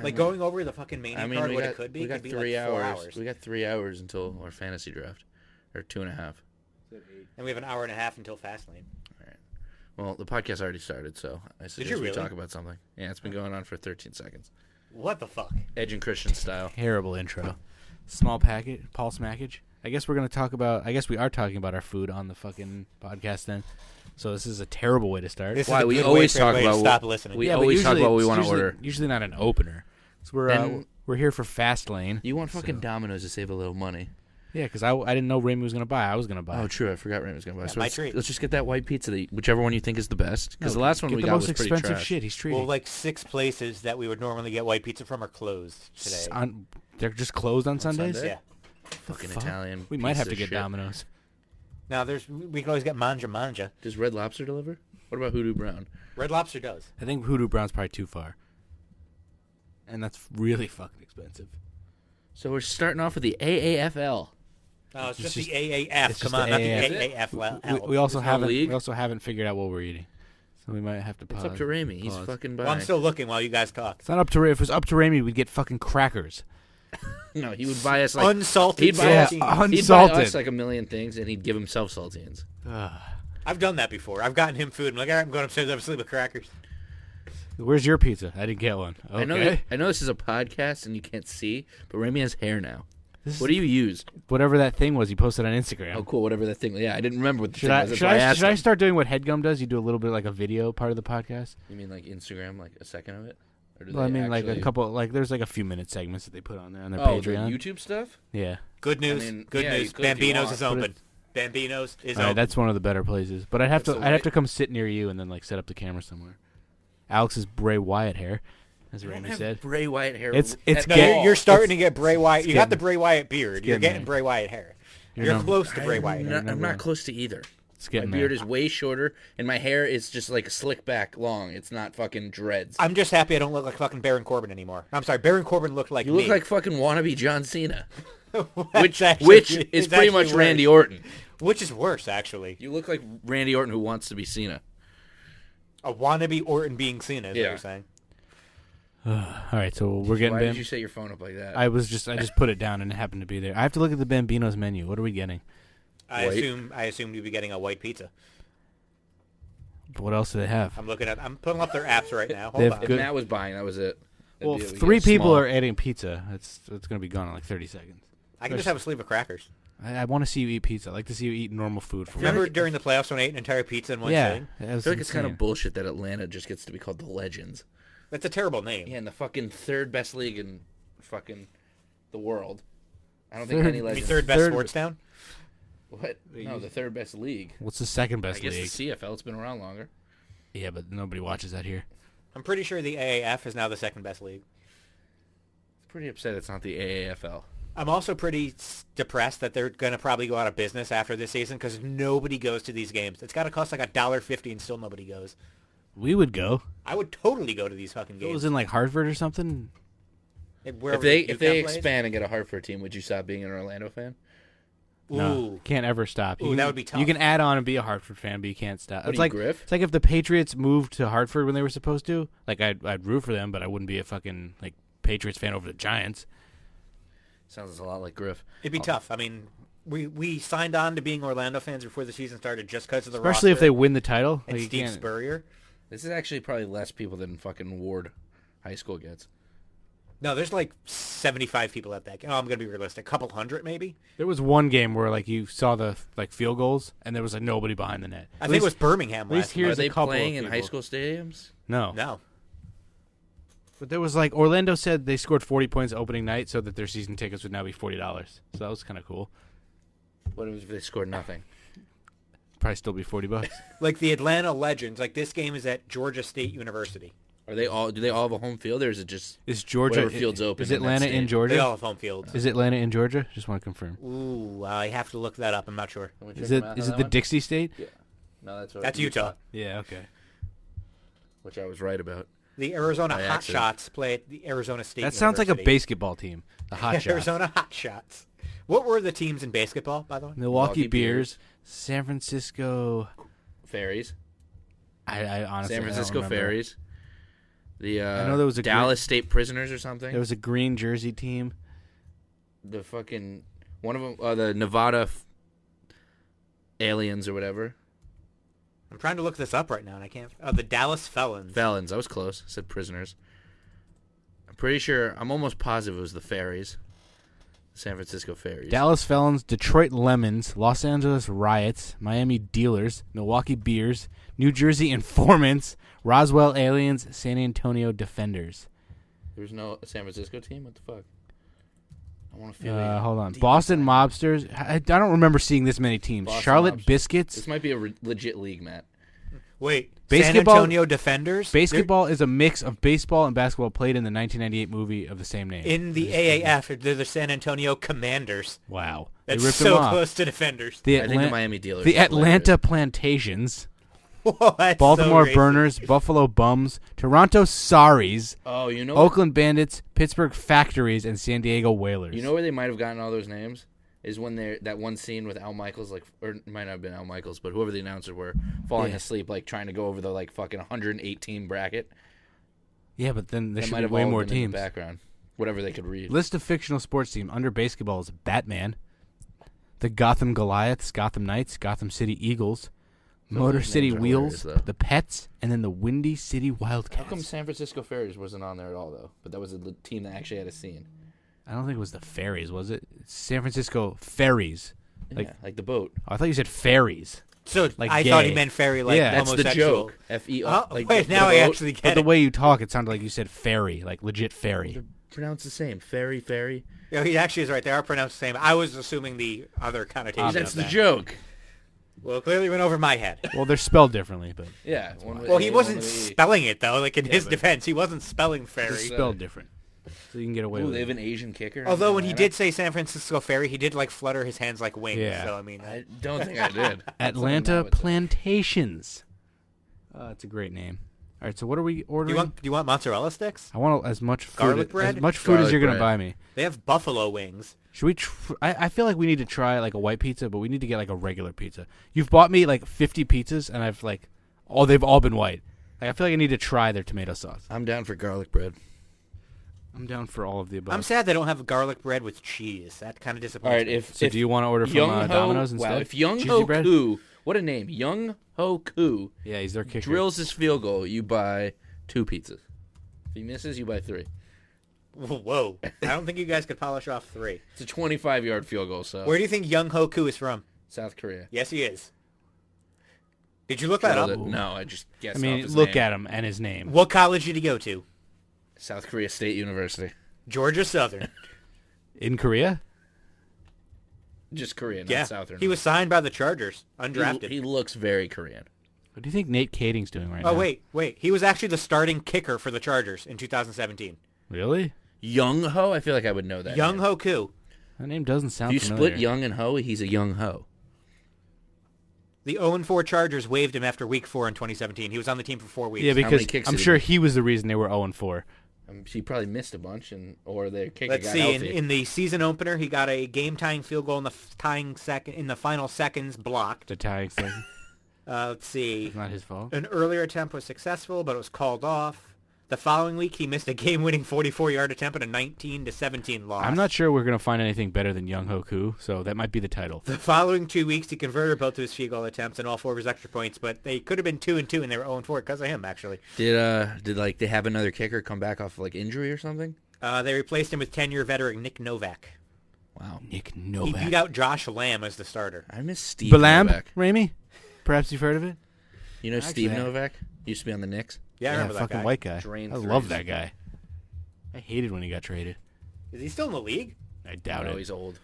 Like going over the fucking Mania card, what it could be. We got could be 3 like 4 hours. hours. We got 3 hours until our fantasy draft, or 2.5. And we have an hour and a half until Fastlane. All right. Well, the podcast already started, so I suggest we talk about something. Yeah, it's been going on for 13 seconds. What the fuck? Edge and Christian style. Terrible intro. Small package, pulse mackage. I guess we are talking about our food on the fucking podcast then. So this is a terrible way to start. Why we always talk about stop listening. We always talk about what we want to order. Usually not an opener. So we're here for Fastlane. You want fucking Domino's to save a little money. Yeah, because I didn't know Raimi was going to buy. I was going to buy. Oh, true. I forgot Raimi was going to buy. So let's just get that white pizza, whichever one you think is the best. Because the last one we got was pretty trash. The most expensive shit. He's treating. Well, like 6 places that we would normally get white pizza from are closed today. They're just closed on Sundays? Yeah. Fucking Italian. We might have to get Domino's. Now, we can always get Manja. Does Red Lobster deliver? What about Hoodoo Brown? Red Lobster does. I think Hoodoo Brown's probably too far. And that's really fucking expensive. So we're starting off with the AAFL. No, it's just the AAF. Come on, not the AAFL. We also haven't figured out what we're eating. So we might have to pause. It's up to Raimi. He's fucking buying. Well, I'm still looking while you guys talk. It's not up to Raimi. If it was up to Raimi, we'd get fucking crackers. No, he would buy us like unsalted. He'd buy us like a million things, and he'd give himself saltines. I've done that before. I've gotten him food. I'm like, all right, I'm going upstairs. I'm asleep with crackers. Where's your pizza? I didn't get one. Okay. I know this is a podcast and you can't see, but Raimi has hair now. What do you use? Whatever that thing was, you posted on Instagram. Oh, cool. Whatever that thing. Yeah, I didn't remember what the thing was. Should I start doing what Headgum does? You do a little bit like a video part of the podcast. You mean like Instagram, like a second of it? Or I mean, like a couple, like there's like a few minute segments that they put on there on their Patreon. The YouTube stuff? Yeah. Good news. Good news. Bambino's is open. Bambino's is open. That's one of the better places. But I'd have to come sit near you and then like set up the camera somewhere. Alex's Bray Wyatt hair, as Raimi said. Bray Wyatt hair. You're starting to get Bray Wyatt. You got the Bray Wyatt beard. You're getting Bray Wyatt hair. You're close to Bray Wyatt. I'm not close to either. My beard is way shorter, and my hair is just like slick back long. It's not fucking dreads. I'm just happy I don't look like fucking Baron Corbin anymore. I'm sorry, Baron Corbin looked like me. You look like fucking wannabe John Cena. which is pretty much worse. Randy Orton. Which is worse, actually. You look like Randy Orton who wants to be Cena. A wannabe Orton being Cena is what you're saying. All right, so we're getting. Why did you set your phone up like that? I just put it down and it happened to be there. I have to look at the Bambino's menu. What are we getting? I assume you'd be getting a white pizza. What else do they have? I'm pulling up their apps right now. Hold on. If Matt was buying, that was it. Well, if 3 people are adding pizza, it's going to be gone in like 30 seconds. I can just have a sleeve of crackers. I want to see you eat pizza. I like to see you eat normal food. Remember during the playoffs when I ate an entire pizza in one sitting? I feel like it's kind of bullshit that Atlanta just gets to be called the Legends. That's a terrible name. Yeah, and the fucking third best league in fucking the world. I don't think any Legends. Third best sports town? What? No, the third best league. What's the second best league? I guess the CFL. It's been around longer. Yeah, but nobody watches that here. I'm pretty sure the AAF is now the second best league. I'm pretty upset it's not the AAFL. I'm also pretty depressed that they're going to probably go out of business after this season because nobody goes to these games. It's got to cost like $1.50 and still nobody goes. We would go. I would totally go to these fucking games. It was in like Hartford or something. If they expand and get a Hartford team, would you stop being an Orlando fan? No, can't ever stop. That would be tough. You can add on and be a Hartford fan, but you can't stop. It's like Griff? It's like if the Patriots moved to Hartford when they were supposed to. Like I'd root for them, but I wouldn't be a fucking like Patriots fan over the Giants. Sounds a lot like Griff. It'd be tough. I mean, we signed on to being Orlando fans before the season started just because of the especially roster if they win the title. And Steve Spurrier. This is actually probably less people than fucking Ward High School gets. No, there's like 75 people at that game. Oh, I'm going to be realistic. A couple hundred, maybe? There was one game where like you saw the like field goals, and there was like nobody behind the net. I think it was Birmingham last year. Are they playing in high school stadiums? No. But there was like Orlando said they scored 40 points opening night so that their season tickets would now be $40. So that was kind of cool. What if they scored nothing? Probably still be $40. Like the Atlanta Legends, like this game is at Georgia State University. Are they all? Do they all have a home field, or is it just Georgia fields open? Is Atlanta in Georgia? They all have home fields. Is Atlanta in Georgia? Just want to confirm. Ooh, I have to look that up. I'm not sure. Is it the Dixie State? Yeah. No, that's Utah. Yeah, okay. Which I was right about. The Arizona Hotshots play at the Arizona State That sounds like a basketball team. The Hotshots. Arizona Hotshots. What were the teams in basketball, by the way? Milwaukee Bears, San Francisco Fairies. I honestly San Francisco Fairies. I know there was a Dallas State Prisoners or something. There was a green jersey team. The fucking one of them, the Nevada Aliens or whatever. I'm trying to look this up right now, and I can't. Oh, the Dallas Felons. Felons. I was close. I said prisoners. I'm pretty sure. I'm almost positive it was the Ferries. San Francisco Ferries. Dallas Felons, Detroit Lemons, Los Angeles Riots, Miami Dealers, Milwaukee Beers, New Jersey Informants, Roswell Aliens, San Antonio Defenders. There's no San Francisco team? What the fuck? I want to feel hold on. Boston Mobsters. I don't remember seeing this many teams. Boston Charlotte Mobsters. Biscuits. This might be a legit league, Matt. Wait, Basketball- San Antonio Defenders? Basketball is a mix of baseball and basketball played in the 1998 movie of the same name. In the AAF, they're the San Antonio Commanders. Wow. That's they ripped so them off. close to Defenders. The I think the Miami Dealers. The are Atlanta Plantations. Whoa, that's Baltimore so racist. Burners, Buffalo Bums, Toronto Saris, Oh, you know. Oakland Bandits, Pittsburgh Factories, and San Diego Whalers. You know where they might have gotten all those names? Is when they're that one scene with Al Michaels, like, or it might not have been Al Michaels, but whoever the announcers were, falling asleep, like trying to go over the like fucking 118 bracket. Yeah, but then there That should might be have way all more been in the teams. background, whatever they could read. List of fictional sports team under basketball is Batman, the Gotham Goliaths, Gotham Knights, Gotham City Eagles, Some of Motor those City names are Wheels, hilarious, though. the Pets, and then the Windy City How Wildcats. come San Francisco Ferries wasn't on there at all though? But that was a team that actually had a scene. I don't think it was the Ferries, was it? San Francisco Ferries. Like the boat. Oh, I thought you said ferries. So Like I thought he gay. meant fairy like Yeah. That's the homosexual. joke. F-E-R. Oh, wait, now I actually But get the it. way you talk, it sounded like you said ferry, like legit ferry. They're pronounced the same. Ferry. Yeah, he actually is right. They are pronounced the same. I was assuming the other connotation That's of the that. joke. Well, it clearly went over my head. Well, they're spelled differently, but Yeah. Well, he wasn't spelling it, though. Like, in his defense, he wasn't spelling they're fairy. spelled different. So you can get away Ooh, with they it. have an Asian kicker. Although when he Atlanta? did say San Francisco Ferry, he did, like, flutter his hands like wings. Yeah. So, I mean... I don't think I did. Atlanta That's Plantations. It's a great name. All right, so what are we do ordering? you want mozzarella sticks? I want as much food, Garlic bread? as much food as Garlic you're gonna bread. buy me. They have buffalo wings. Should we? I feel like we need to try like a white pizza, but we need to get like a regular pizza. You've bought me like 50 pizzas, and I've like, they've all been white. Like, I feel like I need to try their tomato sauce. I'm down for garlic bread. I'm down for all of the above. I'm sad they don't have garlic bread with cheese. That kind of disappoints All right, me. if So do you want to order from Domino's instead? Wow, if Young Cheesy Ho bread? Koo, what a name, Young Ho Koo, Yeah, he's their kicker. drills his field goal, you buy 2 pizzas. If he misses, you buy 3. Whoa. I don't think you guys could polish off 3. It's a 25-yard field goal, so Where do you think Young Hoku is from? South Korea. Yes, he is. Did you look that up? No, I just guessed. I mean, off his look name. at him and his name. What college did he go to? South Korea State University. Georgia Southern. In Korea? Just Korea, not Yeah. Southern. He was signed by the Chargers, undrafted. He looks very Korean. What do you think Nate Kading's doing right now? Oh, wait. He was actually the starting kicker for the Chargers in 2017. Really? Young Ho, I feel like I would know that. Young name. Hoku. That name doesn't sound If you familiar. split Young and Ho, he's a Young Ho. The 0-4 Chargers waived him after Week 4 in 2017. He was on the team for 4 weeks. Yeah, many because kicks I'm did he sure make? he was the reason they were 0-4. He probably missed a bunch, or their kicker Let's got see. healthy. In the season opener, he got a game-tying field goal in the final seconds blocked. The tag second. Let's see. It's not his fault. An earlier attempt was successful, but it was called off. The following week, he missed a game-winning 44-yard attempt in a 19-17 loss. I'm not sure we're going to find anything better than Young Hoku, so that might be the title. The following 2 weeks, he converted both of his field goal attempts and all 4 of his extra points, but they could have been 2-2, and they were 0-4 because of him, actually. Did like they have another kicker come back off like injury or something? They replaced him with 10-year veteran Nick Novak. Wow. Nick He Novak. beat out Josh Lamb as the starter. I miss Steve Balam, Novak. Ramey? Perhaps you've heard of it? You know Actually, Steve I- Novak? Used to be on the Knicks. Yeah, I remember that fucking guy. white guy. Drain I threes. love that guy. I hated when he got traded. Is he still in the league? I doubt No, it. he's old.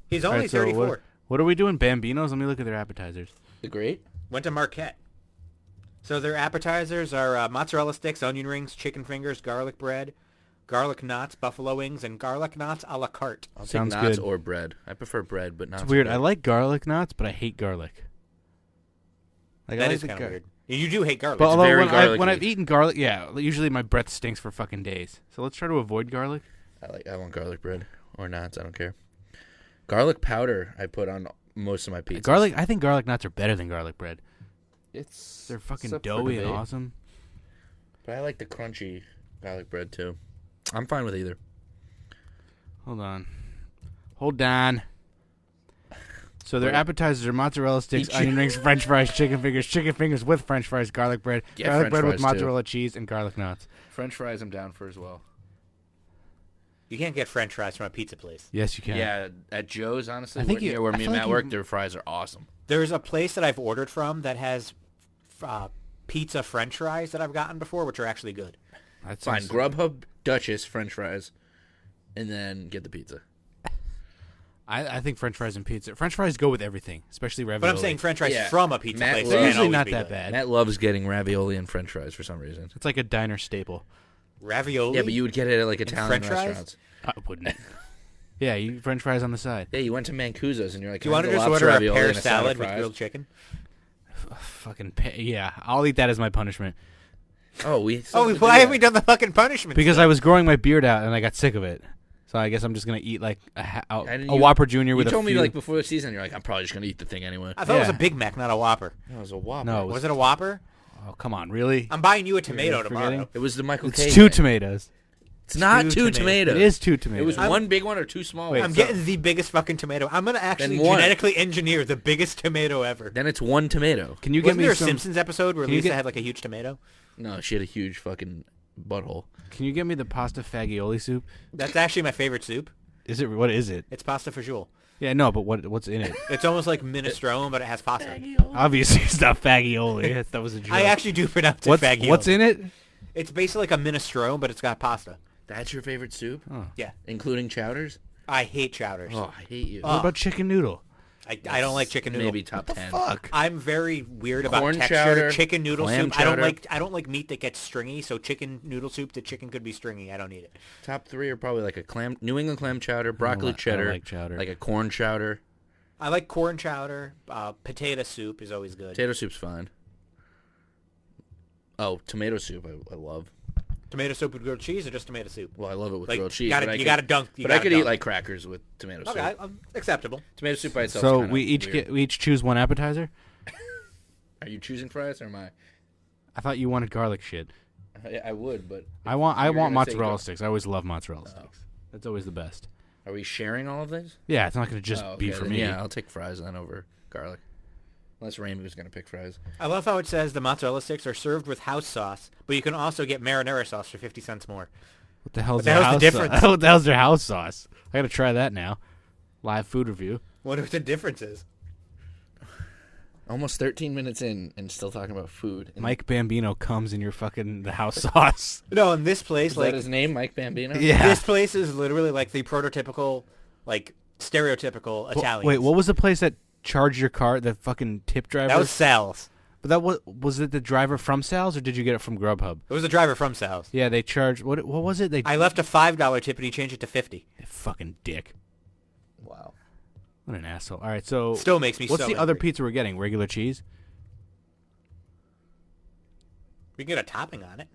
He's All only right, so 34. what are we doing? Bambinos? Let me look at their appetizers. The Great? Went to Marquette. So their appetizers are mozzarella sticks, onion rings, chicken fingers, garlic bread, garlic knots, buffalo wings, and garlic knots a la carte. I'll take Sounds knots good. or bread. I prefer bread, but knots. It's weird. are I good. like garlic knots, but I hate garlic. Like, I That like is the kind gar- of weird. You do hate garlic. But although very when garlicky. I've eaten garlic, yeah, usually my breath stinks for fucking days. So let's try to avoid garlic. I want garlic bread or knots. I don't care. Garlic powder I put on most of my pizzas. I think garlic knots are better than garlic bread. It's They're fucking up for doughy and debate. awesome. But I like the crunchy garlic bread too. I'm fine with either. Hold on. So their appetizers are mozzarella sticks, onion rings, French fries, chicken fingers with French fries, garlic bread, garlic bread with mozzarella cheese, and garlic nuts. French fries I'm down for as well. You can't get French fries from a pizza place. Yes, you can. Yeah, at Joe's, honestly, I think where me and Matt like work, their fries are awesome. There's a place that I've ordered from that has pizza French fries that I've gotten before, which are actually good. That's Fine, Grubhub, Duchess, French fries, and then get the pizza. I think French fries and pizza. French fries go with everything, especially ravioli. But I'm saying French fries from a pizza place. They're They usually can't not always be that good. bad. Matt loves getting ravioli and French fries for some reason. It's like a diner staple. Ravioli? Yeah, but you would get it at like Italian French fries? restaurants. I wouldn't. Yeah, you French fries on the side. Yeah, you went to Mancuso's and you're like, Do you want to just order a pear salad with grilled chicken? Yeah, I'll eat that as my punishment. Why haven't we done the fucking punishment? Because I was growing my beard out and I got sick of it. So I guess I'm just gonna eat like a Whopper Junior with a few. You told me like before the season, you're like, I'm probably just gonna eat the thing anyway. I thought it was a Big Mac, not a Whopper. No, it was a Whopper. No, Was it a Whopper? Oh, come on, really? I'm buying you a tomato tomorrow. forgetting? It was the Michael K. It's two thing. tomatoes. It's not two two tomatoes. It is two tomatoes. It was one big one or two small Wait, ones. I'm getting the biggest fucking tomato. I'm gonna actually Then one. genetically engineer the biggest tomato ever. Then it's one tomato. Can you Wasn't get me there a some? Simpsons episode where Can you Lisa get- had like a huge tomato? No, she had a huge fucking butthole. Can you get me the pasta fagioli soup? That's actually my favorite soup. Is it? What is it? It's pasta fagioli. Yeah, no, but what's in it? It's almost like minestrone, but it has pasta. Obviously, it's not fagioli. That was a joke. I actually do pronounce it fagioli. What's in it? It's basically like a minestrone, but it's got pasta. That's your favorite soup? Oh. Yeah. Including chowders? I hate chowders. Oh, I hate you. What about chicken noodle? I don't like chicken noodle. Maybe top 10. Fuck. I'm very weird about Corn texture. chowder, Chicken noodle clam soup. chowder. I don't like meat that gets stringy. So chicken noodle soup, the chicken could be stringy. I don't need it. Top 3 are probably like a New England clam chowder, broccoli cheddar, like chowder. like a corn chowder. I like corn chowder. Potato soup is always good. Potato soup's fine. Oh, tomato soup I love. Tomato soup with grilled cheese or just tomato soup? Well, I love it with Like, grilled cheese. you gotta dunk. But I could eat like crackers with tomato soup. Okay, acceptable. Tomato soup by itself. So is we each choose one appetizer. Are you choosing fries or am I? I thought you wanted garlic shit. I would, but I want you're gonna say mozzarella gar- sticks. I always love mozzarella sticks. That's always the best. Are we sharing all of these? Yeah, it's not gonna just Oh, be okay, for then me. Yeah, I'll take fries then over garlic. Unless Raimi was gonna pick fries. I love how it says the mozzarella sticks are served with house sauce, but you can also get marinara sauce for 50 cents more. What the hell's What the their hell's house the difference? sauce? What the hell's their house sauce? I gotta try that now. Live food review. Wonder what the difference is. Almost 13 minutes in and still talking about food. And Mike Bambino comes in your fucking the house sauce. No, in this place, is like that his name, Mike Bambino? Yeah. this place is literally like the prototypical, like stereotypical Italian. Wait, what was the place that charged your car? The fucking tip driver. That was Sal's. But that was it the driver from Sal's or did you get it from Grubhub? It was the driver from Sal's. Yeah, they charged. What was it? I left a $5 tip and he changed it to 50. Fucking dick. Wow. What an asshole. All right, so Still makes me what's so the other angry. pizza we're getting? Regular cheese? We can get a topping on it.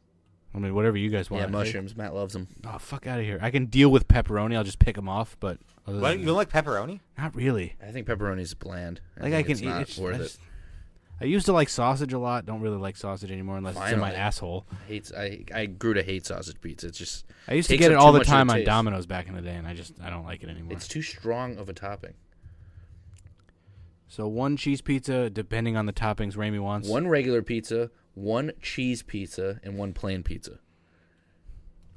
I mean, whatever you guys want. Yeah, mushrooms. Matt loves them. Oh, fuck out of here. I can deal with pepperoni. I'll just pick them off, but other What, than you don't like pepperoni? not really. I think pepperoni's bland. Like think I it's can eat not it. worth it. I used to like sausage a lot. Don't really like sausage anymore unless it's in my Finally. asshole. I grew to hate sausage pizza. It's just I used to takes get it up all too the much of time the on taste. Domino's back in the day, and I don't like it anymore. It's too strong of a topping. So one cheese pizza, depending on the toppings Raimi wants. One regular pizza, one cheese pizza, and one plain pizza.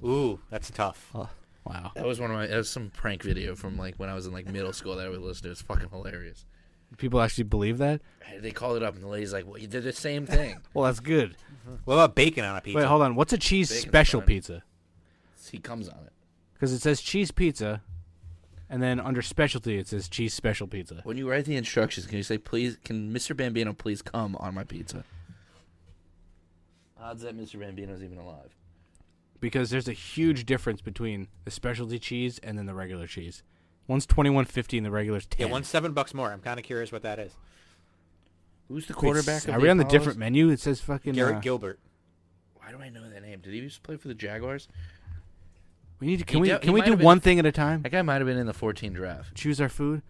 Ooh, that's tough. Oh, wow. That was that was some prank video from like when I was in like middle school that I would listen to. It's fucking hilarious. People actually believe that? They called it up and the lady's like, "Well, you did the same thing." Well, that's good. What about bacon on a pizza? Wait, hold on. What's a cheese Bacon's special fine. pizza? He comes on it. Because it says cheese pizza, and then under specialty it says cheese special pizza. When you write the instructions, can you say, "Please, can Mr. Bambino please come on my pizza"? Odds that Mr. Bambino's even alive. Because there's a huge difference between the specialty cheese and then the regular cheese. One's $21.50 and the regular's $10. Yeah, one's $7 more. I'm kind of curious what that is. Who's the Wait, quarterback? Are of we on the Apollos? different menu? It says fucking. Garrett Gilbert. Why do I know that name? Did he used to play for the Jaguars? We need to. He Can we? de- Can he we might do have been- one thing at a time? That guy might have been in the 14 draft. Choose our food.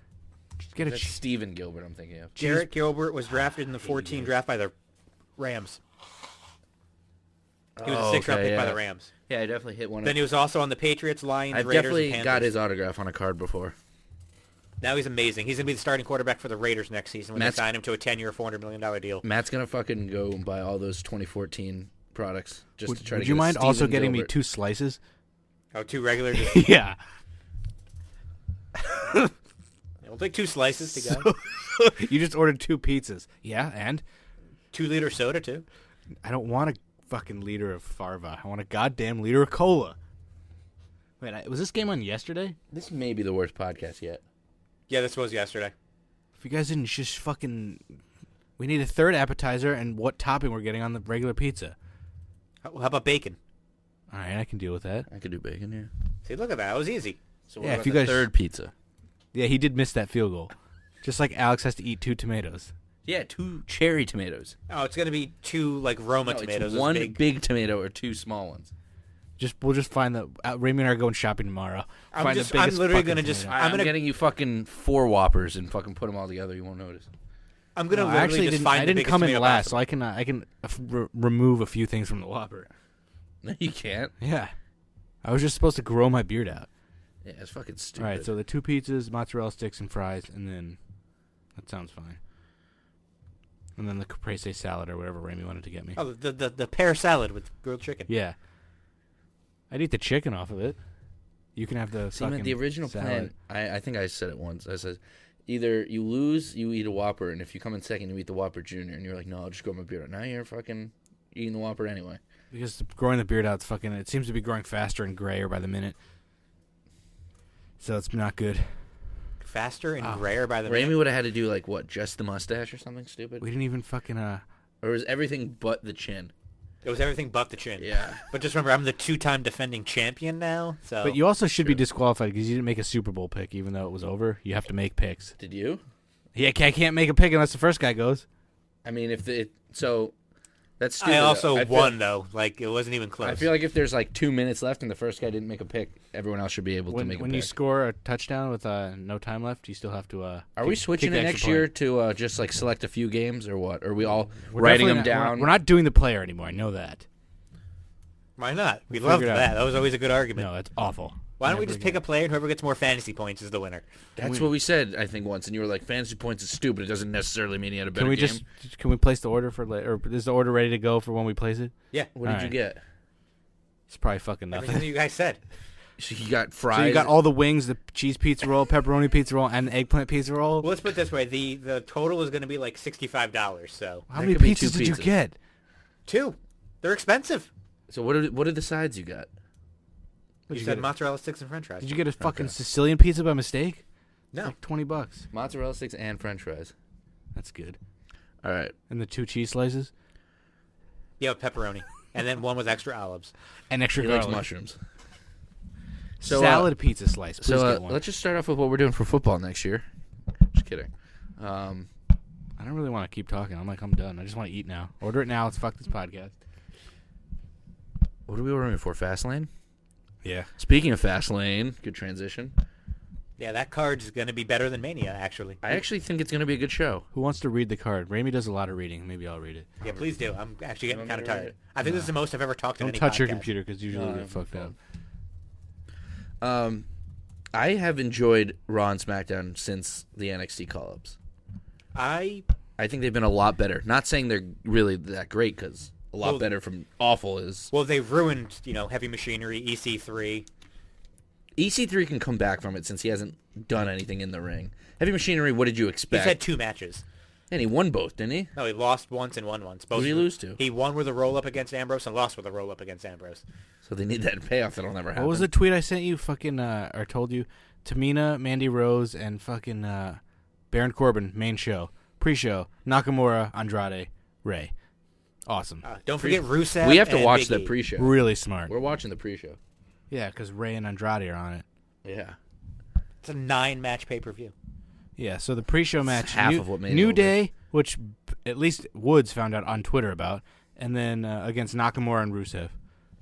Just get a That's cheese. Steven Gilbert, I'm thinking of. Garrett Gilbert was drafted in the 14 draft by the Rams. He was a sixth-round pick by the Rams. Yeah, I definitely hit one. Then he was also on the Patriots, Lions, I've Raiders, definitely and Panthers. got his autograph on a card before. Now he's amazing. He's going to be the starting quarterback for the Raiders next season when they sign him to a 10-year, $400 million deal. Matt's going to fucking go and buy all those 2014 products just to try to Would get you mind Steven also getting me Gilbert. 2 slices? Oh, 2 regular? Yeah. We'll take 2 slices to go. You just ordered 2 pizzas. Yeah, and? 2-liter soda, too. I don't want a fucking liter of Farva. I want a goddamn liter of cola. Wait, was this game on yesterday? This may be the worst podcast yet. Yeah, this was yesterday. If you guys didn't just fucking... We need a third appetizer and what topping we're getting on the regular pizza. How about bacon? All right, I can deal with that. I could do bacon, yeah. See, look at that. That was easy. So what Yeah, about if you the guys- third pizza? Yeah, he did miss that field goal. Just like Alex has to eat 2 tomatoes. Yeah, 2 cherry tomatoes. Oh, it's going to be 2, like, Roma tomatoes. It's 1 big tomato or 2 small ones. We'll just find the... Raymond and I are going shopping tomorrow. I'm Find the literally biggest going to fucking just... tomato. I'm I'm going to getting you fucking 4 Whoppers and fucking put them all together. You won't notice. I'm going to No, I literally actually just didn't, find I the didn't biggest come in tomato last, so possible. I can remove a few things from the Whopper. No, you can't. Yeah. I was just supposed to grow my beard out. Yeah, it's fucking stupid. All right, so the 2 pizzas, mozzarella sticks, and fries, and then... That sounds fine. And then the caprese salad or whatever Ramy wanted to get me. Oh, the pear salad with grilled chicken. Yeah. I'd eat the chicken off of it. You can have the See, man, fucking the original salad. plan, I think I said it once. I said, either you lose, you eat a Whopper, and if you come in second, you eat the Whopper Junior. And you're like, no, I'll just grow my beard out. Now you're fucking eating the Whopper anyway. Because growing the beard out's fucking... It seems to be growing faster and grayer by the minute. So it's not good. Faster and grayer by the Ramy minute. would have had to do, like, what, just the mustache or something stupid? We didn't even fucking... Or was everything but the chin? It was everything but the chin. Yeah. But just remember, I'm the 2-time defending champion now, so... But you also should be disqualified because you didn't make a Super Bowl pick, even though it was over. You have to make picks. Did you? Yeah, I can't make a pick unless the first guy goes. I mean, so that's stupid. I also I feel- won, though. Like, it wasn't even close. I feel like if there's like 2 minutes left and the first guy didn't make a pick, everyone else should be able to make a pick. When you score a touchdown with no time left, you still have to. Are we switching it next year to just like select a few games or what? Are we all We're writing definitely them not- down? We're not doing the player anymore. I know that. Why not? We We'll loved figure it out. that. That was always a good argument. No, that's awful. Why don't we Never just pick again. a player and whoever gets more fantasy points is the winner? That's what we said, I think, once, and you were like, "Fantasy points is stupid. It doesn't necessarily mean you had a better Can we game." can we place the order for later? Or is the order ready to go for when we place it? Yeah. What did you Alright. get? It's probably fucking nothing. Everything that you guys said. So you got fries. So you got all the wings, the cheese pizza roll, pepperoni pizza roll, and the eggplant pizza roll. Well, let's put it this way. The total is going to be like $65, so... How That many could be 2 pizzas did you pizzas. get? 2. They're expensive. So what are the sides you got? You you said get? mozzarella sticks and french fries. Did you get a fucking Okay. Sicilian pizza by mistake? No. Like $20. Mozzarella sticks and French fries. That's good. All right. And the 2 cheese slices Yeah, pepperoni. And then one with extra olives. and extra He likes garlic. mushrooms. So Salad pizza slice. Please So get one. let's just start off with what we're doing for football next year. Just kidding. I don't really want to keep talking. I'm done. I just want to eat now. Order it now. Let's fuck this podcast. What are we ordering for? Fastlane? Yeah. Speaking of Fastlane, good transition. Yeah, that card's going to be better than Mania, actually. I actually think it's going to be a good show. Who wants to read the card? Ramy does a lot of reading. Maybe I'll read it. Yeah, please do. I'm actually getting You kind want of me to read tired. it? I think this is the most I've ever talked in Don't any touch your podcast. computer because usually No, you I get fucked have up. my I have enjoyed Raw and SmackDown since the NXT call-ups. I I think they've been a lot better. Not saying they're really that great, because a lot Well, better from awful is... Well, they've ruined, Heavy Machinery, EC3. EC3 can come back from it since he hasn't done anything in the ring. Heavy Machinery, what did you He's expect? had 2 matches. And he won both, didn't he? No, he lost once and won once. Both Who did he lose to? He won with a roll-up against Ambrose and lost with a roll-up against Ambrose. So they need that payoff that'll never happen. What was the tweet I sent you? Fucking, or told you? Tamina, Mandy Rose, and fucking Baron Corbin, main show. Pre-show, Nakamura, Andrade, Ray. Awesome. Don't forget Rusev. We have to and watch Big the E. pre-show. Really smart. We're watching the pre-show. Yeah, because Ray and Andrade are on it. Yeah. It's a 9-match pay-per-view. Yeah, so the pre-show match, half New, of what Mania New will be. Day, which at least Woods found out on Twitter about, and then against Nakamura and Rusev.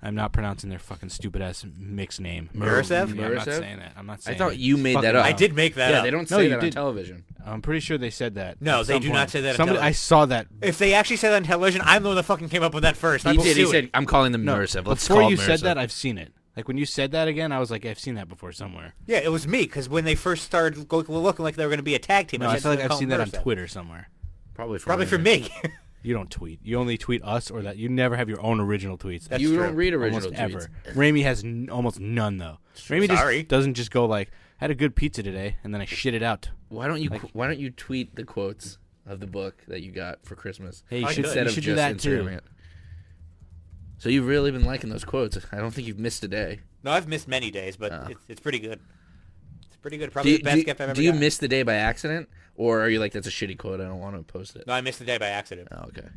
I'm not pronouncing their fucking stupid-ass mixed name. Rusev? Yeah, I'm not Rusev? saying that. I'm not I saying thought it. you made Fucking that up. I did make that Yeah, up. they don't No, say you that on did. television. I'm pretty sure they said that. No, at they some do point. not say that on Somebody, I television. saw that. If they actually said that on television, I'm the one that fucking came up with that first. He I will did. He sue said, it. "I'm calling them No, immersive." Let's before call you them said immersive. that, I've seen it. Like when you said that again, I was like, I've seen that before somewhere. Yeah, it was me, because when they first started looking like they were going to be a tag team, No, I said feel like to I've call seen them that on Immersive. Twitter somewhere. Probably For me. You don't tweet. You only tweet us or that. You never have your own original tweets. That's you true. don't read original Almost tweets. ever. Raimi has almost none though. Raimi Sorry. doesn't just go like, "Had a good pizza today," and then I shit it out. Why don't you tweet the quotes of the book that you got for Christmas? Hey, you I should, could. you instead of should just do that Instagramming too. it. So you've really been liking those quotes. I don't think you've missed a day. No, I've missed many days, but Oh. it's pretty good. It's pretty good. Probably the best gift I've ever Do you gotten. miss the day by accident, or are you like, that's a shitty quote, I don't want to post it? No, I missed the day by accident. Oh, okay.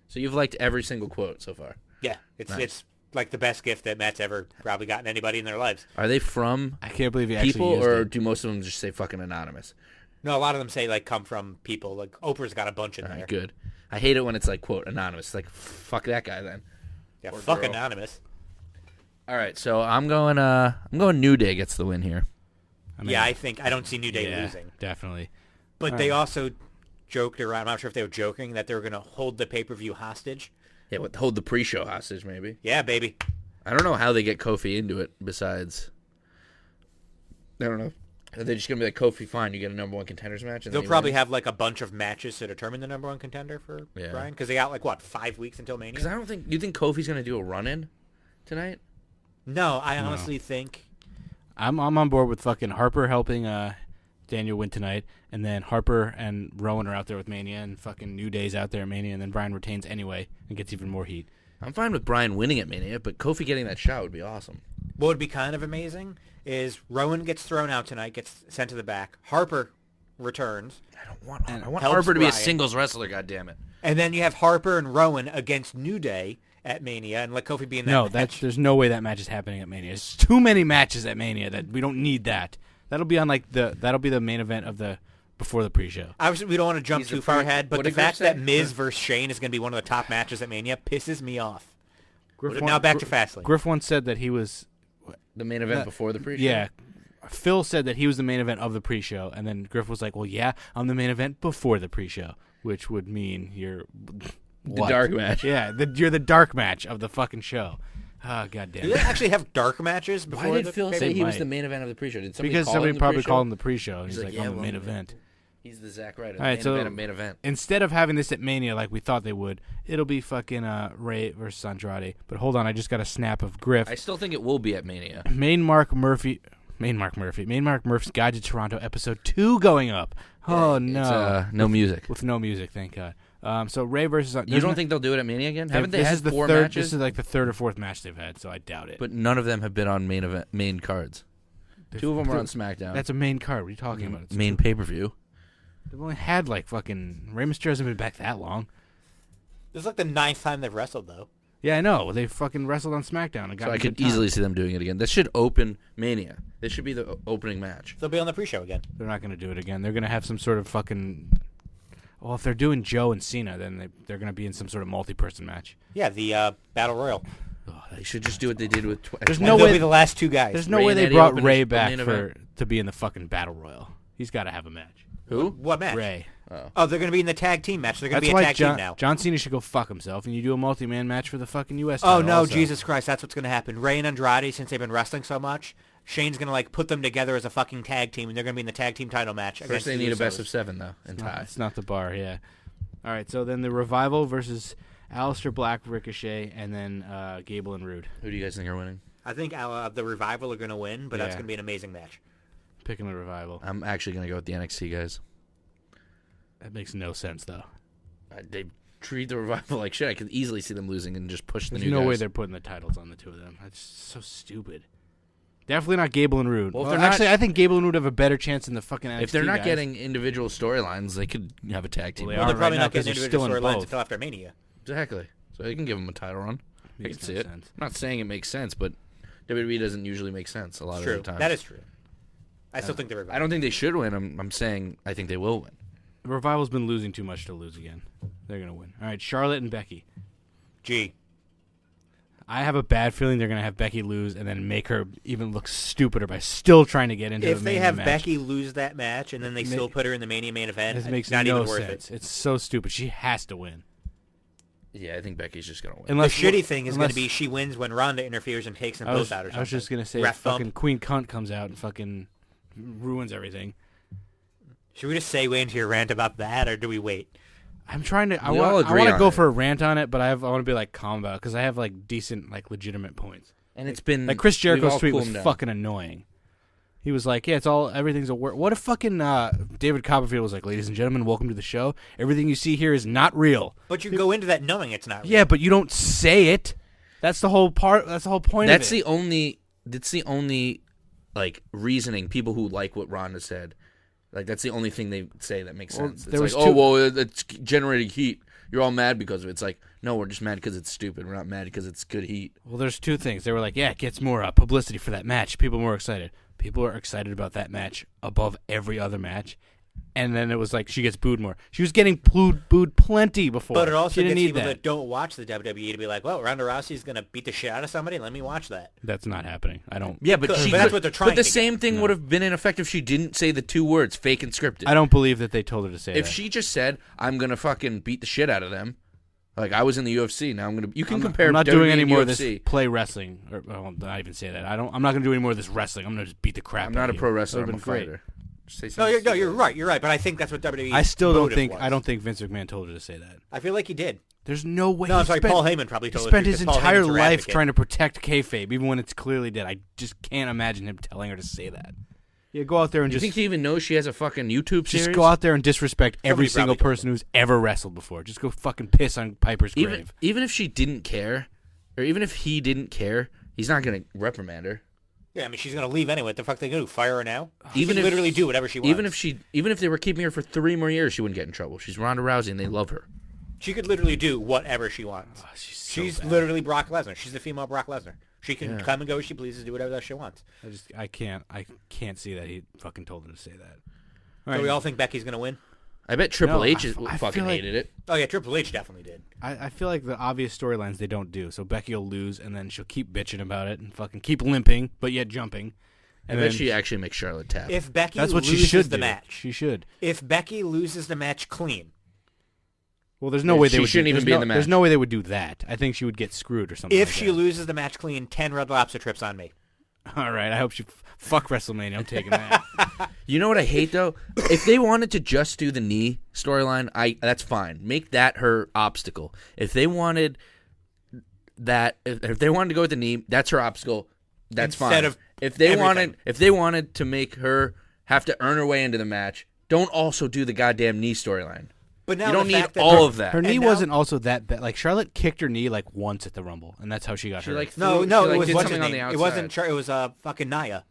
So you've liked every single quote so far. Yeah, it's Nice. like the best gift that Matt's ever probably gotten anybody in their lives. Are they from I can't believe you actually people, used or it. do most of them just say fucking anonymous? No, a lot of them say like come from people. Like Oprah's got a bunch in All there. right, good. I hate it when it's like, quote, anonymous. It's like, fuck that guy then. Yeah, Or fuck girl. anonymous. All right, so I'm going New Day gets the win here. I mean, Yeah, I don't see New Day yeah, losing. definitely. But they also joked around. I'm not sure if they were joking that they were going to hold the pay-per-view hostage. Yeah, hold the pre-show hostage, maybe. Yeah, baby. I don't know how they get Kofi into it. Besides, I don't know. Are they just gonna be like, Kofi, fine, you get a number one contenders match? And They'll then he probably wins? have like a bunch of matches to determine the number one contender for Yeah. Bryan, because they got like what 5 weeks until Because Mania. I don't think you think Kofi's gonna do a run-in tonight. No, I honestly think I'm on board with fucking Harper helping Daniel win tonight, and then Harper and Rowan are out there with Mania, and fucking New Day's out there at Mania, and then Bryan retains anyway and gets even more heat. I'm fine with Bryan winning at Mania, but Kofi getting that shot would be awesome. what would be kind of amazing is Rowan gets thrown out tonight, gets sent to the back. Harper returns, I want helps Harper to be a Bryan. singles wrestler. God damn it! and then you have Harper and Rowan against New Day at Mania, and let Kofi be in that No, match. there's no way that match is happening at Mania. There's too many matches at Mania that we don't need that. That'll be on that'll be the main event of the before the pre-show. Obviously, we don't want to jump He's the too far pre- ahead, but what the did Griff fact that say? Miz versus Shane is going to be one of the top matches at Mania pisses me off. Griff Now back to Fastlane. Griff once said that he was The main event before the pre-show. yeah. Phil said that he was the main event of the pre-show, and then Griff was like, "Well, yeah, I'm the main event before the pre-show," which would mean you're the dark match. Yeah, you're the dark match of the fucking show. Oh, Do goddamn. they actually have dark matches before Why did the Phil pay-per-view? say he was might. the main event of the pre-show? Did somebody Because call somebody him the probably pre-show? called him the pre-show. And He's he's like, like, yeah, I'm the well, main event. He's the Zack Ryder. All right, main so event of main event. instead of having this at Mania like we thought they would, it'll be fucking Ray versus Andrade. But hold on, I just got a snap of Griff. I still think it will be at Mania. Main Mark Murphy's Guide to Toronto, episode 2 going up. Oh no, It's, no music. with no music, thank God. So Ray versus You don't think they'll do it at Mania again? Haven't they this had is the 4 third, matches? This is like the third or fourth match they've had, so I doubt it. But none of them have been on main cards. 2 of them are on SmackDown. That's a main card. What are you talking about? It's main pay-per-view. They've only had like fucking Rey Mysterio hasn't been back that long. This is like the 9th time they've wrestled, though. Yeah, I know. They fucking wrestled on SmackDown and got So I a good could time. easily see them doing it again. This should open Mania. This should be the opening match. They'll be on the pre-show again. They're not going to do it again. They're going to have some sort of fucking. Well, if they're doing Joe and Cena, then they're going to be in some sort of multi-person match. Yeah, the Battle Royal. They should just do what they did with. There's And no they'll way- be the last 2 guys. There's no Ray way and they Eddie brought open Ray his back main event. to be in the fucking Battle Royal. He's got to have a match. Who? What match? Ray. Oh, they're going to be in the tag team match. They're going to That's be a why tag team now. John Cena should go fuck himself, and you do a multi-man match for the fucking U.S. Oh, title no, also. Jesus Christ. That's what's going to happen. Ray and Andrade, since they've been wrestling so much, Shane's going to like put them together as a fucking tag team, and they're going to be in the tag team title match. First, against they the need a Usos. best of 7 though, and tie. It's not the bar, yeah. All right, so then the Revival versus Aleister Black, Ricochet, and then Gable and Rude. Who do you guys think are winning? I think the Revival are going to win, but that's Yeah. going to be an amazing match. Picking the Revival. I'm actually gonna go with the NXT guys. That makes no sense, though. They treat the Revival like shit. I could easily see them losing and just push the There's new no guys. way they're putting the titles on the two of them. That's so stupid. Definitely not Gable and Rude. Well, if Well, they're not- actually, I think Gable and Rude have a better chance in the fucking NXT If they're not guys. getting individual storylines, they could have a tag team. Well, they Well, are they're probably right now not getting 'cause they're individual still in storylines both. until after Mania. Exactly. So they can give them a title run. I Makes can see no it. sense. I'm not saying it makes sense, but WWE doesn't usually make sense a lot True. of the time. That is true. I still think the Revival. I don't think they should win. I'm saying I think they will win. The Revival's been losing too much to lose again. They're going to win. All right, Charlotte and Becky. G. I have a bad feeling they're going to have Becky lose and then make her even look stupider by still trying to get into the If they Mania have match. Becky lose that match and then they still put her in the Mania main event, This makes not no even worth sense. it. It's so stupid. She has to win. Yeah, I think Becky's just gonna win. Unless, The shitty thing is going to be she wins when Ronda interferes and takes them both out or something. I was just going to say Ref fucking bump. Queen Cunt comes out and fucking ruins everything. Should we just segue into your rant about that, or do we wait? I'm trying to. I We all want agree to on go it. for a rant on it, but I want to be like calm about it because I have like decent, like legitimate points. And it's been Like Chris we've Jericho's all tweet cooled was him down. fucking annoying. He was like, "Yeah, everything's a work." What if fucking David Copperfield was like, "Ladies and gentlemen, welcome to the show. Everything you see here is not real." But you go into that knowing it's not real. Yeah, but you don't say it. That's the whole part. That's the whole point. That's of it. That's the only like reasoning people who like what Ronda said. Like that's the only thing they say that makes Well, sense. there It's was like, two- oh well, it's generating heat. You're all mad because of it. It's like, no, we're just mad because it's stupid. We're not mad because it's good heat. Well, there's two things. They were like, "Yeah, it gets more publicity for that match. People are more excited. People are excited about that match above every other match." And then it was like she gets booed more. She was getting booed plenty before. But it also she didn't gets need people that. that don't watch the WWE to be like, well, Ronda Rousey's going to beat the shit out of somebody. Let me watch that. That's not happening. I don't. Yeah, but But she. that's what they're trying But the to same get. thing would have been in effect if she didn't say the two words "fake" and "scripted." I don't believe that they told her to say If that. she just said, "I'm gonna fucking beat the shit out of them," like I was in the UFC, now I'm gonna. You can compare. I'm not WWE doing any and more of this UFC. play wrestling. Or well, not even say that. I'm not going to do any more of this wrestling. I'm going to just beat the crap. I'm out not a of pro you. wrestler. That I'm a would've been great. fighter. Just say No, something you're stupid. right. You're right. But I think that's what WWE. I still don't motive think. was. I don't think Vince McMahon told her to say that. I feel like he did. There's no way. No, he I'm sorry. spent- Paul Heyman probably He told her. spent his entire life trying trying to protect kayfabe, even when it's clearly dead. I just can't imagine him telling her to say that. Yeah, go out there and You think he even knows she has a fucking YouTube series? just go out there and disrespect every Somebody single probably told person who's ever wrestled before. Just go fucking piss on Piper's grave. Even if she didn't care, or even if he didn't care, he's not gonna reprimand her. Yeah, I mean, she's going to leave anyway. What the fuck they going to do? Fire her now? She Even can if- literally do whatever she wants. Even if they were keeping her for 3 more years, she wouldn't get in trouble. She's Ronda Rousey, and they love her. She could literally do whatever she wants. She's literally Brock Lesnar. She's the female Brock Lesnar. She can come and go as she pleases, do whatever the hell she wants. I can't see that he fucking told her to say that. So we all think Becky's going to win? I bet Triple No, H I fucking feel like- hated it. Oh, yeah, Triple H definitely did. I feel like the obvious storylines they don't do. So Becky will lose, and then she'll keep bitching about it and fucking keep limping, but yet jumping. I And bet then she actually makes Charlotte tap. If Becky that's what loses she should the do. match. She should. If Becky loses the match clean. Well, there's no Yeah, way she they would. shouldn't even there's be in no- the There's match. no way they would do that. I think she would get screwed or something. If like she that. loses the match clean, 10 Red Lobster trips on me. All right, I hope she fuck WrestleMania. I'm taking that. You know what I hate though? If they wanted to just do the knee storyline, that's fine. Make that her obstacle. If they wanted that, if they wanted to go with the knee, that's her obstacle. That's Instead fine. of If they everything. wanted to make her have to earn her way into the match, don't also do the goddamn knee storyline. But now You don't the need fact that all of that. Her knee And now- wasn't also that bad. Like Charlotte kicked her knee like once at the Rumble, and that's how she got She hurt. like No, threw- no, she, it like, was did what's something his on the name? outside. It wasn't. It was fucking Nia.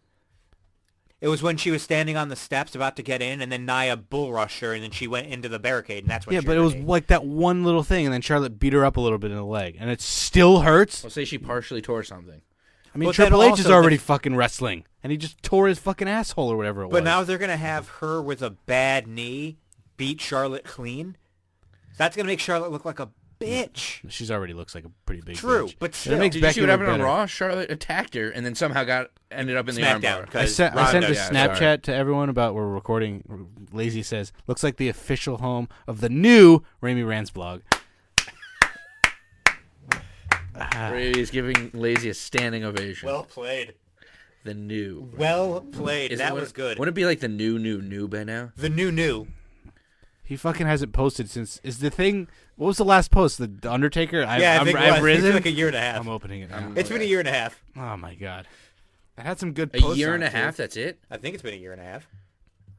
It was when she was standing on the steps about to get in, and then Nia bull rushed her, and then she went into the barricade, and that's when. Yeah, she but hurt it was her knee. like that one little thing, and then Charlotte beat her up a little bit in the leg, and it still hurts. I'll say she partially tore something. I mean, But then Triple H is also already the- fucking wrestling, and he just tore his fucking asshole or whatever it was. But now they're gonna have her with a bad knee beat Charlotte clean. That's gonna make Charlotte look like a bitch. She's already looks like a pretty big True, bitch. but It still. makes Did you Becky see what look happened on better. Raw? Charlotte attacked her and then somehow ended up in the SmackDown. armbar. I 'cause sent Ronda- a yeah, Snapchat sorry. to everyone about we're recording. Lazy says, looks like the official home of the new Raimi Rants blog. He's giving Lazy a standing ovation. Well played. The new. Well played. Is That it- was good. Wouldn't it be like the new by now? The new. He fucking hasn't posted since. Is the thing? What was the last post? The Undertaker? Yeah, I think it was. I've It's risen. been like a year and a half. I'm opening it now. It's been a year and a half. Oh my god, I had some good A posts year on and it, a half, too. that's it? I think it's been a year and a half.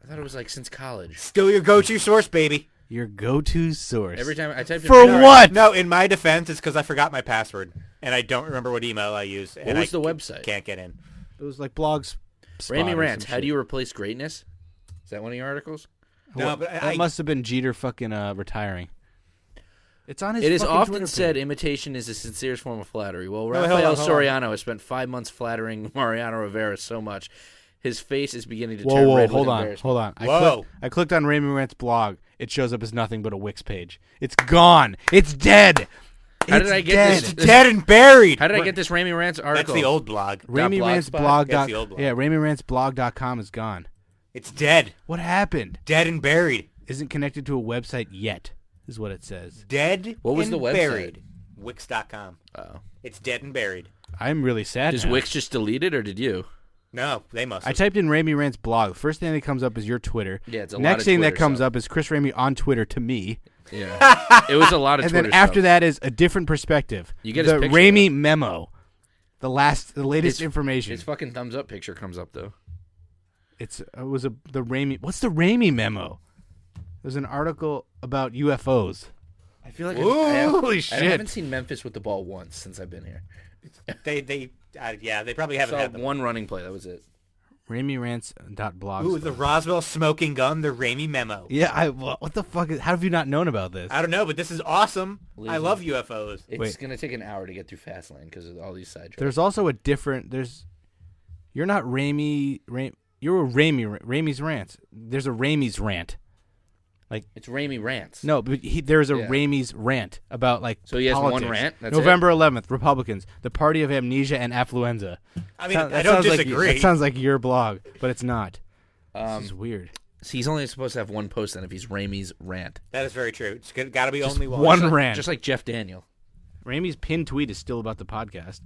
I thought it was like since college. Still your go-to source, baby. Your go-to source. Every time I typed in For my- what? No, in my defense, it's because I forgot my password, and I don't remember what email I used. What and was I the website? Can't get in. It was like blogs. Raimi Rants, how do you replace greatness? Is that one of your articles? No, but That must have been Jeter fucking retiring. It's on his. It is fucking often Twitter said page. imitation is the sincerest form of flattery. Well, No, hold Rafael on, hold on. Soriano has spent 5 months flattering Mariano Rivera so much, his face is beginning to Whoa, turn whoa, red hold with on, embarrassment. hold on. Whoa. I clicked on Raimi Rant's blog. It shows up as nothing but a Wix page. It's gone. It's dead. How did I get dead. this? It's dead and buried. How did I get this Ramy Rants article? That's the old blog. Ramy Rants Blogspot? blog. That's the old blog. Yeah, RamyRantsblog.com is gone. It's dead. What happened? Dead and buried. Isn't connected to a website yet, is what it says. Dead What was and the website? buried. Wix.com. Oh. It's dead and buried. I'm really sad Does now. Wix just delete it, or did you? No, they must I have. typed in Ramy Rants blog. The first thing that comes up is your Twitter. Yeah, it's a lot Next of thing that Twitter comes stuff. up is Chris Ramey on Twitter to me. Yeah. It was a lot of And Twitter then after stuff. that is a different perspective. You get his the picture, Ramey memo. The latest His- information. His fucking thumbs up picture comes up, though. The Ramey. What's the Ramey memo? There's an article about UFOs. I feel like Holy I shit. haven't seen Memphis with the ball once since I've been here. They probably haven't Saw had them. one running play. That was it. RamyRants.blog. Ooh, the Roswell smoking gun, the Ramey memo. Yeah, what the fuck? How have you not known about this? I don't know, but this is awesome. Lazy. I love UFOs. It's Wait. going to take an hour to get through Fastlane because of all these sidetracks. There's also a different. You're not Ramey. You're a Ramey's rants. There's a Ramey's rant. It's Ramey Rants. No, but there's a Yeah. Ramey's rant about So he has politics. one rant? That's November 11th, Republicans, the party of amnesia and affluenza. I mean, That I don't sounds like disagree. that sounds like your blog, but it's not. This is weird. So he's only supposed to have one post then if he's Ramey's Rant. That is very true. It's got to be only one. one rant. Just like Jeff Daniel. Ramey's pinned tweet is still about the podcast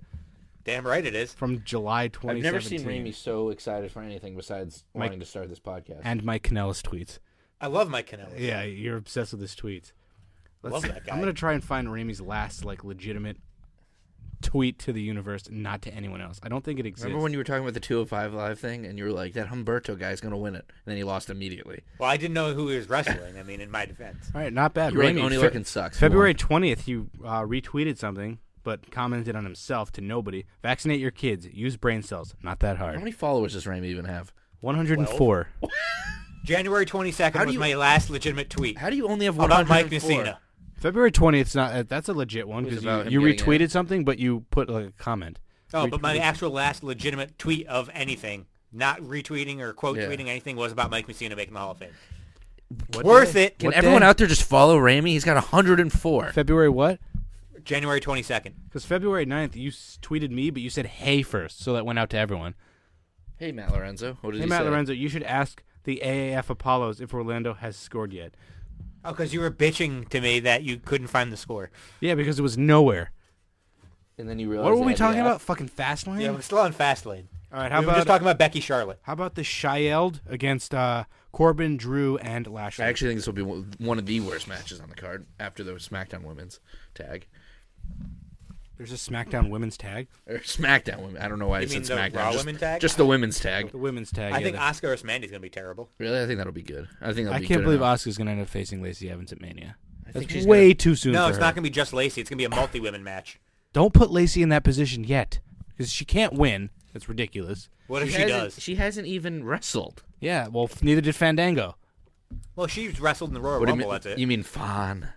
Damn right it is. from July I've 2017. never seen Ramey so excited for anything besides wanting to start this podcast. And Mike Kanellis tweets. I love Mike Canellis. Yeah, you're obsessed with his tweets. Love that guy. I'm gonna try and find Ramey's last legitimate tweet to the universe, not to anyone else. I don't think it exists. Remember when you were talking about the 205 Live thing and you were like, that Humberto guy's going to win it. And then he lost immediately. Well, I didn't know who he was wrestling. I mean, in my defense. All right, not bad. You were like, Ramey, Oni Lorcan sucks. February 20th, he retweeted something, but commented on himself to nobody. Vaccinate your kids. Use brain cells. Not that How hard. many followers does Ramey even have? 104. January 22nd was my last legitimate tweet How do you only have about 104? Mike Messina. February 20th is not. That's a legit one It was because about him you getting retweeted something, but you put a comment. Oh, but my actual last legitimate tweet of anything, not retweeting or quote tweeting anything, was about Mike Messina making the Hall of Fame. Worth it. Can What everyone day? out there just follow Ramey? He's got 104. February what? January 22nd. Because February 9th, you tweeted me, but you said hey first, so that went out to everyone. Hey, Matt Lorenzo. What did Hey, he Matt say? Lorenzo, you should ask the AAF Apollos if Orlando has scored yet. Oh, because you were bitching to me that you couldn't find the score. Yeah, because it was nowhere. And then you realized What were we they had talking the about? app. Fucking Fastlane? Yeah, we're still on Fastlane. All right, We were just talking about Becky Charlotte. how about the Shield against Corbin, Drew, and Lashley? I actually think this will be one of the worst matches on the card after the SmackDown Women's tag. There's a SmackDown Women's Tag. Or SmackDown Women. I don't know why I You said mean the SmackDown. Raw just, Women tag? Just the Women's tag. The Women's Tag. I yeah, think the- Asuka versus Mandy's going to be terrible. Really? I think that'll be good. I think that'll I be can't good believe enough. Asuka's going to end up facing Lacey Evans at Mania. I think That's she's way gonna- too soon No, for it's her. not going to be just Lacey. It's going to be a multi-women match. Don't put Lacey in that position yet, because she can't win. That's ridiculous. What if she hasn't- does? She hasn't even wrestled. Yeah, well, neither did Fandango. Well, she's wrestled in the Royal What do you Rumble, mean? that's it. You mean Fandango?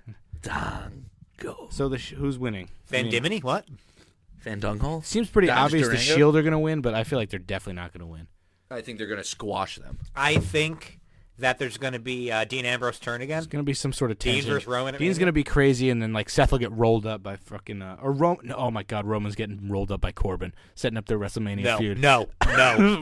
So who's winning? Van Dimony? What? Fandango? Seems pretty Dodge obvious the Durango? Shield are going to win, but I feel like they're definitely not going to win. I think they're gonna squash them. I think that there's going to be Dean Ambrose turn again. It's going to be some sort of Dean tension. versus Roman at Dean's Mania? going to be crazy, and then Seth will get rolled up by fucking oh my God, Roman's getting rolled up by Corbin, setting up their WrestleMania feud. No.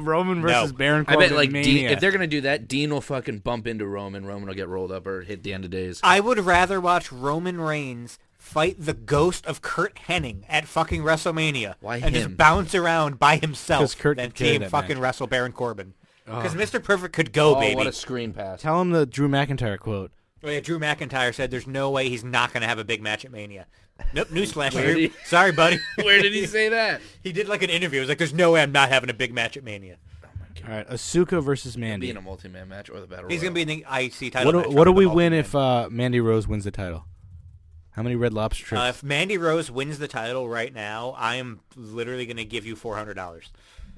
Roman versus Baron I Corbin. bet like Mania. Dean, if they're gonna do that, Dean will fucking bump into Roman. Roman will get rolled up or hit the end of days. I would rather watch Roman Reigns fight the ghost of Kurt Hennig at fucking WrestleMania Why and him? just bounce around by 'Cause himself Kurt than could carry team that fucking match. wrestle Baron Corbin. Because Mr. Perfect could go, Oh, baby. what a screen pass! Tell him the Drew McIntyre quote. Oh, yeah, Drew McIntyre said there's no way he's not going to have a big match at Mania. Nope, newsflash. Where did he- Sorry, buddy. Where did he say that? He did like an interview. It was like, there's no way I'm not having a big match at Mania. All right, Asuka versus Be Mandy. in a multi-man match or the battle. He's going Royal. to be in the IC title match. What do over we the win multi-man. if Mandy Rose wins the title? How many Red Lobster trips? If Mandy Rose wins the title right now, I am literally going to give you $400.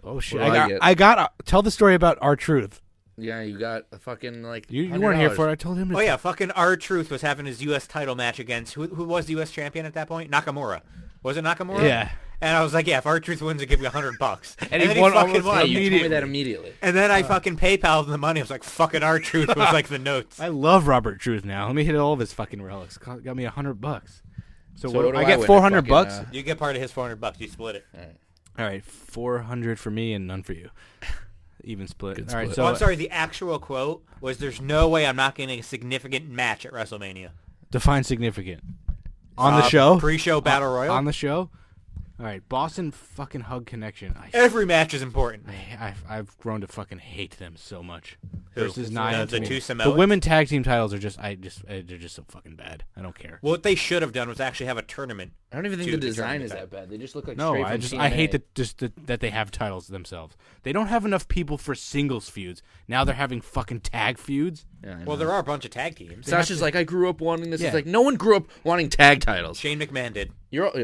oh shit! what do I I get? got. Tell the story about R-Truth. Yeah, you got a fucking like. You weren't here $100. for it. I told him. To Oh, yeah, fucking R-Truth was having his U.S. title match against, who was the U.S. champion at that point? Nakamura. Was it Nakamura? Yeah. And I was like, yeah, if R-Truth wins, I'll give you $100. And he then won fucking almost won. Yeah, you told me immediately. that immediately. And then I fucking PayPal'd him the money. I was like, fucking R-Truth was like the notes. I love Robert Truth now. Let me hit all of his fucking relics. Got me $100. So So what do I I get win? 400 Fucking, bucks. You get part of his $400. You split it. All right, 400 for me and none for you. Even split. Good All right, split. so So I'm sorry. The actual quote was, "There's no way I'm not getting a significant match at WrestleMania." define significant. On the show? Pre-show battle royal. On the show? All right, Boston fucking Hug Connection. Every match is important. I've grown to fucking hate them so much. Who? Versus Nia. The and two Tamina. Samoans? The women tag team titles are they're just so fucking bad. I don't care. What they should have done was actually have a tournament. I don't even think to the design determine is that. that bad. They just look like No, straight from I TNA. hate that they have titles themselves. They don't have enough people for singles feuds. Now they're having fucking tag feuds. Yeah, I Well, know. there are a bunch of tag teams. Sasha's like, I grew up wanting this. Yeah. It's like no one grew up wanting tag titles. Shane McMahon did. You're he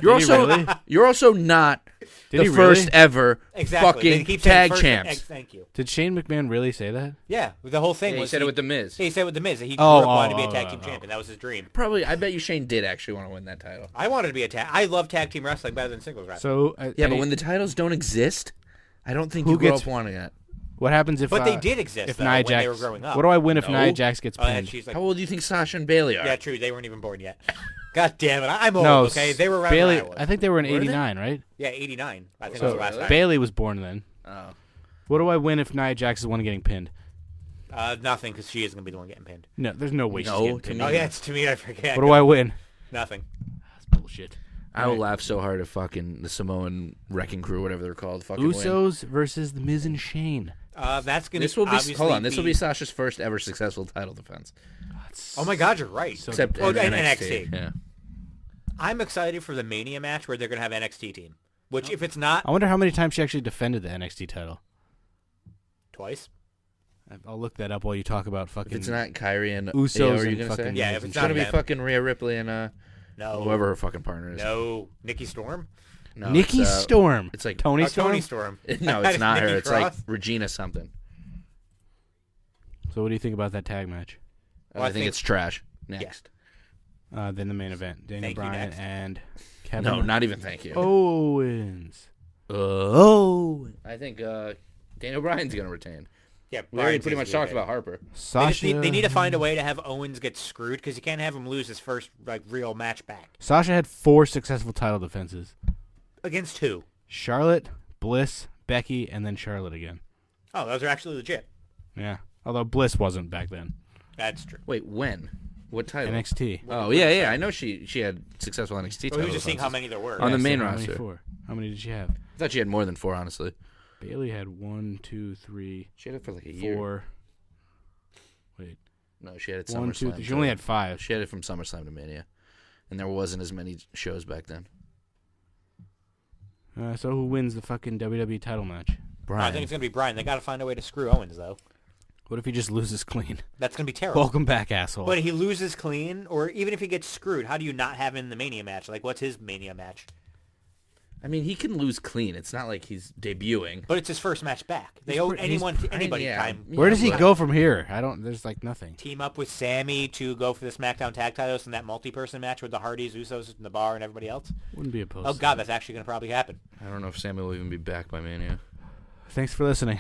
also really? you're also not Did the he first really? ever Exactly. They fucking keep saying tag first- champs. Thank you. Did Shane McMahon really say that? Yeah, the whole thing Yeah, he was said it with the Miz. He said it with the Miz. He grew Oh, up wanting to be a oh, tag oh, team oh. champion. That was his dream. Probably, I bet you Shane did actually want to win that title. I wanted to be a tag. I love tag team wrestling better than singles wrestling. So Yeah, but when the titles don't exist, I don't think Who you grow gets- up wanting that. what happens if? But they did exist if though, Nia when Jax, they were growing up. What do I win if No. Nia Jax gets Oh, and pinned? she's like, How old do you think Sasha and Bailey are? yeah, true. They weren't even born yet. God damn it! I'm old. No, Okay, they were around Bailey. when I was. I think they were in Were they? '89, right? Yeah, 89. I think So was the last time. Bailey was born then. Oh. What do I win if Nia Jax is the one getting pinned? Nothing, because she isn't gonna be the one getting pinned. No, there's no way she's No, getting to pinned. me. Oh yeah, it's to me. I forget. What do I win? Nothing. That's bullshit. I will laugh so hard if fucking the Samoan wrecking crew, whatever they're called, fucking win. Usos versus the Miz and Shane. That's gonna. This will be obviously hold on. This will be Sasha's first ever successful title defense, Oh my God, you're right. So- except Oh, in and NXT. NXT. Yeah. I'm excited for the Mania match where they're gonna have NXT team. Which, if it's not I wonder how many times she actually defended the NXT title. twice, I'll look that up while you talk about If fucking. it's not Kyrie and Usos Io, are you and gonna fucking say? Yeah, if Miz it's It's gonna not be them. fucking Rhea Ripley and no, whoever her fucking partner is. no, Nikki Storm. No, Nikki it's, Storm. it's like Tony Oh, Storm. Tony Storm. no, it's not her. Nikki It's like Cross? Regina something. So what do you think about that tag match? Well, I I think think- it's trash. Next. Then the main event: Daniel Thank you, Bryan next. and Kevin No, not even thank you. Owens. I think Daniel Bryan's gonna retain. Yeah, We already Bryan's pretty much easily talked good. about Harper. They, Sasha. just need, they need to find a way to have Owens get screwed because you can't have him lose his first real match back. Sasha had 4 successful title defenses: Against who? Charlotte, Bliss, Becky, and then Charlotte again. Oh, those are actually legit. Yeah. Although Bliss wasn't back then. That's true. Wait, when? What title? NXT. Oh yeah. I know she had successful NXT Well, title. we were just seeing how defenses. many there were. On the so main how many roster. for? How many did she have? I thought she had more than 4, honestly. Bailey had 1, 2, 3, She had it for like a year. 4. Wait. No, she had it 1, 2, SummerSlam. 3. She only had 5. She had it from SummerSlam to Mania, and there wasn't as many shows back then. So who wins the fucking WWE title match? No, I think it's gonna be Bryan. They got to find a way to screw Owens though. What if he just loses clean? That's gonna be terrible. Welcome back, asshole. But he loses clean, or even if he gets screwed, how do you not have him in the Mania match? Like, what's his Mania match? I mean, he can lose clean. It's not like he's debuting. But it's his first match back. They He's owe pre- he's anyone, pre- anybody yeah. time. Where does he but- go from here? There's like nothing. Team up with Sammy to go for the SmackDown Tag Titles in that multi-person match with the Hardys, Usos, and the Bar, and everybody else. Wouldn't be opposed. Oh God, that's actually gonna probably happen. I don't know if Sammy will even be back by Mania. Thanks for listening.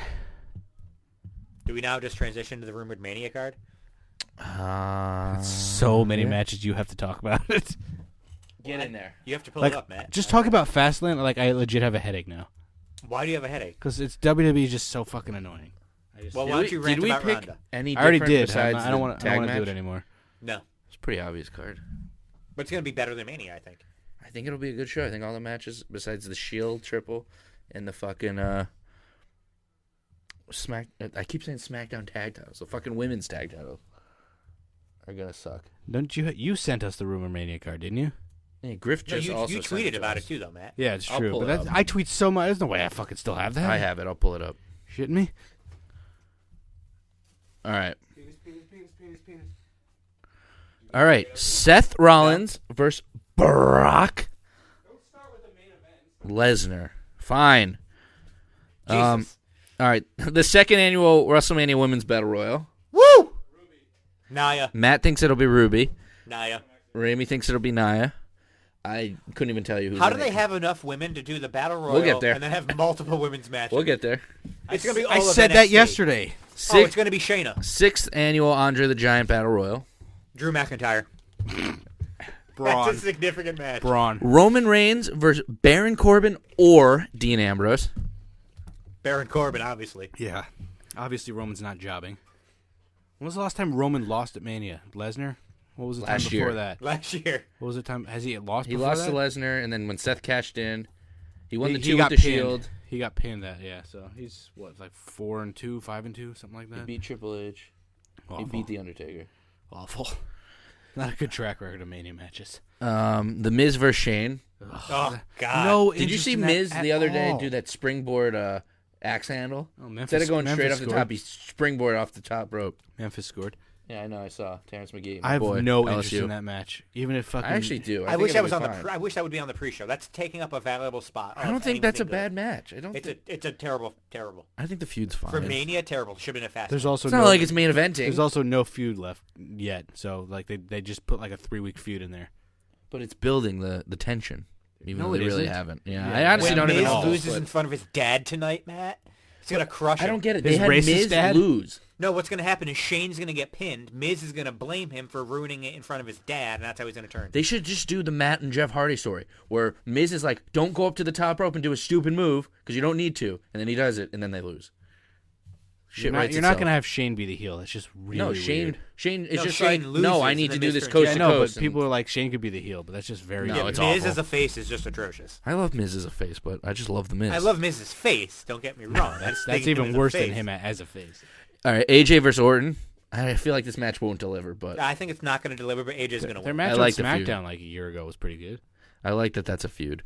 Do we now just transition to the rumored Mania card? So many yeah. matches you have to talk about it. Get in there. You have to pull Like, it up, Matt. just talk about Fastlane. Like, I legit have a headache now. Why do you have a headache? Because it's WWE is just so fucking annoying. Well, why don't you rant Did we about pick Ronda? any I already different did. besides I don't want the to tag do match? it anymore. No, It's a pretty obvious card. but it's gonna be better than Mania, I think. I think it'll be a good show. I think all the matches, besides the Shield triple and the fucking I keep saying SmackDown tag titles, the fucking women's tag title, are gonna suck. Don't you sent us the Rumor Mania card, didn't you? Yeah, Griff No, just you also sent tweeted to about us. it too, though, Matt. Yeah, it's I'll true. pull But it that's, up. I tweet so much. There's no way I fucking still have that. I have it. I'll pull it up. Shitting me? All right. All right. Seth Rollins versus Brock Lesnar. Fine. Jesus. All right. The second annual WrestleMania Women's Battle Royal. Woo! Naya. Matt thinks it'll be Ruby. Naya. Rami thinks it'll be Nia. I couldn't even tell you who's How do in they it. have enough women to do the Battle Royal We'll get there. and then have multiple women's matches? We'll get there. It's going to be all I of said that NXT. yesterday. Oh, Six, it's going to be Shayna. 6th annual Andre the Giant Battle Royal. Drew McIntyre. Braun. That's a significant match. Braun. Roman Reigns versus Baron Corbin or Dean Ambrose. Baron Corbin, obviously. Yeah. Obviously, Roman's not jobbing. When was the last time Roman lost at Mania? Lesnar? What was the Last time before year. that? Last year. What was the time? Has he lost He before lost that? to Lesnar, and then when Seth cashed in, he won the He two got with the pinned. Shield. He got pinned that, yeah. So he's, what, like 4-2, 5-2, something like He that? beat Triple H. Awful. He beat The Undertaker. Awful. Not a good track record of Mania matches. The Miz versus Shane. Oh, God. No Did you interest see in that Miz at the other day all. do that springboard axe handle? Oh, Memphis, Instead of going straight Memphis off the scored. top, he springboard off the top rope. Memphis scored. Yeah, I know. I saw Terrence McGee. I have boy, no interest LSU. in that match. Even if fucking... I actually do. I think wish I it'll was be on the. fine. I wish I would be on the pre-show. That's taking up a valuable spot. I don't think that's a bad match. I don't. It's a terrible. I think the feud's fine. For Mania, terrible. Should have been a fast. There's also It's no, not like it's main eventing, There's also no feud left yet. So, like, they just put, like, a 3-week feud in there. but it's building the tension. Even No, though they it really isn't. haven't. Yeah, Yeah. I honestly when don't Miz even know. loses but in front of his dad tonight, Matt, he's gonna crush him. I don't get it. His They had racist Miz dad? lose. No, what's gonna happen is Shane's gonna get pinned. Miz is gonna blame him for ruining it in front of his dad, and that's how he's gonna turn. They should just do the Matt and Jeff Hardy story, where Miz is like, "Don't go up to the top rope and do a stupid move because you don't need to," and then he does it, and then they lose. Shit, You're not going to have Shane be the heel. That's just really No, Shane. weird. Shane is No, just Shane like, loses, no, I and need then to do Miz this turns coast Yeah, I to know, but coast. and- people are like, Shane could be the heel, but that's just very No, weird. it's Miz awful. as a face is just atrocious. I love Miz as a face, but I just love the Miz. I love Miz's face. Don't get me wrong. That's even worse than him as a face. All right, AJ versus Orton. I feel like this match won't deliver, but I think it's not going to deliver, but AJ's going to Their win. match I on like the feud. SmackDown like a year ago was pretty good. I like that that's a feud.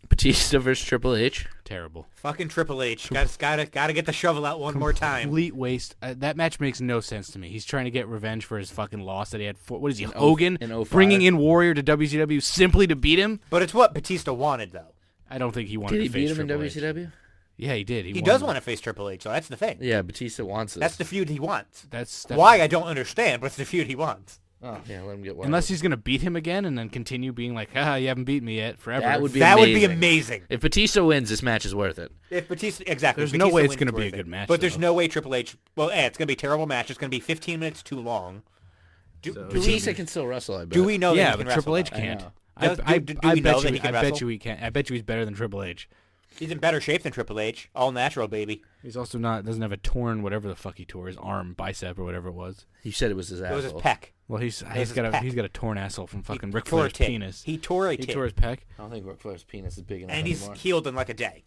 Batista versus Triple H. Terrible. Fucking Triple H. Gotta get the shovel out one more time. Complete waste. That match makes no sense to me. He's trying to get revenge for his fucking loss that he had. What is he, In Hogan? in 05. Bringing in Warrior to WCW simply to beat him? But it's what Batista wanted, though. I don't think he wanted Did he to face beat him in Triple H. WCW? Yeah, he did. He does want to face Triple H, so that's the thing. Yeah, Batista wants it. That's the feud he wants. That's Why, I don't understand, but it's the feud he wants. Oh, yeah, let him get one. Unless he's gonna beat him again and then continue being like, "Haha, you haven't beat me yet," forever. That would be That would be amazing. amazing. If Batista wins, this match is worth it. If Batista, exactly. There's if no Batista way it's wins, gonna be a worth good it. match, But there's though. no way Triple H. Well, it's gonna be a terrible match. It's gonna be 15 minutes too long. Do Batista can still wrestle, I bet. we know? that yeah, he can but Triple wrestle, H though? can't. know. Do we know that he can I bet wrestle? you he can. I bet you he's better than Triple H. He's in better shape than Triple H. All natural, baby. He's also doesn't have a torn whatever the fuck he tore, his arm, bicep, or whatever it was. He said it was his It asshole. was his pec. Well, he's his got pec. a torn asshole from fucking He Ric tore a Flair's tit. penis. He tore a He tit. tore his pec. I don't think Ric Flair's penis is big enough And he's anymore. healed in like a day.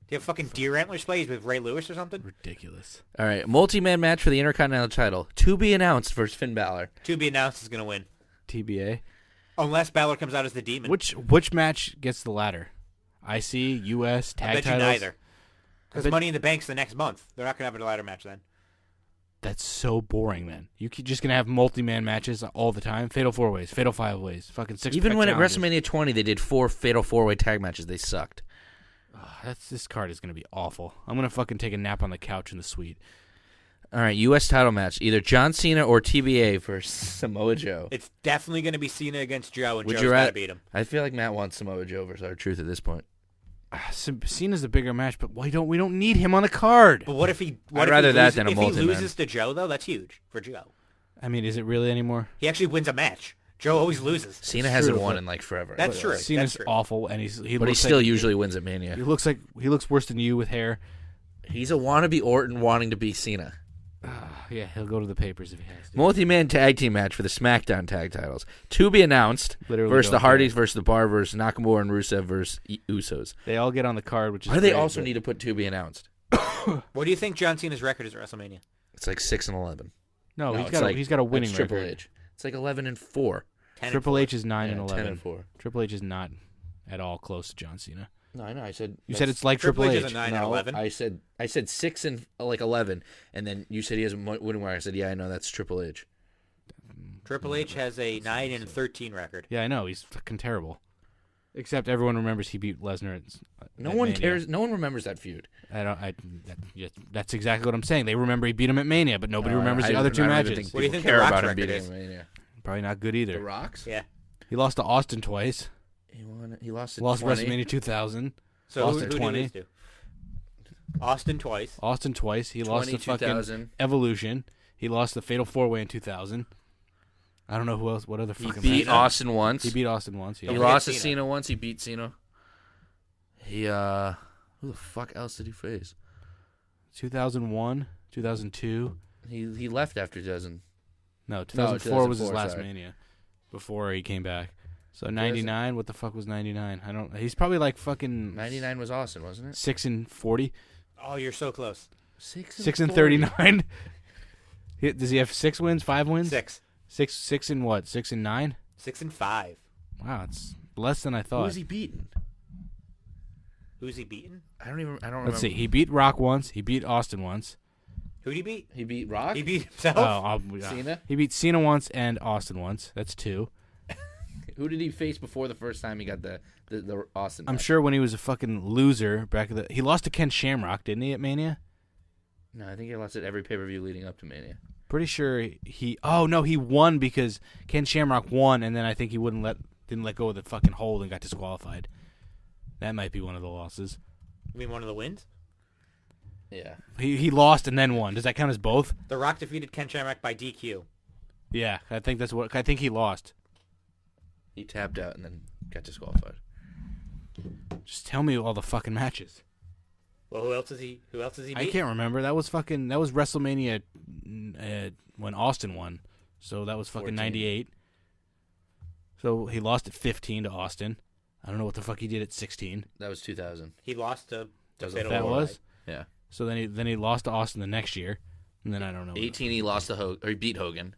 Do you have fucking deer antlers plays with Ray Lewis or something? Ridiculous. All right, multi-man match for the Intercontinental title. To be announced versus Finn Balor. To be announced is going to win. TBA. Unless Balor comes out as the demon. Which match gets the ladder? IC, US, I tag bet you titles. neither. Because bet- Money in the Bank's the next month. They're not going to have a ladder match then. That's so boring. Then you just gonna have multi-man matches all the time. Fatal 4-ways, Fatal 5-ways, fucking 6. Even when at WrestleMania 20 they did 4 Fatal 4-Way tag matches, they sucked. This card is gonna be awful. I'm gonna fucking take a nap on the couch in the suite. All right, U.S. title match. Either John Cena or TBA versus Samoa Joe. It's definitely going to be Cena against Joe, and Would Joe's you got to rather- beat him. I feel like Matt wants Samoa Joe versus R-Truth at this point. Cena's a bigger match, but we don't need him on the card. But what if he? I'd rather that than a If he multi-man. loses to Joe, though, that's huge for Joe. I mean, is it really anymore? He actually wins a match. Joe always loses. Cena It's hasn't true, won but- in like forever. That's But, true. like, Cena's true. awful, and he But he looks still like, usually wins at Mania. he looks worse than you with hair. He's a wannabe Orton wanting to be Cena. Yeah, he'll go to the papers if he has to. Multi-man tag team match for the SmackDown tag titles. To be announced Literally versus the don't care. Hardys versus the Bar versus Nakamura and Rusev versus Usos. They all get on the card, which is Why do they great, also but- need to put to be announced? What do you think John Cena's record is at WrestleMania? It's like 6-11. No, No, he's it's got like- he's got a winning that's Triple record. H. It's like 11-4. 10 and Triple 4. H is 9 and 11. 10-4. Triple H is not at all close to John Cena. No, I know. I said You said it's like Triple Triple H. H is a 9 and no. 11. I said 6 and like 11, and then you said he has a winning record. I said, yeah, I know that's Triple H. Triple H has a 9 and 13 record. Yeah, I know. He's fucking terrible. Except everyone remembers he beat Lesnar. No at one Mania. cares. No one remembers that feud. That's exactly what I'm saying. They remember he beat him at Mania, but nobody remembers I the other don't two even matches. think What do you people think The care Rock's about him record beating is? him, Mania. Probably not good The either. Rocks? Yeah. He lost to Austin twice. He lost. Lost 20. WrestleMania 2000. So Lost who at did he 20. lose to? Austin twice. Austin twice. He lost 20, to fucking 2000. Evolution. He lost the Fatal 4-Way in 2000. I don't know who else. What other He fucking beat match? Austin once. He beat Austin once. He Yeah. Don't lost to forget Cena. Cena once. He beat Cena. He who the fuck else did he face? 2001, 2002. He left after 2000. No, 2004 was his 2004, last sorry. Mania. Before he came back. So 99. What the fuck was 99? I don't. He's probably like fucking 99 was Austin, wasn't it? 6-40. Oh, you're so close. 6-39. Does he have 6 wins? 5 wins? 6. 6 and what? 6 and 9. 6 and 5. Wow, it's less than I thought. Who's he beaten? Who's he beaten? I don't remember. Let's see. He beat Rock once. He beat Austin once. Who'd he beat? He beat Rock. He beat himself. Cena. He beat Cena once and Austin once. That's 2. Who did he face before the first time he got the Austin? I'm match? sure when he was a fucking loser back at he lost to Ken Shamrock, didn't he, at Mania? No, I think he lost at every pay-per-view leading up to Mania. Pretty sure he. Oh no, he won because Ken Shamrock won, and then I think he didn't let go of the fucking hold and got disqualified. That might be one of the losses. You mean one of the wins? Yeah. He lost and then won. Does that count as both? The Rock defeated Ken Shamrock by DQ. Yeah, I think that's what. I think he lost. He tapped out and then got disqualified. Just tell me all the fucking matches. Well, who else is he beat? I can't remember. That was WrestleMania when Austin won. So that was fucking 14. 98. So he lost at 15 to Austin. I don't know what the fuck he did at 16. That was 2000. He lost to That was Fatal That Four-Way. was. Yeah. So then he lost to Austin the next year, and then I don't know. 18 he lost to Hogan, or he beat Hogan.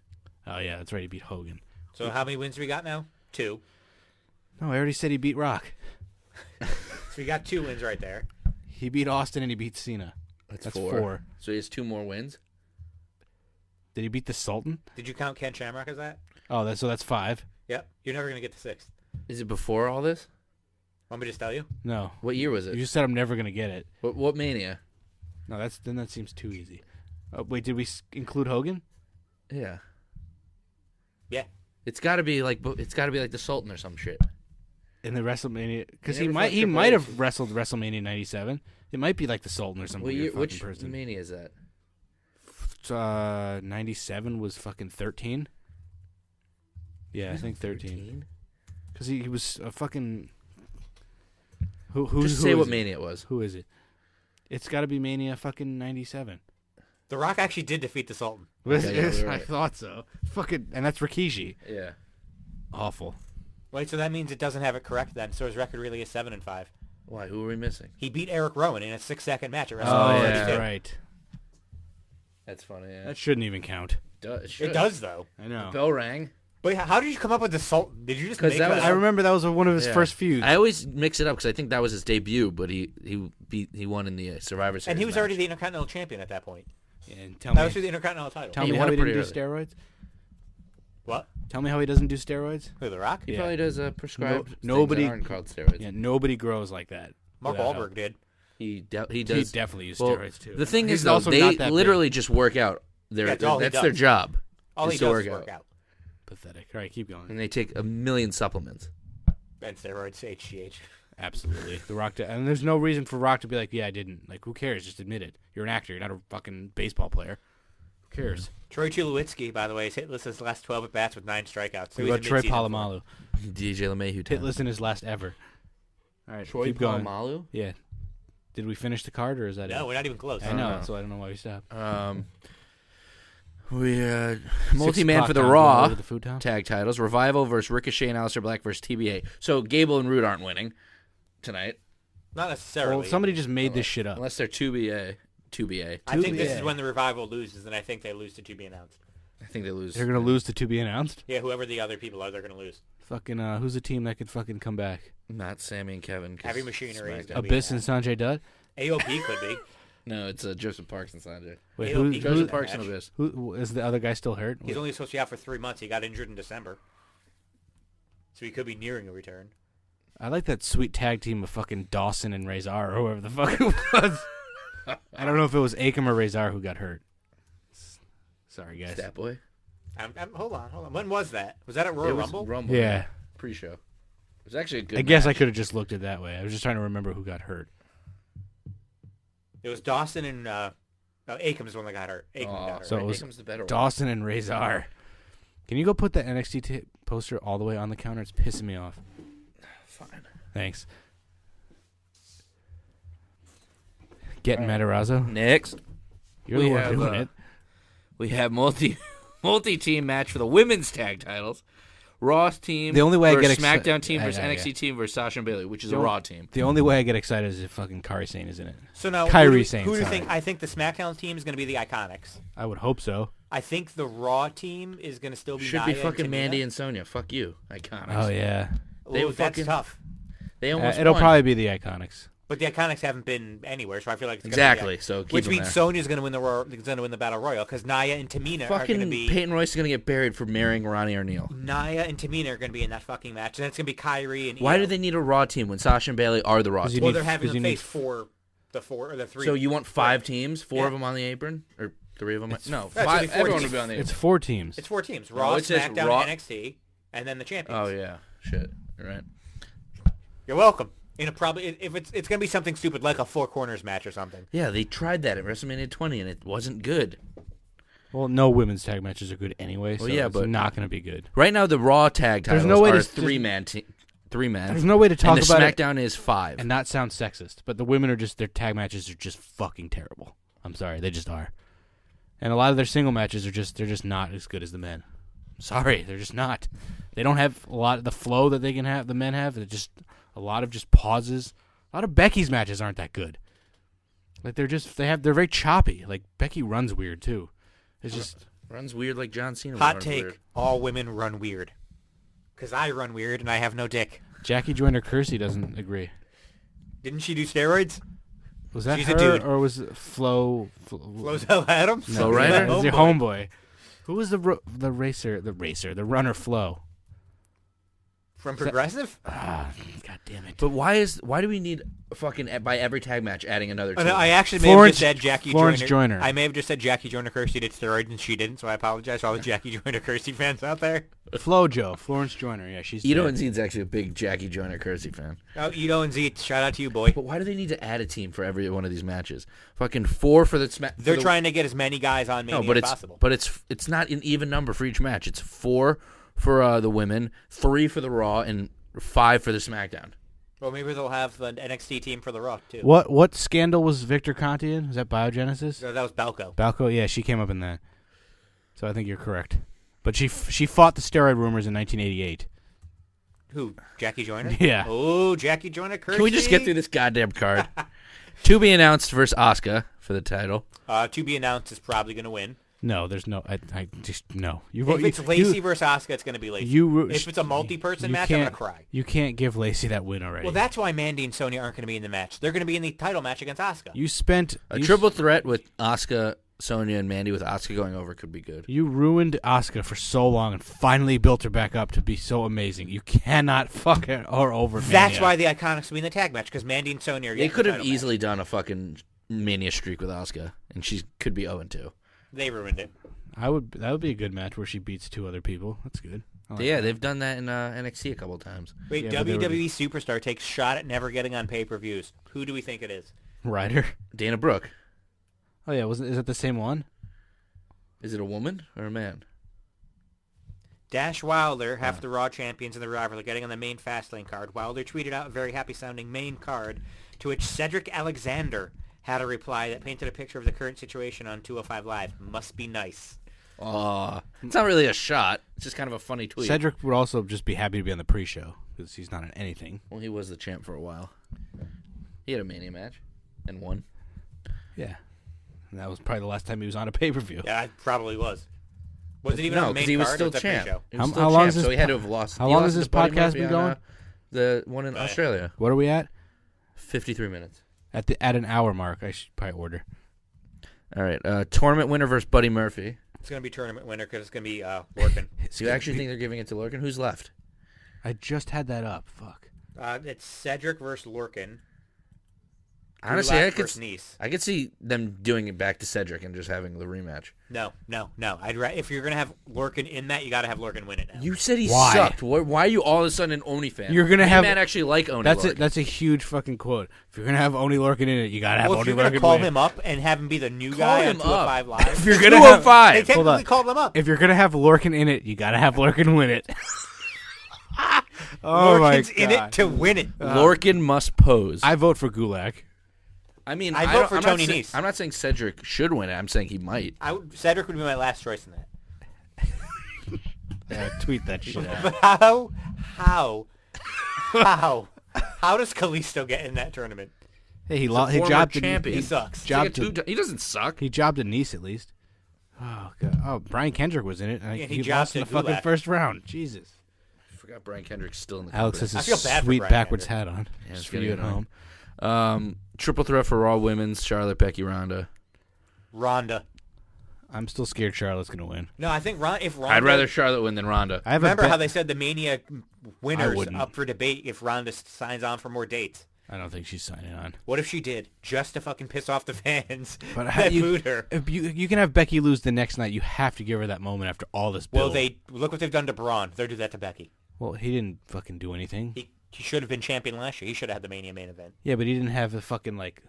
Oh yeah, that's right. He beat Hogan. So how many wins do we got now? 2. No, I already said he beat Rock. So we got 2 wins right there. He beat Austin and he beat Cena. That's 4. So he has 2 more wins. Did he beat the Sultan? Did you count Ken Shamrock as that? Oh, that's 5. Yep. You're never gonna get to 6th. Is it before all this? Want me to just tell you? No, What year was you it? just said I'm never gonna get it. What Mania? No, that seems too easy. Wait, did we include Hogan? Yeah. Yeah. It's got to be like the Sultan or some shit. In the WrestleMania, because He he never might fought he Triple might H. have wrestled WrestleMania '97. It might be like the Sultan or some What weird year, fucking which person. Mania is that? 97 was fucking 13. Yeah, I think 13. Because he was a fucking. Just say what is it? Mania it was. Who is it? It's got to be Mania fucking 97. The Rock actually did defeat the Sultan. Okay, yeah, you're I right. thought so. Fucking, and that's Rikishi. Yeah. Awful. Wait, so that means it doesn't have it correct then. So his record really is 7 and 5. Why? Who are we missing? He beat Eric Rowan in a 6-second match at Oh, WrestleMania yeah. 32. that's right. That's funny. Yeah. That shouldn't even count. It should. It does though. I know. Bell rang. But how did you come up with the Sultan? Did you just 'Cause make that that was- up? I remember that was one of his Yeah. first feuds. I always mix it up because I think that was his debut, but he won in the Survivor Series. And he was match. already the Intercontinental Champion at that point. and tell That me, was for the Intercontinental title. tell He me won how it he didn't do pretty steroids. What? Tell me how he doesn't do steroids. Who, The Rock? He Yeah. probably does prescribed. Nobody- things that aren't called steroids. Yeah, nobody grows like that. Mark without Wahlberg help. did. He does. He definitely used Well, steroids too. The thing He's is, though, also they not that literally just work out. That's all he That's their does. job. All is he to does work is work out. pathetic. All right, keep going. And they take a million supplements. And steroids, HGH. Absolutely, The Rock. And there's no reason for Rock to be like, yeah, I didn't. Like, who cares? Just admit it. You're an actor. You're not a fucking baseball player. Who cares? Troy Tulowitzki, by the way, is hitless his last 12 at bats with 9 strikeouts. So What he's about in Troy mid-season form. Polamalu? DJ LeMahieu. time. Hitless in his last ever. All right, Troy keep going. Polamalu. Yeah. Did we finish the card, or is that No, it? we're not even close. I know, no. so I don't know why we stopped. We 6 multi-man o'clock for the time, Raw over to the food town. tag titles. Revival versus Ricochet and Aleister Black versus TBA. So Gable and Roode aren't winning tonight Not necessarily. Well, somebody just made this shit up. unless they're 2BA. 2BA. I think this Yeah. is when the Revival loses, and I think they lose to be announced. I think they lose. They're gonna lose to be announced. Yeah, whoever the other people are, they're going to lose. Fucking who's a team that could fucking come back? Not Sammy and Kevin. 'cause Heavy Machinery is SmackDown. gonna be Abyss in and that. Sanjay Dutt. AOP could be. No, it's Joseph Parks and Sanjay. Wait, AOP who, goes Joseph that Parks and match. Abyss. who is the other guy still hurt? He's only supposed to be out for 3 months. He got injured in December. So he could be nearing a return. I like that sweet tag team of fucking Dawson and Razor, or whoever the fuck it was. I don't know if it was Akam or Razor who got hurt. Sorry, guys. Stat Boy. Hold on. When was that? Was that at Royal It was Rumble? Rumble. Yeah, Pre-show. It was actually a good I guess I match. could have just looked at it that way. I was just trying to remember who got hurt. It was Dawson and Akam is the one that got hurt. Akam got hurt. So right? it was Akam's the better one. Dawson and Razor. Can you go put that NXT poster all the way on the counter? It's pissing me off. Fine. Thanks. Getting Matarazzo. Next, You're the one doing it. we have multi-team match for the women's tag titles. Raw's team The only way I versus get SmackDown team versus yeah. NXT team versus Sasha and Bayley, which is a Raw team. The only way I get excited is if fucking Kairi Sane is in it. So now, Kairi who Sane, do you sorry. think? I think the SmackDown team is going to be the Iconics. I would hope so. I think the Raw team is going to still be Should Nia be fucking and Tamina. Mandy and Sonya. Fuck you, Iconics. Oh yeah. They Ooh, would that's fucking- tough. They almost It'll won. probably be the Iconics. But the Iconics haven't been anywhere, so I feel like it's Exactly. Gonna So be, keep which them means there. Sonya's going to win the Battle Royal because Nia and Tamina are going to Fucking be. Peyton Royce is gonna get buried for marrying Ronnie O'Neal. Nia and Tamina are going to be in that fucking match, and it's going to be Kyrie and. Why Io. do they need a Raw team when Sasha and Bayley are the Raw 'Cause you team? Well, need- they're having 'cause them you face four or the three. So you want 5 teams, 4 Yeah. of them on the apron, or 3 of them? No, That's 5. only 4 Everyone teams. would be on the apron. It's 4 teams. It's 4 teams: Raw, it says SmackDown, Raw- NXT, and then the champions. Oh yeah, shit. You're right. You're welcome. If it's going to be something stupid like a 4 corners match or something. Yeah, they tried that at WrestleMania 20, and it wasn't good. Well, no women's tag matches are good anyway, so Well, yeah, it's but- not going to be good. Right now, the Raw tag There's titles no way are to- 3-man. 3-man. There's no way to talk and the about it SmackDown is 5. and not sound sexist, but the women are just their tag matches are just fucking terrible. I'm sorry, they just are. And a lot of their single matches are just not as good as the men. Sorry, they're just not. They don't have a lot of the flow that they can have. The men have. They're just a lot of just pauses. A lot of Becky's matches aren't that good. Like they're very choppy. Like Becky runs weird too. It's just Runs weird like John Cena. Hot runs take: weird. all women run weird. Because I run weird and I have no dick. Jackie Joyner Kersey doesn't agree. Didn't she do steroids? Was that She's a her dude. or was it Flo? Flozell Adams? No, Flo Rida? it was your homeboy. Who was the runner Flo? From Progressive? Ah, God damn it. But why do we need fucking by every tag match adding another Oh, team? no, I actually may have Florence- just said Jackie Florence Joyner. Joyner. I may have just said Jackie Joyner Kersey did steroids and she didn't, so I apologize to all the Jackie Joyner Kersey fans out there. Flojo, Florence Joyner. Yeah, she's Ito dead. and Z's actually a big Jackie Joyner Kersey fan. Oh, Ito and Zeet, shout out to you, boy. But why do they need to add a team for every one of these matches? Fucking 4 for the Smack. They're trying to get as many guys on Mania No, but as it's possible. it's not an even number for each match. It's 4 for the women, 3 for the Raw, and 5 for the SmackDown. Well, maybe they'll have the NXT team for the Raw, too. What scandal was Victor Conti in? Was that Biogenesis? So that was Balco. Balco? Yeah, she came up in that. So I think you're correct. But she fought the steroid rumors in 1988. Who? Jackie Joyner? Yeah. Oh, Jackie Joyner Kersey. Can we just get through this goddamn card? To be announced versus Asuka for the title. To be announced is probably going to win. No, there's no. I just no. If it's Lacey versus Asuka, it's going to be Lacey. If it's a multi-person match, I'm going to cry. You can't give Lacey that win already. Well, that's why Mandy and Sonya aren't going to be in the match. They're going to be in the title match against Asuka. you spent A triple threat with Asuka, Sonya, and Mandy with Asuka going over could be good. You ruined Asuka for so long and finally built her back up to be so amazing. You cannot fuck her over. That's Mania. why the Iconics will be in the tag match, because Mandy and Sonya are They getting could the have title easily match. done a fucking Mania streak with Asuka, and she could be 0-2. They ruined it. That would be a good match where she beats 2 other people. That's good. I like Yeah, that. they've done that in NXT a couple times. Wait, Yeah, but they were- WWE Superstar takes shot at never getting on pay-per-views. Who do we think it is? Ryder. Dana Brooke. Oh yeah, is it the same one? Is it a woman or a man? Dash Wilder, half the Raw champions in the rivalry, getting on the main Fastlane card. Wilder tweeted out a very happy-sounding main card, to which Cedric Alexander had a reply that painted a picture of the current situation on 205 Live. Must be nice. It's not really a shot. It's just kind of a funny tweet. Cedric would also just be happy to be on the pre-show because he's not in anything. Well, he was the champ for a while. He had a Mania match and won. Yeah, and that was probably the last time he was on a pay-per-view. Yeah, it probably was. Was it even No, on the because main he was card? still Or was that champ. pre-show? He was How- still how long champ, is so this he had to po- have lost. how he long lost has to this Buddy podcast Murphy been on, going? the one in Australia. What are we at? 53 minutes. At an hour mark, I should probably order. All right. Tournament winner versus Buddy Murphy. It's going to be tournament winner because it's going to be Lorcan. Do you actually think they're giving it to Lorcan? Who's left? I just had that up. Fuck. It's Cedric versus Lorcan. Honestly, Gulak versus Nice. I could see them doing it back to Cedric and just having the rematch. No. If you're gonna have Lorcan in that, you got to have Lorcan win it now. You said he Why? sucked. Why are you all of a sudden an Oni fan? You're gonna Me have- and Matt actually like Oni. That's Lorcan. it. That's a huge fucking quote. If you're gonna have Oni Lorcan in it, you gotta have Well, if Oni you're gonna Lorcan call win. him up and have him be the new guy on him up. 205 Live, If you're gonna have, they 205. technically called him up. if you're gonna have Lorcan in it, you gotta have Lorcan win it. Oh my Lorcan's in God. it to win it. Lorcan must pose. I vote for Gulak. I mean, I vote don't- for I'm not Tony say- Nese. I'm not saying Cedric should win it. I'm saying he might. Cedric would be my last choice in that. Tweet that shit out. But how does Kalisto get in that tournament? Hey, he Former jobbed champion. He sucks. He's like Jobbed he doesn't suck. He jobbed at Nice at least. Oh God. Oh, Brian Kendrick was in it. Yeah, he he jobbed lost in the at fucking Gulak. first round. Jesus. I forgot Brian Kendrick's still in the Alex company. has I a feel bad for sweet Brian backwards Kendrick. hat on. Yeah, Just it's for you at getting home. Triple threat for Raw Women's: Charlotte, Becky, Ronda. Ronda. I'm still scared Charlotte's gonna win. No, I think if Ronda. I'd rather Charlotte win than Ronda. I have Remember a bet. how they said the Mania winners wouldn't. up for debate if Ronda signs on for more dates? I don't think she's signing on. What if she did, just to fucking piss off the fans But that booed her? If you can have Becky lose the next night, you have to give her that moment after all this build. Well, look what they've done to Braun. They'll do that to Becky. Well, he didn't fucking do anything. He should have been champion last year. He should have had the Mania main event. Yeah, but he didn't have the fucking like.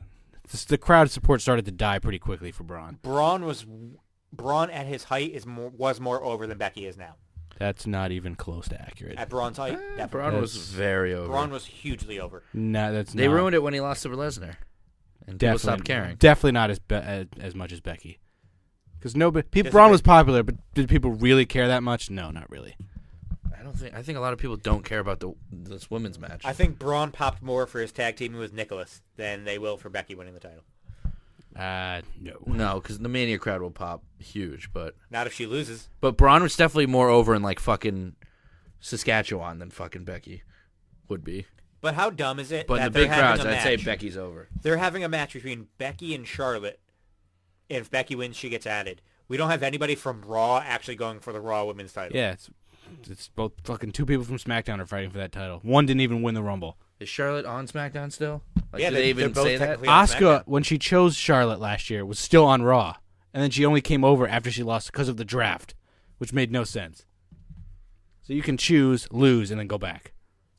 The crowd support started to die pretty quickly for Braun. Braun at his height was more over than Becky is now. That's not even close to accurate. At Braun's height, definitely. Braun was very over. Braun was hugely over. No, that's They not. ruined it when he lost to Lesnar, and people stopped caring. Definitely not as much as Becky. Because Disagree. Braun was popular, but did people really care that much? No, not really. I think a lot of people don't care about this women's match. I think Braun popped more for his tag teaming with Nicholas than they will for Becky winning the title. No. No, because the Mania crowd will pop huge, but Not if she loses. Braun was definitely more over in like fucking Saskatchewan than fucking Becky would be. But how dumb is it But in that the big they're having crowds, a I'd say match? Becky's over. They're having a match between Becky and Charlotte. If Becky wins, she gets added. We don't have anybody from Raw actually going for the Raw Women's title. Yeah, it's both fucking two people from SmackDown are fighting for that title. One didn't even win the Rumble. Is Charlotte on SmackDown still? Like, Yeah, do they even they're both say that? technically on Asuka, SmackDown. when she chose Charlotte last year, was still on Raw, and then she only came over after she lost because of the draft, which made no sense. So you can choose, lose, and then go back.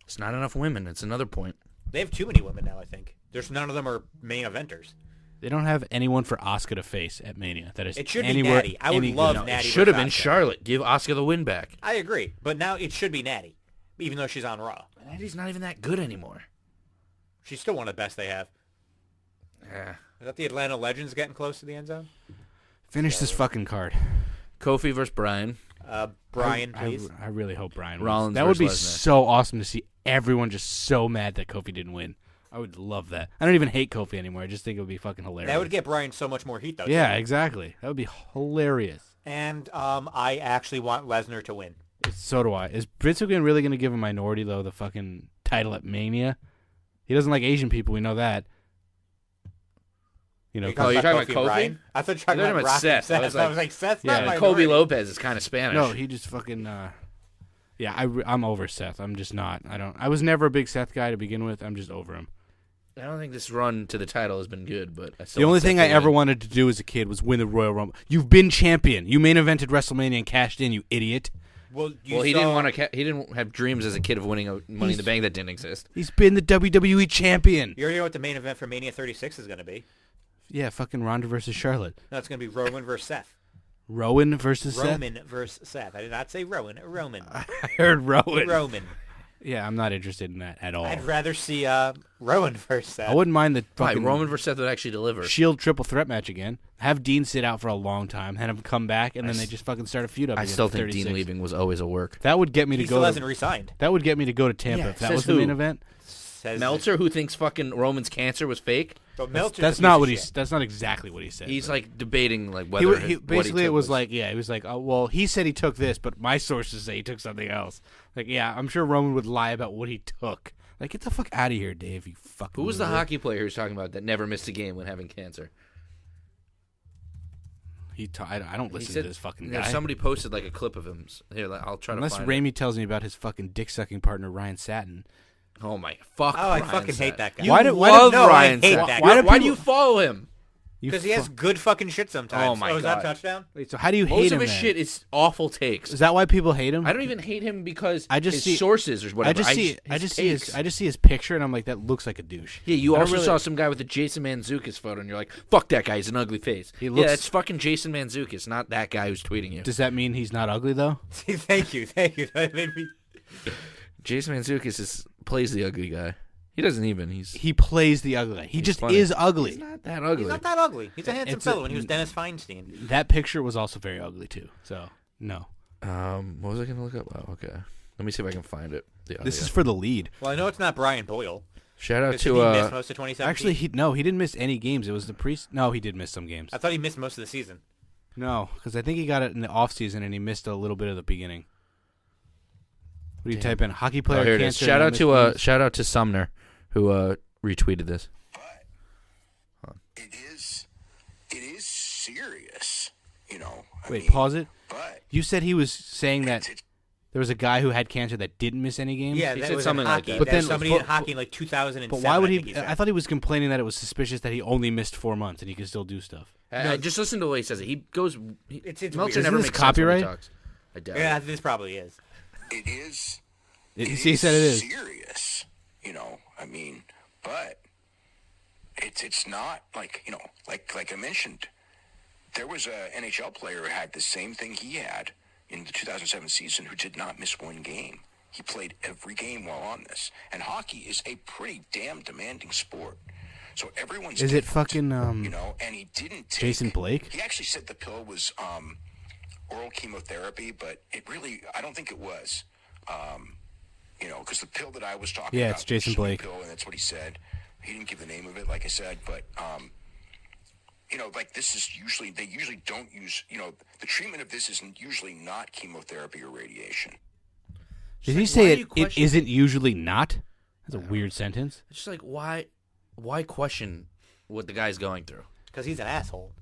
It's not enough women. It's another point. They have too many women now, I think. There's none of them are main eventers. They don't have anyone for Asuka to face at Mania. That is It should be anywhere, Natty. I would any love good. Natty. It should have versus been Asuka. Charlotte. Give Asuka the win back. I agree, but now it should be Natty, even though she's on Raw. Natty's not even that good anymore. She's still one of the best they have. Yeah. Is that the Atlanta Legends getting close to the end zone? Finish this fucking card. Kofi versus Bryan. Brian, please. I really hope Bryan wins. Rollins That would be versus Lesnar. so awesome to see everyone just so mad that Kofi didn't win. I would love that. I don't even hate Kofi anymore. I just think it would be fucking hilarious. That would get Brian so much more heat, though. Yeah, too. exactly. That would be hilarious. And I actually want Lesnar to win. So do I. Is Vince McMahon really going to give a minority, though, the fucking title at Mania? He doesn't like Asian people. We know that. You know, You're talking you're about talking about and Kofi? Bryan? I thought you were I talking thought about about Rock and Seth. I Seth. was like, Seth's yeah, not my Kobe minority. Lopez is kind of Spanish. no, he just fucking. Yeah, I'm over Seth. I'm just not. I was never a big Seth guy to begin with. I'm just over him. I don't think this run to the title has been good, but I still The only want Seth thing to I ever win. wanted to do as a kid was win the Royal Rumble. You've been champion. You main evented WrestleMania and cashed in. You idiot. Well, He didn't want to. He didn't have dreams as a kid of winning a Money in the Bank that didn't exist. He's been the WWE champion. You already know what the main event for Mania 36 is going to be. Yeah, fucking Ronda versus Charlotte. No, it's going to be Roman versus Seth. Rowan versus Seth. Roman versus Seth. I did not say Rowan. Roman. I heard Rowan. Roman. Yeah, I'm not interested in that at all. I'd rather see Rowan versus Seth. I wouldn't mind the Right, fucking Roman versus Seth would actually deliver. Shield triple threat match again. Have Dean sit out for a long time, have him come back, and then they just fucking start a feud up. I again still for think 36. Dean leaving was always a work. That would get me to He go. still hasn't resigned. That would get me to go to Tampa Yeah, if that says was the who? main event. Says Meltzer, who thinks fucking Roman's cancer was fake, But Meltzer's That's a not piece what of he's. shit. That's not exactly what he said. he's but- like debating like He, whether wa- his- he, what basically he it took was like, yeah, he was like, oh, well, he said he took this, but my sources say he took something else. Like, yeah, I'm sure Roman would lie about what he took. Like, get the fuck out of here, Dave. You fucking. Who was the loser. hockey player he was talking about that never missed a game when having cancer? I don't listen to this fucking guy. Somebody posted like a clip of him. Here, I'll try Unless to find it. Ramey tells me about his fucking dick sucking partner Ryan Satin. Oh my fuck! Oh, I Ryan fucking hate Sapp. that guy. You Why do- why do- love no, I Ryan hate Sapp. that guy. Why do you people- follow him? Because he has good fucking shit sometimes. Oh, my is that a God. touchdown? Wait, so how do you hate Most him? of his then? shit is awful takes. Is that why people hate him? I don't even hate him because I just his see- sources or whatever. I just see his picture, and I'm like, that looks like a douche. Yeah, you I don't also really- saw some guy with a Jason Mantzoukas photo, and you're like, "Fuck that guy! He's an ugly face." He looks- Yeah, it's fucking Jason Mantzoukas, not that guy who's tweeting you. Does that mean he's not ugly though? Thank you. That made me. Jason Mantzoukas plays the ugly guy. He doesn't even. He plays the ugly guy. He He's just funny. is ugly. He's not that ugly. He's not that ugly. He's a handsome It's a- fellow, and he was Dennis Feinstein. That picture was also very ugly too. So no, What was I gonna look up? Oh, okay. Let me see if I can find it. this is for the lead. Well, I know it's not Brian Boyle. Shout out Because to he missed most of 2017. Actually, he didn't miss any games. It was the No, he did miss some games. I thought he missed most of the season. No, because I think he got it in the off season and he missed a little bit of the beginning. What do you type in? Hockey player here it is. cancer. Shout out to Sumner, who retweeted this. But it is serious, you know. Wait, pause it. But You said he was saying that there was a guy who had cancer that didn't miss any games. Yeah, He that said was something in like hockey. that. But But then- somebody in hockey in like 2007. But why would I he? think said. I thought he was complaining that it was suspicious that he only missed 4 months and he could still do stuff. I just listen to the way he says it. He goes. It's Meltzer weird. Isn't never this makes sense when he copyright? talks. I doubt Yeah, it. this probably is. it is. He said it is. Serious, you know. I mean, but it's not like, you know, like I mentioned. There was a NHL player who had the same thing he had in the 2007 season who did not miss one game. He played every game while on this. And hockey is a pretty damn demanding sport. So everyone's Is it different, fucking you know, and he didn't take Jason Blake? He actually said the pill was oral chemotherapy, but it really, I don't think it was. You know, because the pill that I was talking Yeah, about it's Jason was a Blake. pill, and that's what he said. He didn't give the name of it, like I said, but you know, like this is usually, they usually don't use, you know, the treatment of this is usually not chemotherapy or radiation. Did he Why say do you it question- isn't usually not? That's a weird sentence. It's just like why question what the guy's going through? Because he's an asshole.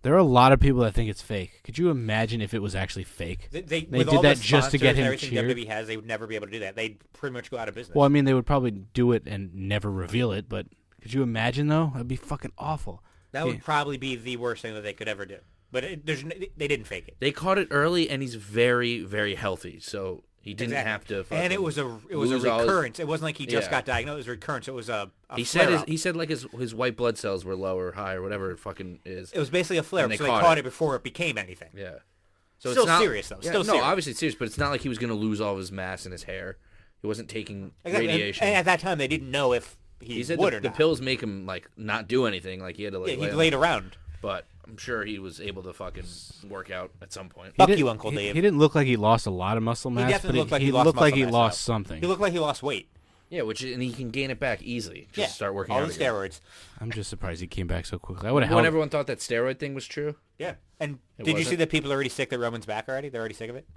There are a lot of people that think it's fake. Could you imagine if it was actually fake? They They with did all that the just to get sponsors and him everything cheered? WWE has, they would never be able to do that. They'd pretty much go out of business. Well, I mean, they would probably do it and never reveal it, but could you imagine, though? That'd be fucking awful. that would probably be the worst thing that they could ever do. But they didn't fake it. They caught it early, and he's very, very healthy, so he didn't have to. And it was a lose all his- recurrence. It wasn't like he just Yeah. got diagnosed. It was a recurrence. It was a He said flare-up. he said like his white blood cells were low or high or whatever it fucking is. It was basically a flare. And they So they caught caught it. it before it became anything. Yeah. So Still it's not, serious, though. Yeah, Still no, serious. obviously it's serious, but it's not like he was going to lose all of his mass in his hair. He wasn't taking Exactly. radiation. And at that time, they didn't know if he He said would the or not. pills make him like not do anything. Like he had to like. Yeah, lay he on laid it. around. But I'm sure he was able to fucking work out at some point. Fuck didn't- you, Uncle Dave. He didn't look like he lost a lot of muscle mass, definitely but looked like he he lost looked like muscle he mass, lost though. something. He looked like he lost weight. Yeah, and he can gain it back easily. Just start working all out the again. steroids. I'm just surprised he came back so quickly. I would have When held. everyone thought that steroid thing was true, Yeah. And It did you wasn't? see that people are already sick that Roman's back already? They're already sick of it.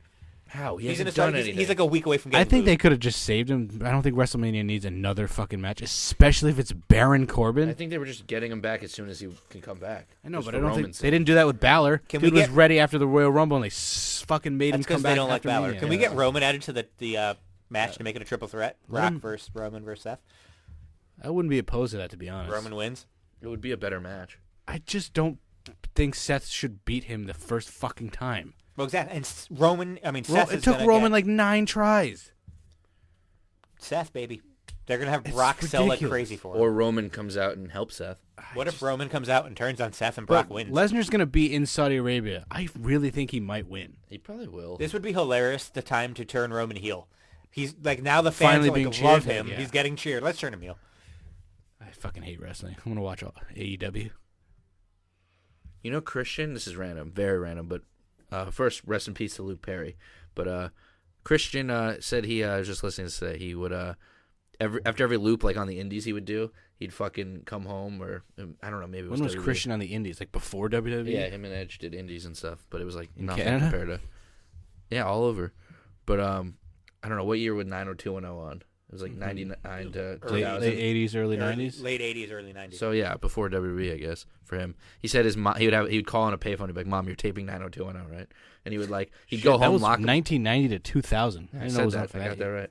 how he He's hasn't gonna done start. anything. He's like a week away from getting. I think they booed. could have just saved him. I don't think WrestleMania needs another fucking match, especially if it's Baron Corbin. I think they were just getting him back as soon as he can come back. I know, Just but for I don't think Roman's they didn't do that with Balor. Can Dude we was get- ready after the Royal Rumble, and they fucking made him That's come because back they don't like after Balor. Mania. Can we Yeah. get Roman added to the match to make it a triple threat? Let Rock him- versus Roman versus Seth. I wouldn't be opposed to that, to be honest. Roman wins. It would be a better match. I just don't think Seth should beat him the first fucking time. Well, exactly. And Roman. I mean, Seth. It is took gonna Roman get- like 9 tries. Seth, baby. They're gonna have It's Brock sell like ridiculous. crazy for him. Or Roman comes out and helps Seth. What if Roman comes out and turns on Seth and Brock But wins? Lesnar's gonna be in Saudi Arabia. I really think he might win. He probably will. This would be hilarious. The time to turn Roman heel. He's like now the fans Finally like, being love cheered, him. yeah. He's getting cheered. Let's turn him heel. I fucking hate wrestling. I'm gonna watch all AEW. You know, Christian, this is random, very random, but first, rest in peace to Luke Perry. But Christian said he was just listening to say he would after every loop like on the indies he would do, he'd fucking come home or I don't know, maybe it was When was WWE. Christian on the Indies? Like before WWE? Yeah, him and Edge did indies and stuff, but it was like In nothing Canada? compared to all over. But I don't know what year would 90210 on. It was like 99 to Early- 2000. Late 80s, early 90s. Late 80s, early 90s. So yeah, before WWE, I guess for him. He said his mom, he would call on a payphone. He'd be like, "Mom, you're taping 90210, right?" And he would like he'd go That home, was lock. 1990 to 2000. I I didn't know said it was that. on for I that. got that year. right.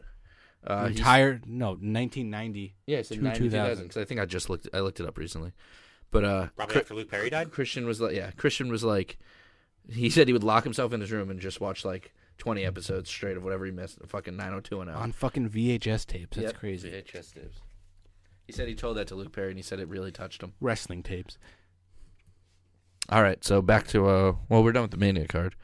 Entire 1990. Yeah, it's in 2000. 2000 because I think I looked it up recently. But Probably after Luke Perry died? Christian was like, he said he would lock himself in his room and just watch like 20 episodes straight of whatever he missed. Fucking 90210. On fucking VHS tapes. That's crazy. VHS tapes. He said he told that to Luke Perry, and he said it really touched him. Wrestling tapes. All right, so back to we're done with the Mania card.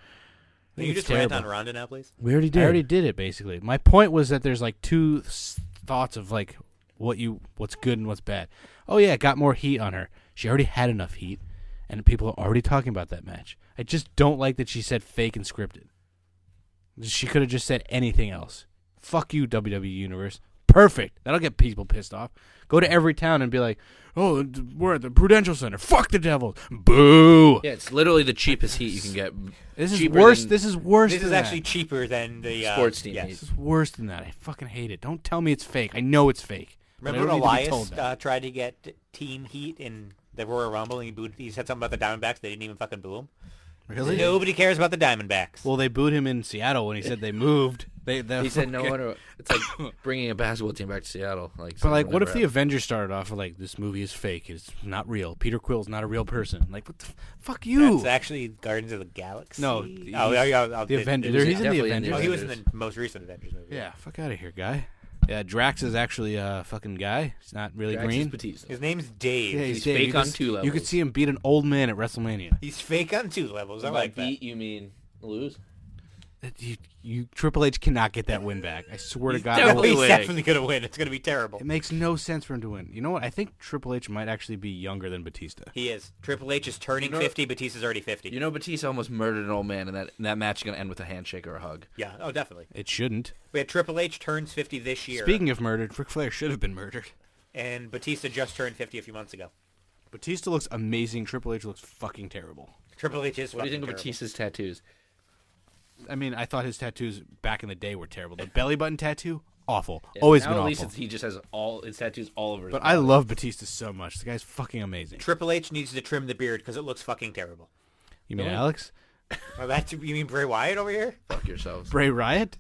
Can you just rant on Ronda now, please? We already did. I already did it, basically. My point was that there's like two thoughts of like what's good and what's bad. Oh yeah, got more heat on her. She already had enough heat, and people are already talking about that match. I just don't like that she said fake and scripted. She could have just said anything else. Fuck you, WWE Universe. Perfect. That'll get people pissed off. Go to every town and be like, oh, we're at the Prudential Center. Fuck the Devils. Boo. Yeah, it's literally the cheapest heat you can get. This is Cheaper worse. than This is worse. This than is that. actually cheaper than the sports team yes. heat. This is worse than that. I fucking hate it. Don't tell me it's fake. I know it's fake. but I Remember when don't need to be told Elias that. tried to get team heat in the Royal Rumble and he said something about the Diamondbacks. They didn't even fucking boo him. Really? Nobody cares about the Diamondbacks. Well, they booed him in Seattle when he said they moved. He said no one. It's like bringing a basketball team back to Seattle. But like, what if the Avengers started off with like, this movie is fake? It's not real. Peter Quill's not a real person. Like, what the fuck you? That's actually Guardians of the Galaxy. No, the Avengers. He's in the definitely in the Avengers. Oh, he was in the most recent Avengers movie. Yeah, fuck out of here, guy. Yeah, Drax is actually a fucking guy. He's not really Drax is green. Batista. His name's Dave. Yeah, He's Dave. fake You on could- 2 levels. You could see him beat an old man at WrestleMania. He's fake on 2 levels. I By like that. beat, you mean lose? You Triple H cannot get that win back. I swear to God. definitely He's winning. definitely going to win. It's going to be terrible. It makes no sense for him to win. You know what? I think Triple H might actually be younger than Batista. He is. Triple H is turning 50. Batista's already 50. You know, Batista almost murdered an old man, and that match is going to end with a handshake or a hug. Yeah. Oh, definitely. It shouldn't. We had Triple H turns 50 this year. Speaking of murdered, Ric Flair should have been murdered. And Batista just turned 50 a few months ago. Batista looks amazing. Triple H looks fucking terrible. Triple H is What do you fucking think of terrible. Batista's tattoos? I mean, I thought his tattoos back in the day were terrible. The belly button tattoo, awful. Yeah, Always now been at awful. least he just has all his tattoos all over his But body. I love Batista so much. The guy's fucking amazing. Triple H needs to trim the beard because it looks fucking terrible. You mean Really? Alex? Oh, you mean Bray Wyatt over here? Fuck yourselves. Bray Riot?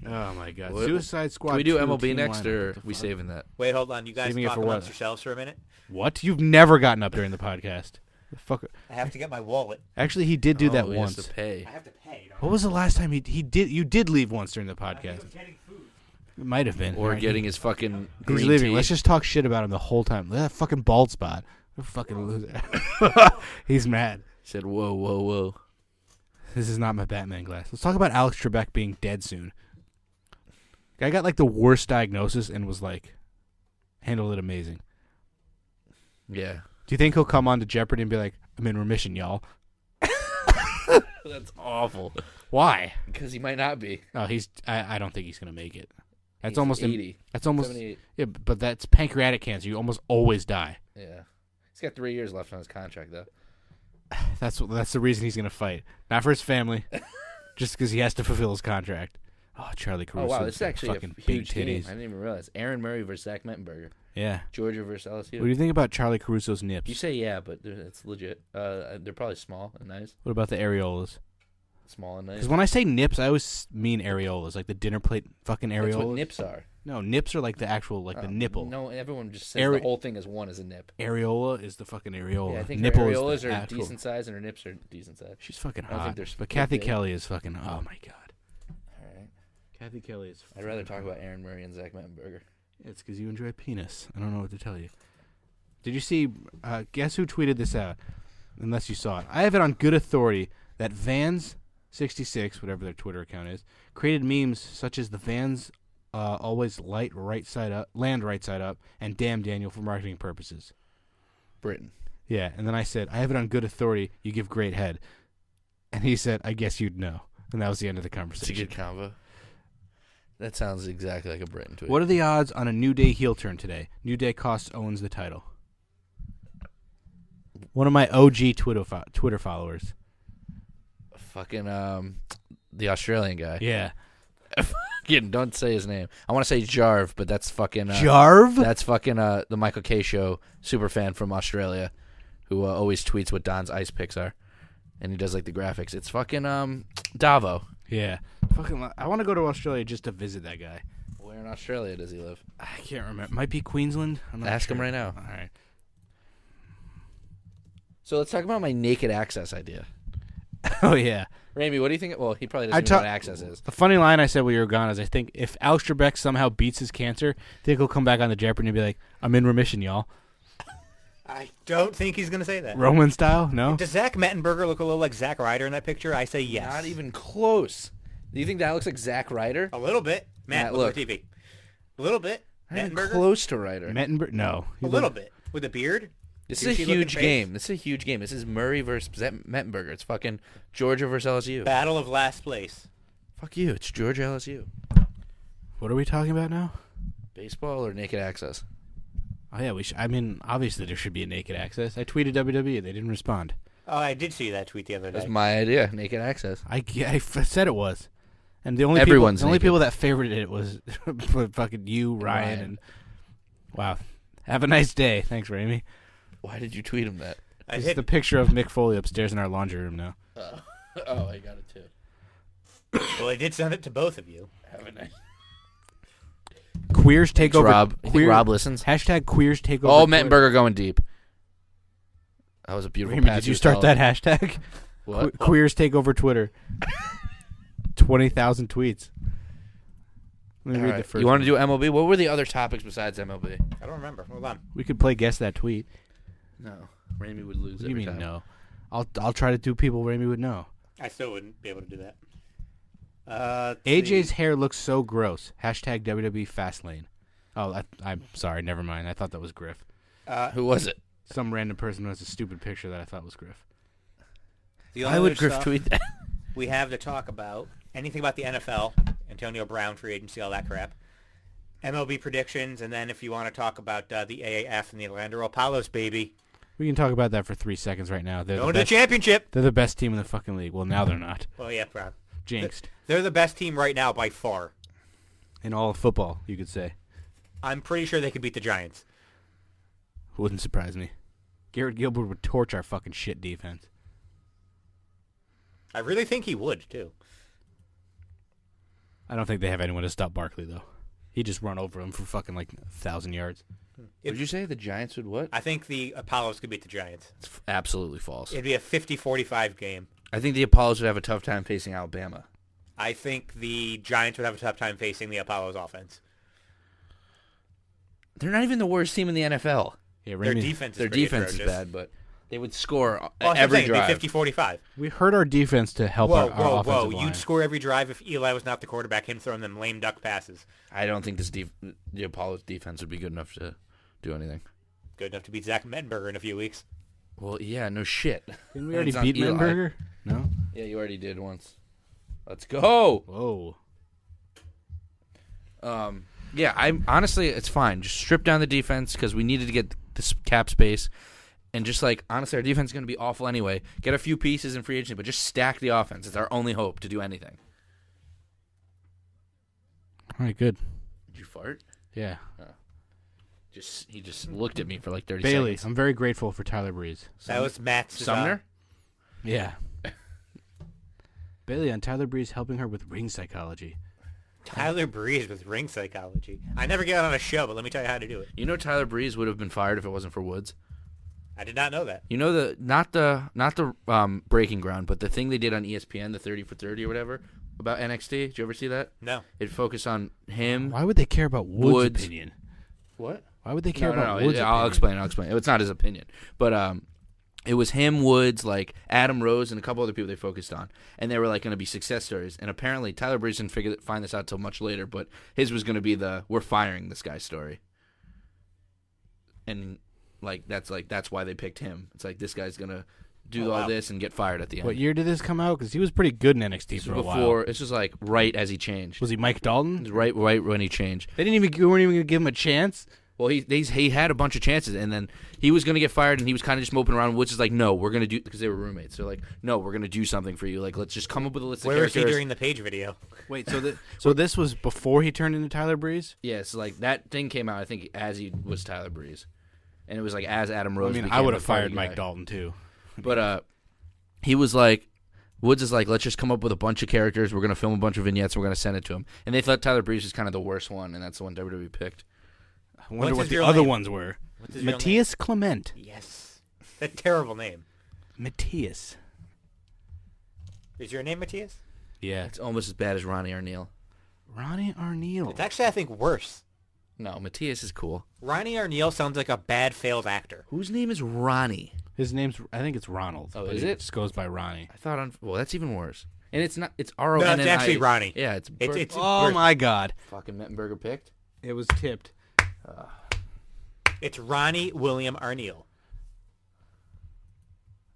Oh my God! What- Suicide Squad. Can we do 2 MLB team next, lineup. or What the we fuck? saving that? Wait, hold on. You guys Saving it talk for amongst what? yourselves for a minute. What? You've never gotten up during the podcast. The fuck. I have to get my wallet. Actually, he did do that he has once. to pay. I have to pay. What was the last time he did? You did leave once during the podcast. Getting food. It might have been. Or Right. getting his fucking He's green leaving. tea. Let's just talk shit about him the whole time. Look at that fucking bald spot. What a fucking loser. He's mad. He said, whoa, whoa, whoa. This is not my Batman glass. Let's talk about Alex Trebek being dead soon. Guy got like the worst diagnosis and was like, handled it amazing. Yeah. Do you think he'll come on to Jeopardy and be like, I'm in remission, y'all? That's awful. Why? Because he might not be. No, I don't think he's gonna make it. That's He's almost 80. That's almost 78. yeah, but that's pancreatic cancer. You almost always die. Yeah. He's got 3 years left on his contract, though. That's the reason he's gonna fight, not for his family, just because he has to fulfill his contract. Oh, Charlie Caruso. Oh, wow. This is actually a fucking huge big game. titties. I didn't even realize. Aaron Murray versus Zach Mettenberger. Yeah. Georgia versus LSU. What do you think about Charlie Caruso's nips? You say yeah, but it's legit. They're probably small and nice. What about the areolas? Small and nice. Because when I say nips, I always mean areolas, like the dinner plate fucking areolas. That's what nips are. No, nips are like the actual, like the nipple. No, everyone just says Are- the whole thing as one is a nip. Areola is the fucking areola. Yeah, I think Nipple her is the areolas are actual- decent size and her nips are decent size. She's fucking I don't think hot. they're But split Kathy big. Kelly is fucking. Oh my god. All right. Kathy Kelly is. I'd rather talk about Aaron Murray and Zach Mettenberger. It's because you enjoy penis. I don't know what to tell you. Did you see? Guess who tweeted this out? Unless you saw it, I have it on good authority that Vans66, whatever their Twitter account is, created memes such as the Vans always land right side up, and damn Daniel for marketing purposes. Britain. Yeah, and then I said, I have it on good authority. You give great head, and he said, I guess you'd know, and that was the end of the It's a conversation. good combo. That sounds exactly like a Britain tweet. What are the odds on a New Day heel turn today? New Day costs Owens the title. One of my OG Twitter followers. Fucking the Australian guy. Yeah. Fucking don't say his name. I want to say Jarv, but that's fucking Jarv? That's fucking the Michael K show super fan from Australia, who always tweets what Don's ice picks are, and he does like the graphics. It's fucking Davo. Yeah. Fucking. I want to go to Australia just to visit that guy. Where in Australia does he live? I can't remember. Might be Queensland. I'm not Ask sure. him right now. All right. So let's talk about my naked access idea. Oh, yeah. Ramey, what do you think? Well, he probably doesn't know what access is. The funny line I said while you were gone is I think if Alex Trebek somehow beats his cancer, I think he'll come back on the Jeopardy and be like, I'm in remission, y'all. I don't think he's going to say that. Roman style? No? Does Zach Mettenberger look a little like Zack Ryder in that picture? I say yes. Not even close. Do you think that looks like Zack Ryder? A little bit. Matt, look. TV. A little bit. Not even Mettenberger? close to Ryder. Mettenberger? No. A little bit. With a beard? This is a huge game. This is a huge game. This is Murray versus Mettenberger. It's fucking Georgia versus LSU. Battle of last place. Fuck you. It's Georgia LSU. What are we talking about now? Baseball or naked access? Oh, yeah. I mean, obviously there should be a naked access. I tweeted WWE. They didn't respond. Oh, I did see that tweet the other day. That's my idea. Naked access. I said it was. And the only people that favored it was fucking you, Ryan, and wow. Have a nice day. Thanks, Ramey. Why did you tweet him that? It's the picture of Mick Foley upstairs in our laundry room now. Oh, I got it too. Well, I did send it to both of you. Have a nice. Queers take over. Rob. You think Rob listens? Hashtag queers take over. Oh, Mettenberger going deep. That was a beautiful Ramey, pass. did you start that hashtag? What? Queers take over Twitter. 20,000 tweets. Let me read the first. You want to do MLB? What were the other topics besides MLB? I don't remember. Hold on. We could play guess that tweet. No, Ramey would lose. What do you every mean time. no? I'll try to do people Ramey would know. I still wouldn't be able to do that. AJ's hair looks so gross. Hashtag WWE Fastlane. Oh, I'm sorry. Never mind. I thought that was Griff. Who was it? Some random person who has a stupid picture that I thought was Griff. Why would Griff tweet that? We have to talk about anything about the NFL, Antonio Brown, free agency, all that crap. MLB predictions, and then if you want to talk about the AAF and the Orlando Apollos, baby. We can talk about that for 3 seconds right now. They're Going to the championship. They're the best team in the fucking league. Well, now they're not. Well, yeah, Brown. Jinxed. They're the best team right now by far. In all of football, you could say. I'm pretty sure they could beat the Giants. Wouldn't surprise me. Garrett Gilbert would torch our fucking shit defense. I really think he would, too. I don't think they have anyone to stop Barkley, though. He'd just run over him for fucking 1,000 yards. Did you say the Giants would what? I think the Apollos could beat the Giants. It's absolutely false. It'd be a 50-45 game. I think the Apollos would have a tough time facing Alabama. I think the Giants would have a tough time facing the Apollos offense. They're not even the worst team in the NFL. Yeah, Their defense is Their pretty defense is atrocious. bad, but they would score Well, every drive. It'd be 50-45. We hurt our defense to help our offensive line. You'd score every drive if Eli was not the quarterback, him throwing them lame duck passes. I don't think the Apollos defense would be good enough to do anything. Good enough to beat Zach Mettenberger in a few weeks. Well, yeah, no shit. Didn't we already It's not beat Eli. Mettenberger? No? Yeah, you already did once. Let's go. Whoa. Yeah, honestly, it's fine. Just strip down the defense because we needed to get this cap space. And just honestly, our defense is going to be awful anyway. Get a few pieces in free agency, but just stack the offense. It's our only hope to do anything. All right, good. Did you fart? Yeah. He just looked at me for 30 Bailey, seconds. I'm very grateful for Tyler Breeze. That was Matt's Sumner? Yeah. Bailey on Tyler Breeze helping her with ring psychology. Tyler Breeze with ring psychology. I never get on a show, but let me tell you how to do it. You know Tyler Breeze would have been fired if it wasn't for Woods? I did not know that. You know not the Breaking Ground, but the thing they did on ESPN, the 30 for 30 or whatever, about NXT. Did you ever see that? No. It focused on him. Why would they care about Woods' opinion? What? Why would they care about No. Woods' I'll opinion? explain. It's not his opinion, but it was him, Woods, Adam Rose, and a couple other people they focused on, and they were going to be success stories. And apparently Tyler Breeze didn't find this out till much later, but his was going to be the "we're firing this guy" story. And that's why they picked him. It's this guy's gonna do all this and get fired at the end. What year did this come out? Because he was pretty good in NXT This for was a while. before. This was right as he changed. Was he Mike It Dalton? was right when he changed. They weren't even going to give him a chance. Well, he had a bunch of chances, and then he was going to get fired, and he was kind of just moping around. Woods is no, we're going to do, because they were roommates. They're no, we're going to do something for you. Let's just come up with a list of Where was characters. he during the Page video? Wait, so this was before he turned into Tyler Breeze? Yeah, so that thing came out, I think, as he was Tyler Breeze, and it was as Adam Rose. I mean, became I would the have fired guy. Mike Dalton too. But he was Woods is like, let's just come up with a bunch of characters. We're going to film a bunch of vignettes. And we're going to send it to him. And they thought Tyler Breeze was kind of the worst one, and that's the one WWE picked. I wonder What's what his the real other name? ones were. What's his real Matthias Clement. name? Yes. That terrible name. Matthias. Is your name Matthias? Yeah. It's almost as bad as Ronnie Arneal. Ronnie Arneal. It's actually, I think, worse. No, Matthias is cool. Ronnie Arneal sounds like a bad failed actor. Whose name is Ronnie? His name's, I think it's Ronald. Oh, but is he it? just goes by Ronnie. I thought well, that's even worse. And it's not. It's R-O-N-N-I. No, it's actually Ronnie. Yeah, it's Oh, my God. fucking Mettenberger picked. It was tipped. It's Ronnie William Arneal.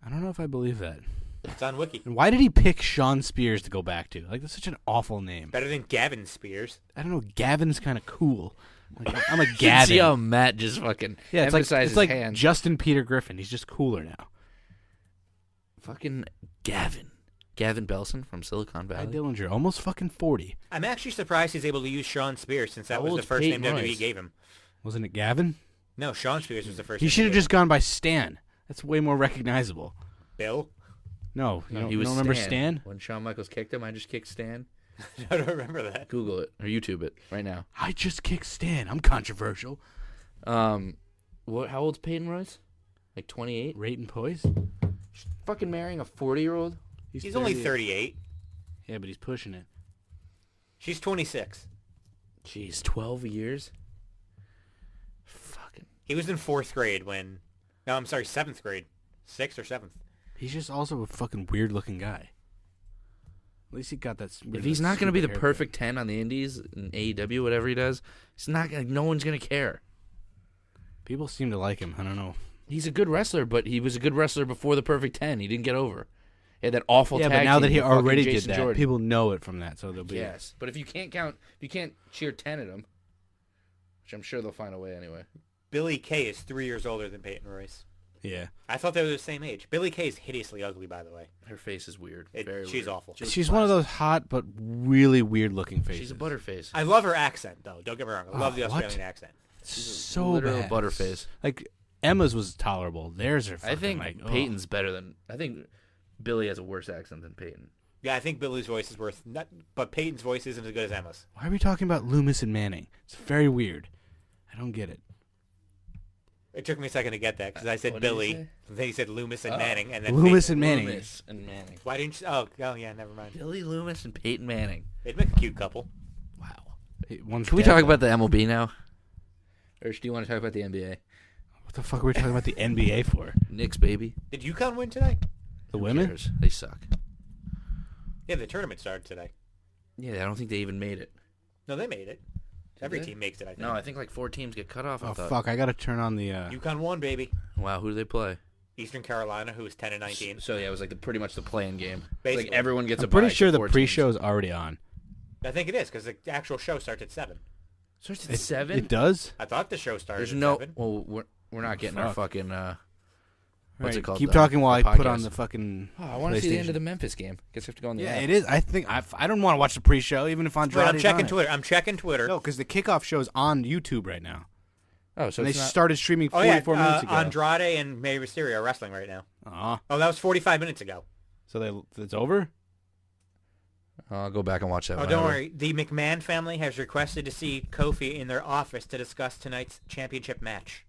I don't know if I believe that. It's on Wiki. And why did he pick Sean Spears to go back to? Like, that's such an awful name. Better than Gavin Spears. I don't know. Gavin's kind of cool. Like, I'm a See Gavin. how Matt just fucking Yeah, it's emphasizes like hands. Justin Peter Griffin. He's just cooler now. Fucking Gavin. Gavin Belson from Silicon Ty Valley. Dillinger, almost fucking 40. I'm actually surprised he's able to use Sean Spears since that How was the old's first Peyton name WWE Royce? gave him. Wasn't it Gavin? No, Sean Spears was the first He name should have gave just gone by Stan. That's way more recognizable. him. Bill? No, you don't, he was you don't remember Stan? When Shawn Michaels kicked him, I just kicked Stan. I don't remember that. Google it or YouTube it right now. I just kicked Stan. I'm controversial. What? How old's Peyton Royce? Like 28? Rate and poise? Fucking marrying a 40-year-old? He's only 38. Yeah, but he's pushing it. She's 26. Jeez, 12 years. Fucking. He was in 4th grade when... No, I'm sorry, 7th grade. 6th or 7th. He's just also a fucking weird-looking guy. At least he got that. If he's not going to be the stupid perfect 10 on the Indies in AEW, whatever he does, he's not. No one's going to care. haircut. People seem to like him. I don't know. He's a good wrestler, but he was a good wrestler before the perfect 10. He didn't get over. He had that awful Yeah, tag but now team that he with fucking already did Jason that, Jordan. people know it from that, so they'll be. Yes, but if you can't cheer 10 at him, which I'm sure they'll find a way anyway. Billy Kay is 3 years older than Peyton Royce. Yeah. I thought they were the same age. Billy Kay is hideously ugly, by the way. Her face is weird. She's weird. awful. She's one of those hot but really weird-looking faces. She's a butterface. I love her accent, though. Don't get me wrong. I love the what? Australian accent. So literal bad. butterface. Like Emma's was tolerable. Theirs are. I Fucking think like, Peyton's better than. I think Billy has a worse accent than Peyton. Yeah, I think Billy's voice is worth... But Peyton's voice isn't as good as Emma's. Why are we talking about Loomis and Manning? It's very weird. I don't get it. It took me a second to get that because I said What did you Billy, say? then he said Loomis and Manning, and then Loomis Peyton. and Manning. Loomis and Manning. Why didn't you? Oh, yeah, never mind. Billy Loomis and Peyton Manning. They'd make a cute couple. Wow. One's Can we dead, talk though. about the MLB now? Or do you want to talk about the NBA? What the fuck are we talking about the NBA for? Knicks, baby. Did UConn win today? The Who women? cares? They suck. Yeah, the tournament started today. Yeah, I don't think they even made it. No, they made it. Every they? team makes it, I think. No, I think like 4 teams get cut off. I Oh thought. fuck! I gotta turn on the. UConn won, baby. Wow, who do they play? Eastern Carolina, who was 10 and 19. So yeah, it was like pretty much the play-in game. Basically. Like everyone gets I'm a pretty bye, sure so the 4 pre-show teams. is already on. I think it is because the actual show starts at 7. Starts at 7. It does. I thought the show started There's at no. 7. Well, we're not getting our fuck. fucking. Right, What's it called? Keep talking while I the put on podcast. the fucking. Oh, I want to see the end PlayStation. of the Memphis game. Guess I have to go on the Yeah, app. it is. I think I don't want to watch the pre-show, even if Andrade. Wait, I'm checking Twitter. I'm checking Twitter. No, because the kickoff show is on YouTube right now. Oh, so And they it's not. started streaming Oh, yeah. 44 minutes ago. Andrade and May Mysterio are wrestling right now. Aw. Oh, that was 45 minutes ago. So it's over? I'll go back and watch that. Oh, whenever. don't worry. The McMahon family has requested to see Kofi in their office to discuss tonight's championship match.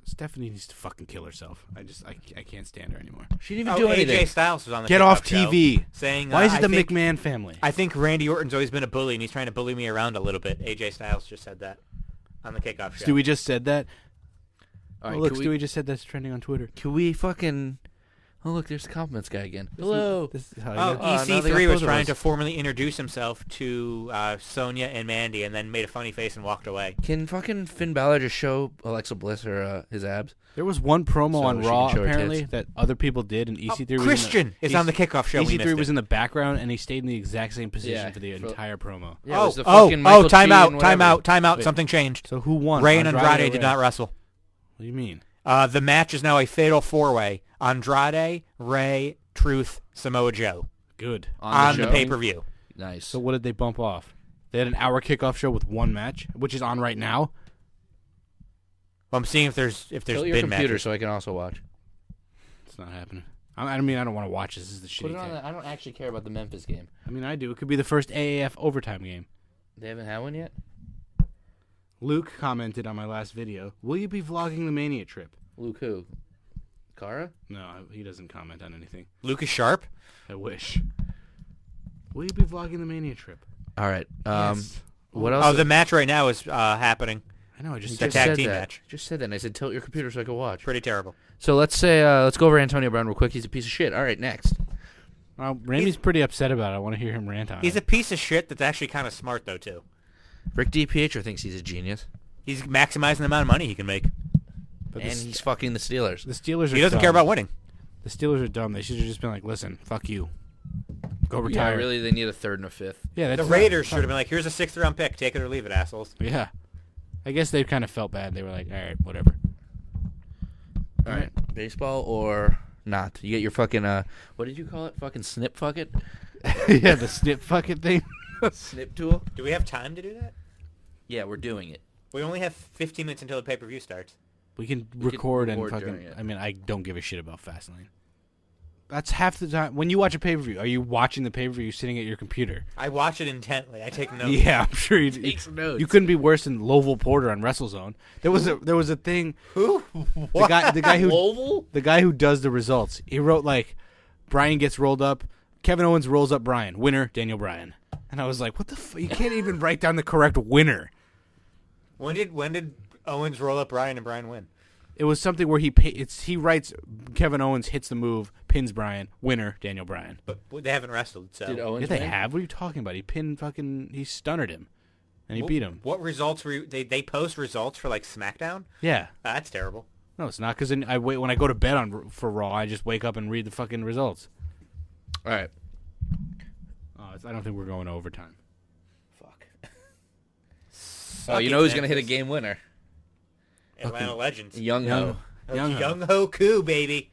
Stephanie needs to fucking kill herself. I can't stand her anymore. She didn't even do AJ anything. Styles was on the Get kickoff off show TV. saying, Why is it I the think, McMahon family? I think Randy Orton's always been a bully, and he's trying to bully me around a little bit. AJ Styles just said that on the kickoff show. Stewie just said that. All right, Oh, look, can Stewie we, just said that's trending on Twitter. can we fucking? Oh look, there's the compliments guy again. Hello. This is how you Oh, get- now they got EC3 was both of trying us. to formally introduce himself to Sonya and Mandy, and then made a funny face and walked away. Can fucking Finn Balor just show Alexa Bliss her his abs? There was one promo So on she Raw can show her apparently tits. that other people did, and EC3 was Christian is on the kickoff show. We EC3 missed was it. in the background, and he stayed in the exact same position Yeah, for the entire promo. Yeah, it was the oh, fucking Michael time Chi out, and time whatever. out, time out. Wait. Something changed. So who won? Ray and or Andrade did Ray? not wrestle. What do you mean? The match is now a fatal 4-way. Andrade, Ray, Truth, Samoa Joe Good. on the show? pay-per-view. Nice. So what did they bump off? They had an hour kickoff show with one match, which is on right now. Well, I'm seeing if there's Kill your bid computer matches. so I can also watch. It's not happening. I mean, I don't want to watch this. This is the shitty Put it on. thing. I don't actually care about the Memphis game. I mean, I do. It could be the first AAF overtime game. They haven't had one yet. Luke commented on my last video, will you be vlogging the Mania trip? Luke who? Kara? No, he doesn't comment on anything. Lucas Sharp? I wish. Will you be vlogging the Mania trip? All right. Yes. What else? Oh, the match right now is happening. I know, I just The said tag said team that. match. Just said that, and I said tilt your computer so I could watch. Pretty terrible. So let's go over Antonio Brown real quick. He's a piece of shit. All right, next. Ramey's pretty upset about it. I want to hear him rant on He's it. a piece of shit that's actually kind of smart, though, too. Rick DiPietro thinks he's a genius, He's maximizing the amount of money he can make. But and he's fucking the Steelers. the Steelers are He doesn't dumb. care about winning. The Steelers are dumb. They should have just been like, listen, fuck you. Go Yeah, retire. really, they need a third and a fifth. Yeah, The that's Raiders should have been like, here's a 6th-round pick. Take it or leave it, assholes. Yeah. I guess they kind of felt bad. They were like, all right, whatever. All right, baseball or not? You get your fucking what did you call it? Fucking snip fuck it? Yeah, the snip fucking thing. Snip tool? Do we have time to do that? Yeah, we're doing it. We only have 15 minutes until the pay-per-view starts. We can We record could and record fucking. during it. I mean, I don't give a shit about Fastlane. That's half the time. When you watch a pay-per-view, are you watching the pay-per-view sitting at your computer? I watch it intently. I take notes. Yeah, I'm sure you Take some notes. You couldn't be worse than Lovell Porter on WrestleZone. There was a thing. Who? The guy who Louisville? the guy who does the results. He wrote like, Bryan gets rolled up. Kevin Owens rolls up Bryan. Winner, Daniel Bryan. And I was like, what the fuck? You can't even write down the correct winner. When did Owens roll up Bryan and Bryan win? It was something where he writes Kevin Owens hits the move, pins Bryan, winner, Daniel Bryan. But they haven't wrestled, so. Did Owens Yeah, they win? have? What are you talking about? He stunnered him. And he beat him. What results were they post results for like SmackDown? Yeah. That's terrible. No, it's not, because when I go to bed for Raw, I just wake up and read the fucking results. All right. I don't think we're going to overtime. Fuck. Oh, you know who's gonna hit a Memphis. game winner? Atlanta Legends. Young Ho. Young Ho Koo, baby.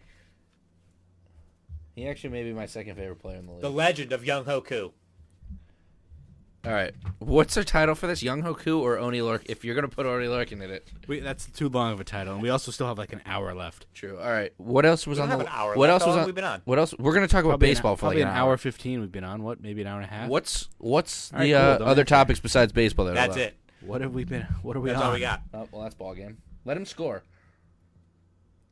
He actually may be my second favorite player in the league. The legend of Young Ho Koo. All right. What's their title for this? Young Hoku or Oni Lorcan? If you're gonna put Oni Lorcan in it. That's too long of a title, and we also still have like an hour left. True. All right. What else was We on don't the? have an hour What left. else How was long on? have we been on? What else? We're gonna talk about baseball for like probably an an hour 15 we've been on. What? Maybe an hour and a half. What's All the right, cool. Don't other answer. topics besides baseball? That are That's left? it. What have we been? What are we That's on? all we got. Oh, well, that's ball game. Let him score.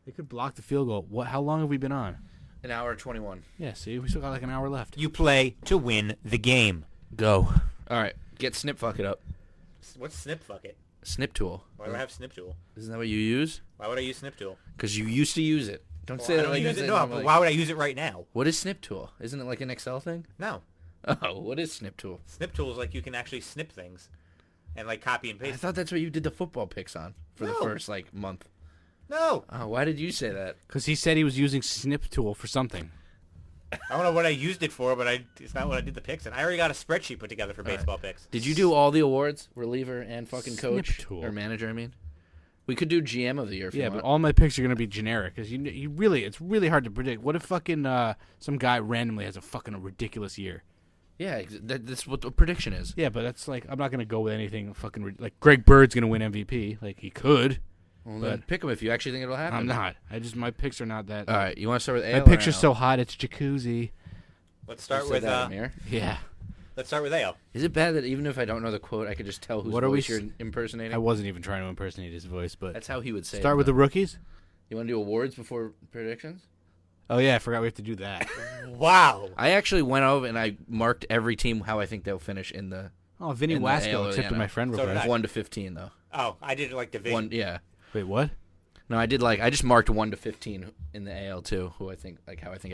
They could block the field goal. What? How long have we been on? An hour and 21. Yeah. See, we still got like an hour left. You play to win the game. Go. All right. Get snip fuck it up. What's Snip Fuck It? Snip tool. Why do I have Snip Tool? Isn't that what you use? Why would I use Snip Tool? Because you used to use it. Don't Well, say I that don't like use you it. say No, that but like- why would I use it right now? What is snip tool? Isn't it like an Excel thing? No. Oh, what is snip tool? Snip Tool is like you can actually snip things and like copy and I paste. thought that's what you did the football picks on for the No. first like month. No. Oh, why did you say that? Because he said he was using Snip Tool for something. I don't know what I used it for, but it's not what I did the picks in. I already got a spreadsheet put together for baseball picks. Did you do all the awards? Reliever and fucking coach Snip tool. or manager? I mean, we could do GM of the year. If Yeah, you but want. all my picks are gonna be generic. Because it's really hard to predict. What if fucking some guy randomly has a fucking ridiculous year? Yeah, that's what the prediction is. Yeah, but that's like I'm not gonna go with anything fucking like Greg Bird's gonna win MVP. Like he could. Well, then pick him if you actually think it'll happen. I'm not. My picks are not that. All right, you want to start with AL? My or picks are NL? so hot it's jacuzzi. Let's start Said with that, Amir. Yeah. let's start with AL. Is it bad that even if I don't know the quote, I could just tell whose What are we voice you're impersonating? I wasn't even trying to impersonate his voice, but That's how he would say. start it, with the though. rookies. You want to do awards before predictions? Oh yeah, I forgot we have to do that. Wow. I actually went over and I marked every team how I think they'll finish in the Oh, Vinny In the AL or Wasco the accepted NL. my friend So did request. I. 1 to 15 though. Oh, I did like division. One, yeah. Wait, what? No, I just marked 1 to 15 in the AL too. How I think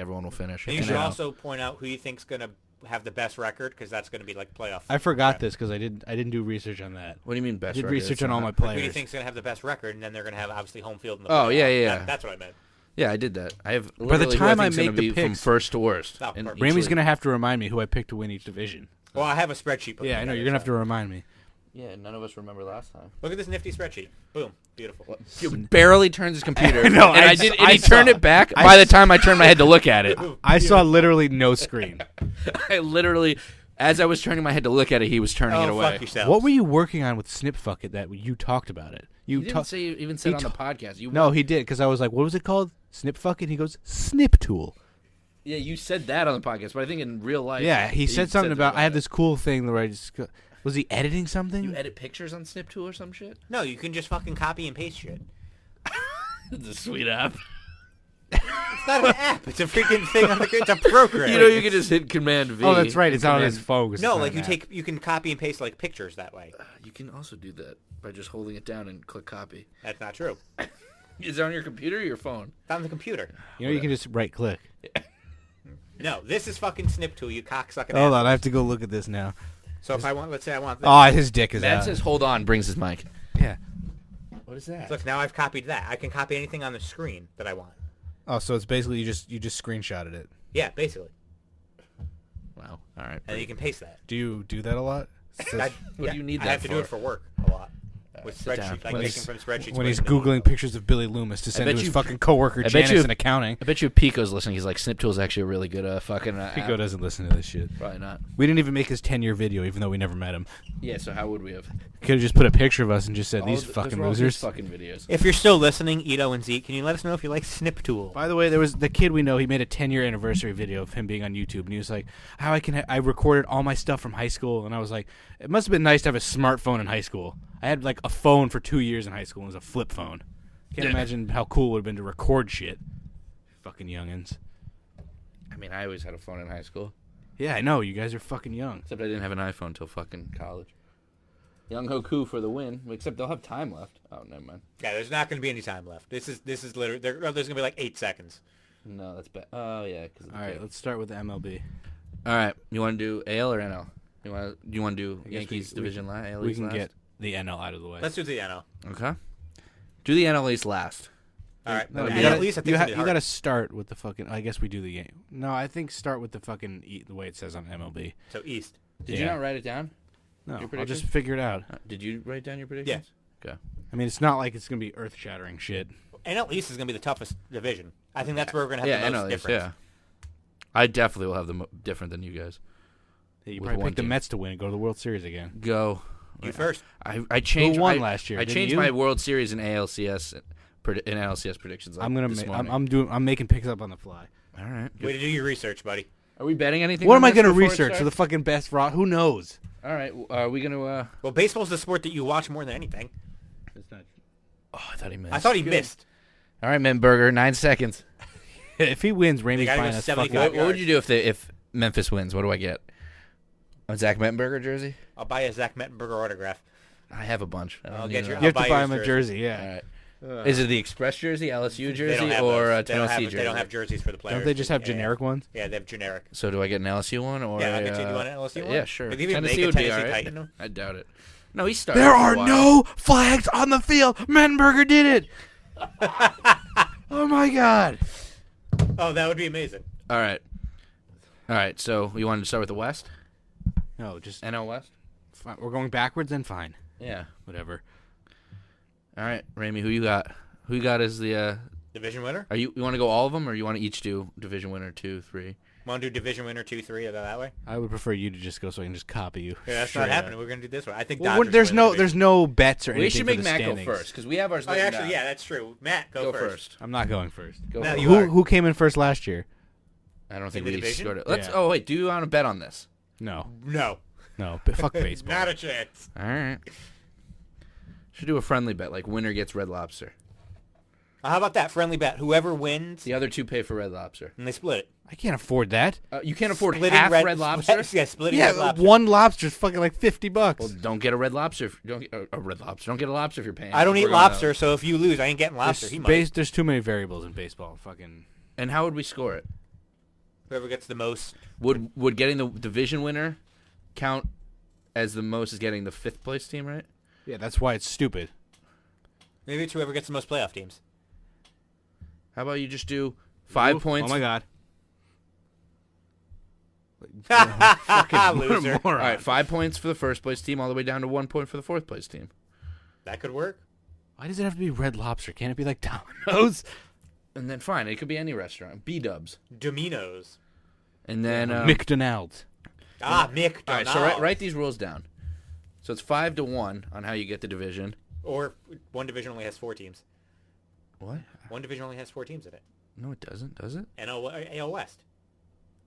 everyone will finish. And you in should AL. also point out who you think's gonna have the best record because that's gonna be like playoff. I forgot crap. this because I didn't do research on that. What do you mean I best? did record? research It's on all not- my Who do you players. think's gonna have the best record, and then they're gonna have obviously home field in the Oh, playoff. yeah, yeah. That's what I meant. Yeah, I did that. I have. the literally who time I think's gonna make the be from picks- first to worst. Oh, in perfect. each Ramey's league. gonna have to remind me who I picked to win each division. Well, I have a spreadsheet. Put Yeah, I know together, you're gonna have so- to remind me. Yeah, none of us remember last time. Look at this nifty spreadsheet. Boom, beautiful. He barely turns his computer. No, and I I did. s- And I he turned saw- it back I by the s- time I turned my head to look at it. I saw literally no screen. I literally, as I was turning my head to look at it, he was turning it Oh, away. fuck yourself. What were you working on with Snip Fuck It that you talked about it? You didn't ta- say even said he on the ta- podcast. You No, he did because I was like, "What was it called? Snip Fuck It." He goes, "Snip Tool." Yeah, you said that on the podcast, but I think in real life. Yeah, he said something about. I have that. this cool thing where I just was he editing something? You edit pictures on Snip Tool or some shit? No, you can just fucking copy and paste shit. It's a sweet app. It's not an app. It's a freaking thing on the. It's a program. You know, you can just hit Command V. Oh, that's right. It's on Command- his phone. No, like you can copy and paste like pictures that way. You can also do that by just holding it down and click copy. That's not true. Is it on your computer or your phone? It's on the computer. You know, you can just right click. No, this is fucking Snip Tool. You cocksucking. Hold asshole. on, I have to go look at this now. So if I want, let's say I want. This. Oh, his dick is Matt out. says, "Hold on," brings his mic. Yeah. What is that? Look, now I've copied that. I can copy anything on the screen that I want. Oh, so it's basically you just screenshotted it. Yeah, basically, Wow. All right. and you can paste that. Do you do that a lot? What do you need I that have to do for? it for work a lot. With sit down. spreadsheets, like When taking he's- from spreadsheets. When he's putting them in. googling pictures of Billy Loomis to send bet to his you- fucking coworker I bet Janice you- in accounting. I bet you Pico's listening. He's like, Snip Tool's actually a really good fucking Pico app. doesn't listen to this shit. Probably not. We didn't even make his 10-year video, even though we never met him. Yeah, so how would we have? Could have just put a picture of us and just said, "These Those fucking were all his losers." fucking videos. If you're still listening, Ito and Zeke, can you let us know if you like Snip Tool? By the way, there was the kid we know. He made a 10-year anniversary video of him being on YouTube, and he was like, "How I recorded all my stuff from high school." And I was like, "It must have been nice to have a smartphone in high school." I had like a phone for 2 years in high school. And it was a flip phone. Can't imagine how cool it would have been to record shit. Fucking youngins. I mean, I always had a phone in high school, Yeah, I know. You guys are fucking young. except I didn't have an iPhone until fucking college. Young Hoku for the win. Except they'll have time left. Oh, never mind. Yeah, there's not going to be any time left. This is literally there's going to be like 8 seconds. No, that's bad. Oh yeah. All right, let's start with the MLB. All right. You want to do AL or NL? You want to do guess Yankees we- division last? AL We East can last? get the NL out of the way. Let's do the NL. Okay. Do the NL East last. All right. No, And you gotta- at least I think you, it's gonna be you hard. got to start with the fucking. I guess we do the game. No, I think start with the fucking the way it says on MLB. So East. Did you Yeah. not write it down? No, Your I'll prediction? just figure it out. Did you write down your predictions? Okay. I mean, it's not like it's gonna be earth-shattering shit. NL East is going to be the toughest division. I think that's where we're going to have Yeah, the most NL East, difference. yeah. I definitely will have them different than you guys. You With probably one pick the team. Mets to win and go to the World Series again. Go. You first. I changed. Who won I- last year? I Didn't changed you? my World Series and ALCS in ALCS predictions. Like I'm gonna. this morning. I'm making picks up on the fly. All right. Way to do your research, buddy. Are we betting anything? What on am I this gonna before it research for the starts? fucking best raw? Who knows? All right. Are we gonna? Well, baseball's the sport that you watch more than anything. It's not. Oh, I thought he missed. I thought he missed. All right, Menberger, 9 seconds. If he wins, Raimi gotta go Fine is 75 fucking. What would you do if Memphis wins? What do I get? A Zach Mettenberger jersey? I'll buy a Zach Mettenberger autograph. I have a bunch. I don't I'll need get your- another. You have I'll to buy buy his him a jersey. Yeah. All right. Is it the Express jersey, LSU They jersey, don't have or those. a Tennessee jersey? They don't have jerseys for the players. Don't they just have Yeah, generic ones? Yeah, they have generic. So do I get an LSU one or? Yeah, I'll a, get you. Do you want an LSU one? Yeah, sure. Maybe even Tennessee make a would be Tennessee all right. Titan. I doubt it. No, he started. There for a are while. no flags on the field. Menberger did it. Oh my god. Oh, that would be amazing. All right. All right. So you wanted to start with the West, No, just NL West? fine. We're going backwards. Then fine. Yeah. Whatever. All right, Ramey, who you got? Who you got as the? Division winner? Are you want to go all of them, or you want to each do division winner 2, 3? Want to do division winner 2, 3? Or that way? I would prefer you to just go so I can just copy you. Yeah, that's Straight not up. happening. We're gonna do this one. I think Well, Dodgers there's win no the division. there's no bets or anything. We should for make the Matt standings. go first because we have ours. Oh, written actually, down. yeah, that's true. Matt, go first. I'm not going first. Go No, first. you are. Who came in first last year? I don't think the we each division? scored it. Let's. Yeah. Oh wait, do you want to bet on this? No, No, fuck baseball. not a chance. All right. Should do a friendly bet, like winner gets Red Lobster. How about that friendly bet? Whoever wins, The other two pay for Red Lobster. and they split it. I can't afford that. You can't afford Splitting half Red Lobster. Yeah, splitting Red Yeah, Lobster. one lobster's fucking like $50. Well, don't get a Red Lobster. Don't get a Red Lobster. Don't get a lobster if you're paying. I don't We're eat going lobster, out. so if you lose, I ain't getting lobster. He might. There's too many variables in baseball. Fucking. And how would we score it? Whoever gets the most. Would getting the division winner count as the most as getting the 5th place team, right? Yeah, that's why it's stupid. Maybe it's whoever gets the most playoff teams. How about you just do 5 Ooh, points? Oh my god. Loser. All right, 5 points for the 1st place team, all the way down to 1 point for the 4th place team. That could work. Why does it have to be Red Lobster? Can't it be like Domino's? And then fine, it could be any restaurant. B-dubs. Domino's. And then McDonald's. Mick. all right, so write these rules down. So it's 5-1 on how you get the division. Or one division only has 4 teams. What? One division only has 4 teams in it. No, it doesn't. Does it? AL West.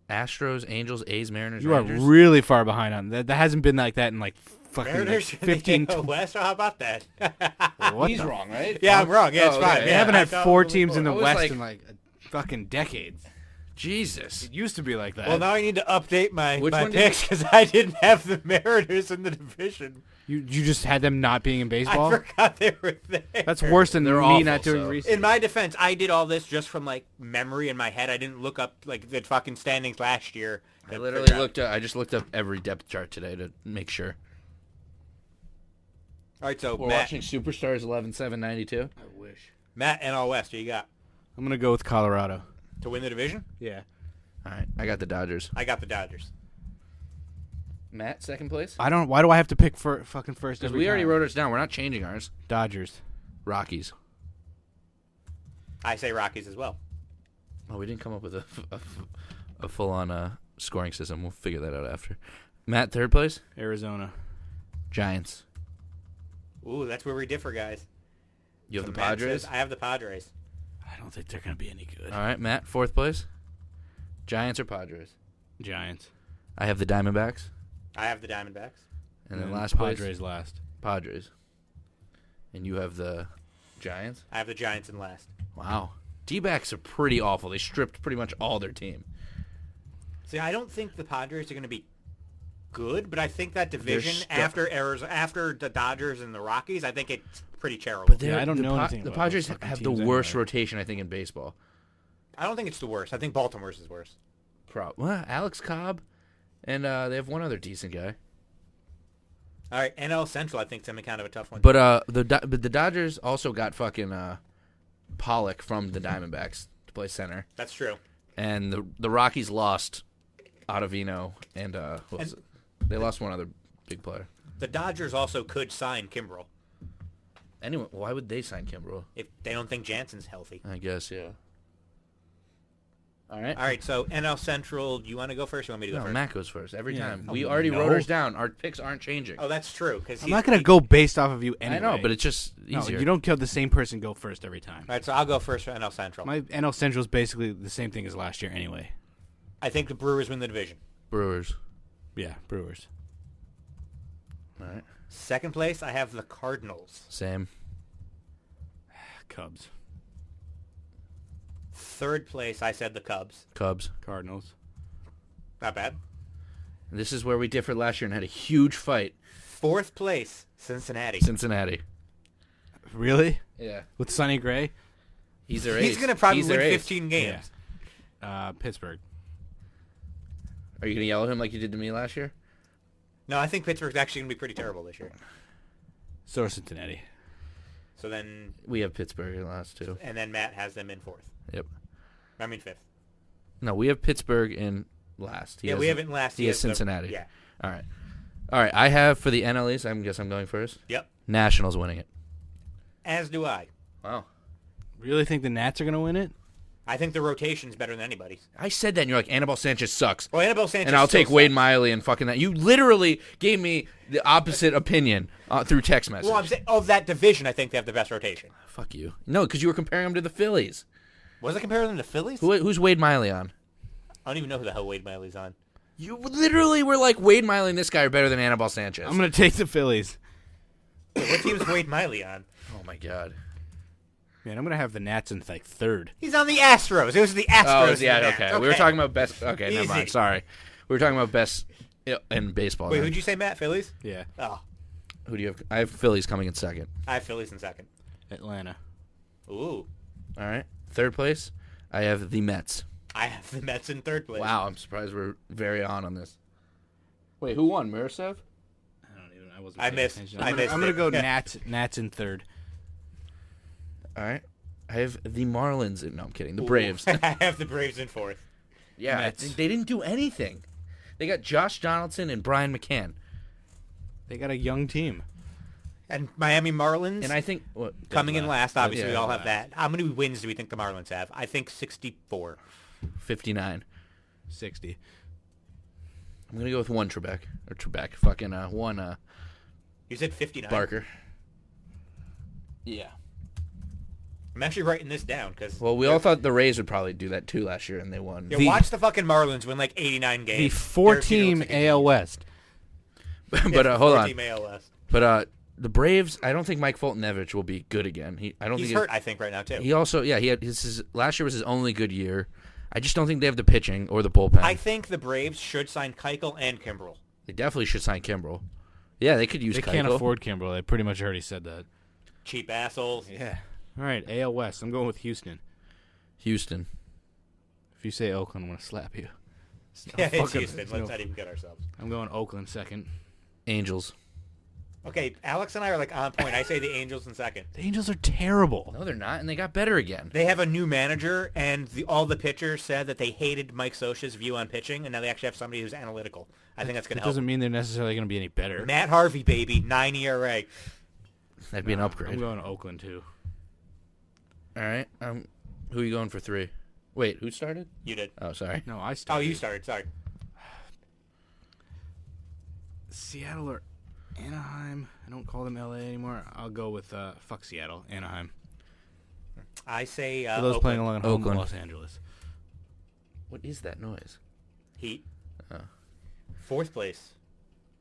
Astros, Angels, A's, Mariners, You are Rangers. really far behind on that. That hasn't been like that in like fucking Mariners like in the 15. AL West. How about that? What He's the- wrong, right? Yeah, I'm wrong. Yeah, it's Oh, fine. okay. They Yeah, haven't I had thought 4 it was teams in the I was West like- in like fucking decades. Jesus. It used to be like that. Well, now I need to update my Which one did picks because I didn't have the Mariners in the division. you just had them not being in I baseball. forgot they were there. That's worse than They're me awful, not doing so. research. In my defense, I did all this just from like memory in my head. I didn't look up like the fucking standings last year. I literally looked up. I just looked up every depth chart today to make sure. All right, so We're Matt, watching Superstars 11-7-92. I wish. Matt, NL West. Who you got I'm gonna go with Colorado. to win the division? Yeah. All right, I got the Dodgers. I got the Dodgers. Matt, second place. I don't. Why do I have to pick for fucking first? Because Every we already time? wrote ours down. We're not changing ours. Dodgers. Rockies. I say Rockies as well. Oh, we didn't come up with a full-on scoring system. We'll figure that out after. Matt, third place. Arizona. Giants. Ooh, that's where we differ, guys. You have So the Matt Padres. says I have the Padres. I don't think they're gonna be any good. All right, Matt, fourth place. Giants or Padres? Giants. I have the Diamondbacks. I have the Diamondbacks. And then last place, Padres last. Padres. And you have the Giants? I have the Giants in last. Wow. D-backs are pretty awful. They stripped pretty much all their team. See, I don't think the Padres are going to be good, but I think that division stu- after the Dodgers and the Rockies, I think it's pretty terrible. But Yeah, I don't the know anything The about Padres those fucking have the teams worst anyway. rotation, I think, in baseball. I don't think it's the worst. I think Baltimore's is worse. Well, Alex Cobb, and they have one other decent guy. All right, NL Central, I think it's going to be kind of a tough one. But the Dodgers also got fucking Pollock from the Diamondbacks to play center, That's true. and the Rockies lost Ottavino and what was it? They lost one other big player. The Dodgers also could sign Kimbrel Anyway, why would they sign Kimbrel? if they don't think Jansen's healthy. I guess, yeah. All right. All right, so NL Central, do you want to go first or you want me to go No, first? Matt goes first every Yeah. time. Oh, We already no. wrote ours down. Our picks aren't changing. Oh, that's true. I'm not gonna go based off of you anyway. I know, but it's just no, easier. you don't kill the same person. Go first every time. All right, so I'll go first for NL Central. My NL Central is basically the same thing as last year anyway. I think the Brewers win the division. Brewers. Yeah, Brewers. All right. Second place, I have the Cardinals. Same. Cubs. Third place, I said the Cubs. Cubs. Cardinals. Not bad. This is where we differed last year and had a huge fight. Fourth place, Cincinnati. Cincinnati. Really? Yeah. With Sonny Gray? He's their He's ace. going to probably He's win their ace. 15 games. Pittsburgh. Are you going to yell at him like you did to me last year? No, I think Pittsburgh's actually going to be pretty terrible this year. So is Cincinnati. So then, We have Pittsburgh in the last two. and then Matt has them in fourth. Yep. I mean fifth. No, we have Pittsburgh in last. He Yeah, has- we haven't last. He has has the- Cincinnati. Yeah. All right. All right. I have for the NL East, I guess I'm going first. Yep. Nationals winning it. As do I. Wow. Really think the Nats are going to win it? I think the rotation's better than anybody's. I said that, and you're like, Anibal Sanchez sucks. Well, Annabelle Sanchez And I'll still take Wade sucks. Miley and fucking that. You literally gave me the opposite opinion through text message. Well, I'm saying of that division, I think they have the best rotation. Fuck you. No, because you were comparing them to the Phillies. Was I comparing them to Phillies? Who's Wade Miley on? I don't even know who the hell Wade Miley's on. You literally were like, Wade Miley and this guy are better than Anibal Sanchez. I'm going to take the Phillies. What team's Wade Miley on? Oh, my God. Man, I'm going to have the Nats in like third. He's on the Astros. It was the Astros. Oh, and yeah, the okay. Nats. We were talking about best. Okay, never Easy. mind. Sorry. We were talking about best in baseball. Wait, then. who'd you say, Matt? Phillies? Yeah. Oh, Who do you have? I have Phillies coming in second. I have Phillies in second. Atlanta. Ooh. All right. Third place, I have the Mets. I have the Mets in third place. Wow, I'm surprised we're very on this. Wait, who won? Murasev? I wasn't. I paying missed- attention. I I'm missed going to it. go Yeah. Nats in third. All right. I have the Marlins. No, I'm kidding. The Ooh. Braves. I have the Braves in fourth. Yeah, Mets. they didn't do anything. They got Josh Donaldson and Brian McCann. They got a young team. And Miami Marlins And I think coming in last. Obviously, we all have last. that. How many wins do we think the Marlins have? I think 64. 59. 60. I'm gonna go with one Trebek. Fucking one You said 59. Barker. Yeah. I'm actually writing this down because Well, we all thought the Rays would probably do that too last year, and they won. yeah, watch the fucking Marlins win like 89 games. The They're 4-team looks like a AL team. West. But hold on. Team AL West. But the Braves, I don't think Mike Fultonevich will be good again. I don't He's think hurt, I think, right now too. he also he had last year was his only good year. I just don't think they have the pitching or the bullpen. I think the Braves should sign Keuchel and Kimbrel. They definitely should sign Kimbrel. Yeah, they could use They Keuchel. can't afford Kimbrel. They pretty much already said that. Cheap assholes. Yeah. All right, AL West. I'm going with Houston. Houston. If you say Oakland, I'm going to slap you. Yeah, it's fucking- Houston. Let's not even get ourselves. I'm going Oakland second. Angels. Okay, Alex and I are like on point. I say the Angels in second. The Angels are terrible. No, they're not, and they got better again. They have a new manager, and all the pitchers said that they hated Mike Scioscia's view on pitching, and now they actually have somebody who's analytical. I think that's going That to help. doesn't mean they're necessarily going to be any better. Matt Harvey, baby, 9 ERA. That'd be an upgrade. I'm going to Oakland too. All right. Who are you going for 3? Wait, who started? You did. Oh, sorry. No, I Oh, started. you started. Sorry. Seattle or Anaheim. I don't call them LA anymore. I'll go with fuck Seattle, Anaheim. I say For those Oakland. playing along at home, Oakland. Los Angeles. What is that noise? Heat. Oh. 4th place,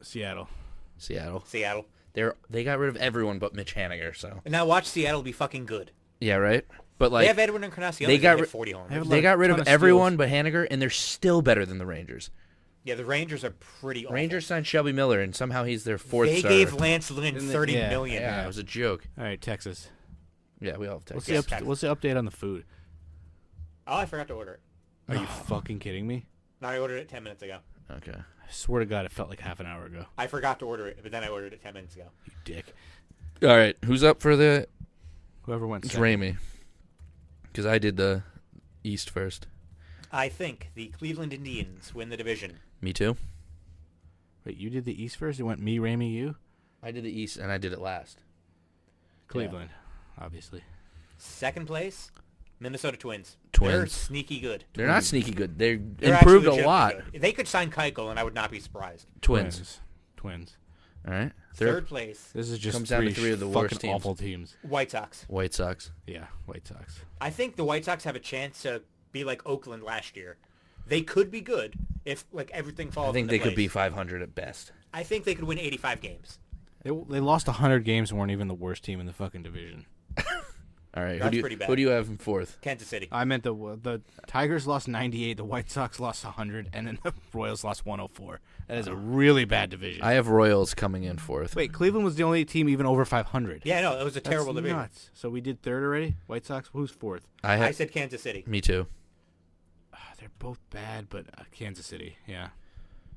Seattle. Seattle. Seattle. They got rid of everyone but Mitch Haniger. So And now watch Seattle be fucking good. yeah, right. But like They have Edwin Encarnacion. they got hit ri- 40 homers. They have they got rid ton of of everyone steals. but Haniger, and they're still better than the Rangers. Yeah, the Rangers are pretty awful. Rangers signed Shelby Miller, and somehow he's their 4th They starter. gave Lance Lynn Didn't they- 30 yeah. million. Yeah, it was a joke. All right, Texas. Yeah, we all have What's Texas. the what's the update on the food? Oh, I forgot to order it. Are you fucking kidding me? No, I ordered it 10 minutes ago. Okay. I swear to God, it felt like half an hour ago. I forgot to order it, but then I ordered it 10 minutes ago. You dick. All right, who's up for the? Whoever went It's second. Ramey, because I did the East first. I think the Cleveland Indians win the division. Me too. Wait, you did the East first? It went me, Ramey, you? I did the East, and I did it last. Cleveland, obviously. 2nd place, Minnesota Twins. Twins. They're sneaky good. They're not sneaky good. They're They're improved actually a lot. legitimately good. They could sign Keuchel, and I would not be surprised. Twins. Twins. All right. Third place, This is just Comes down to 3 of the fucking worst teams. awful teams. White Sox. White Sox. Yeah, White Sox. I think the White Sox have a chance to be like Oakland last year. They could be good if like everything falls I think into they could be place. 500 at best. I think they could win 85 games. They lost 100 games and weren't even the worst team in the fucking division. All right. That's pretty bad. Who do you have in 4th? Kansas City. I meant the Tigers lost 98, the White Sox lost 100, and then the Royals lost 104. That is a really bad division. I have Royals coming in 4th. Wait, Cleveland was the only team even over 500. Yeah, no, it was a That's terrible division. nuts. So we did third already? White Sox? Who's 4th? I said Kansas City. Me too. They're both bad, but Kansas City, yeah.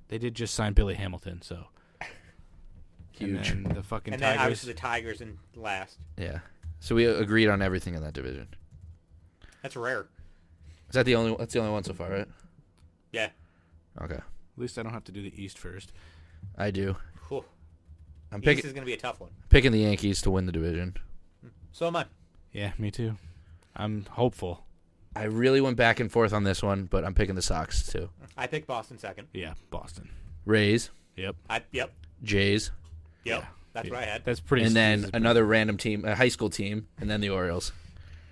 They did just sign Billy Hamilton, so. Huge. And then the fucking And then Tigers. obviously the Tigers in last. Yeah. So we agreed on everything in that division. That's rare. Is that the only? That's the only one so far, right? Yeah. Okay. At least I don't have to do the East first. I do. Whew. I'm East picking is going to be a tough one. picking the Yankees to win the division. So am I. Yeah, me too. I'm hopeful. I really went back and forth on this one, but I'm picking the Sox too. I picked Boston second. Yeah, Boston. Rays, Yep. Yep. Jays, Yeah. That's what I had. That's pretty. and then this is another random team, a high school team, and then the Orioles.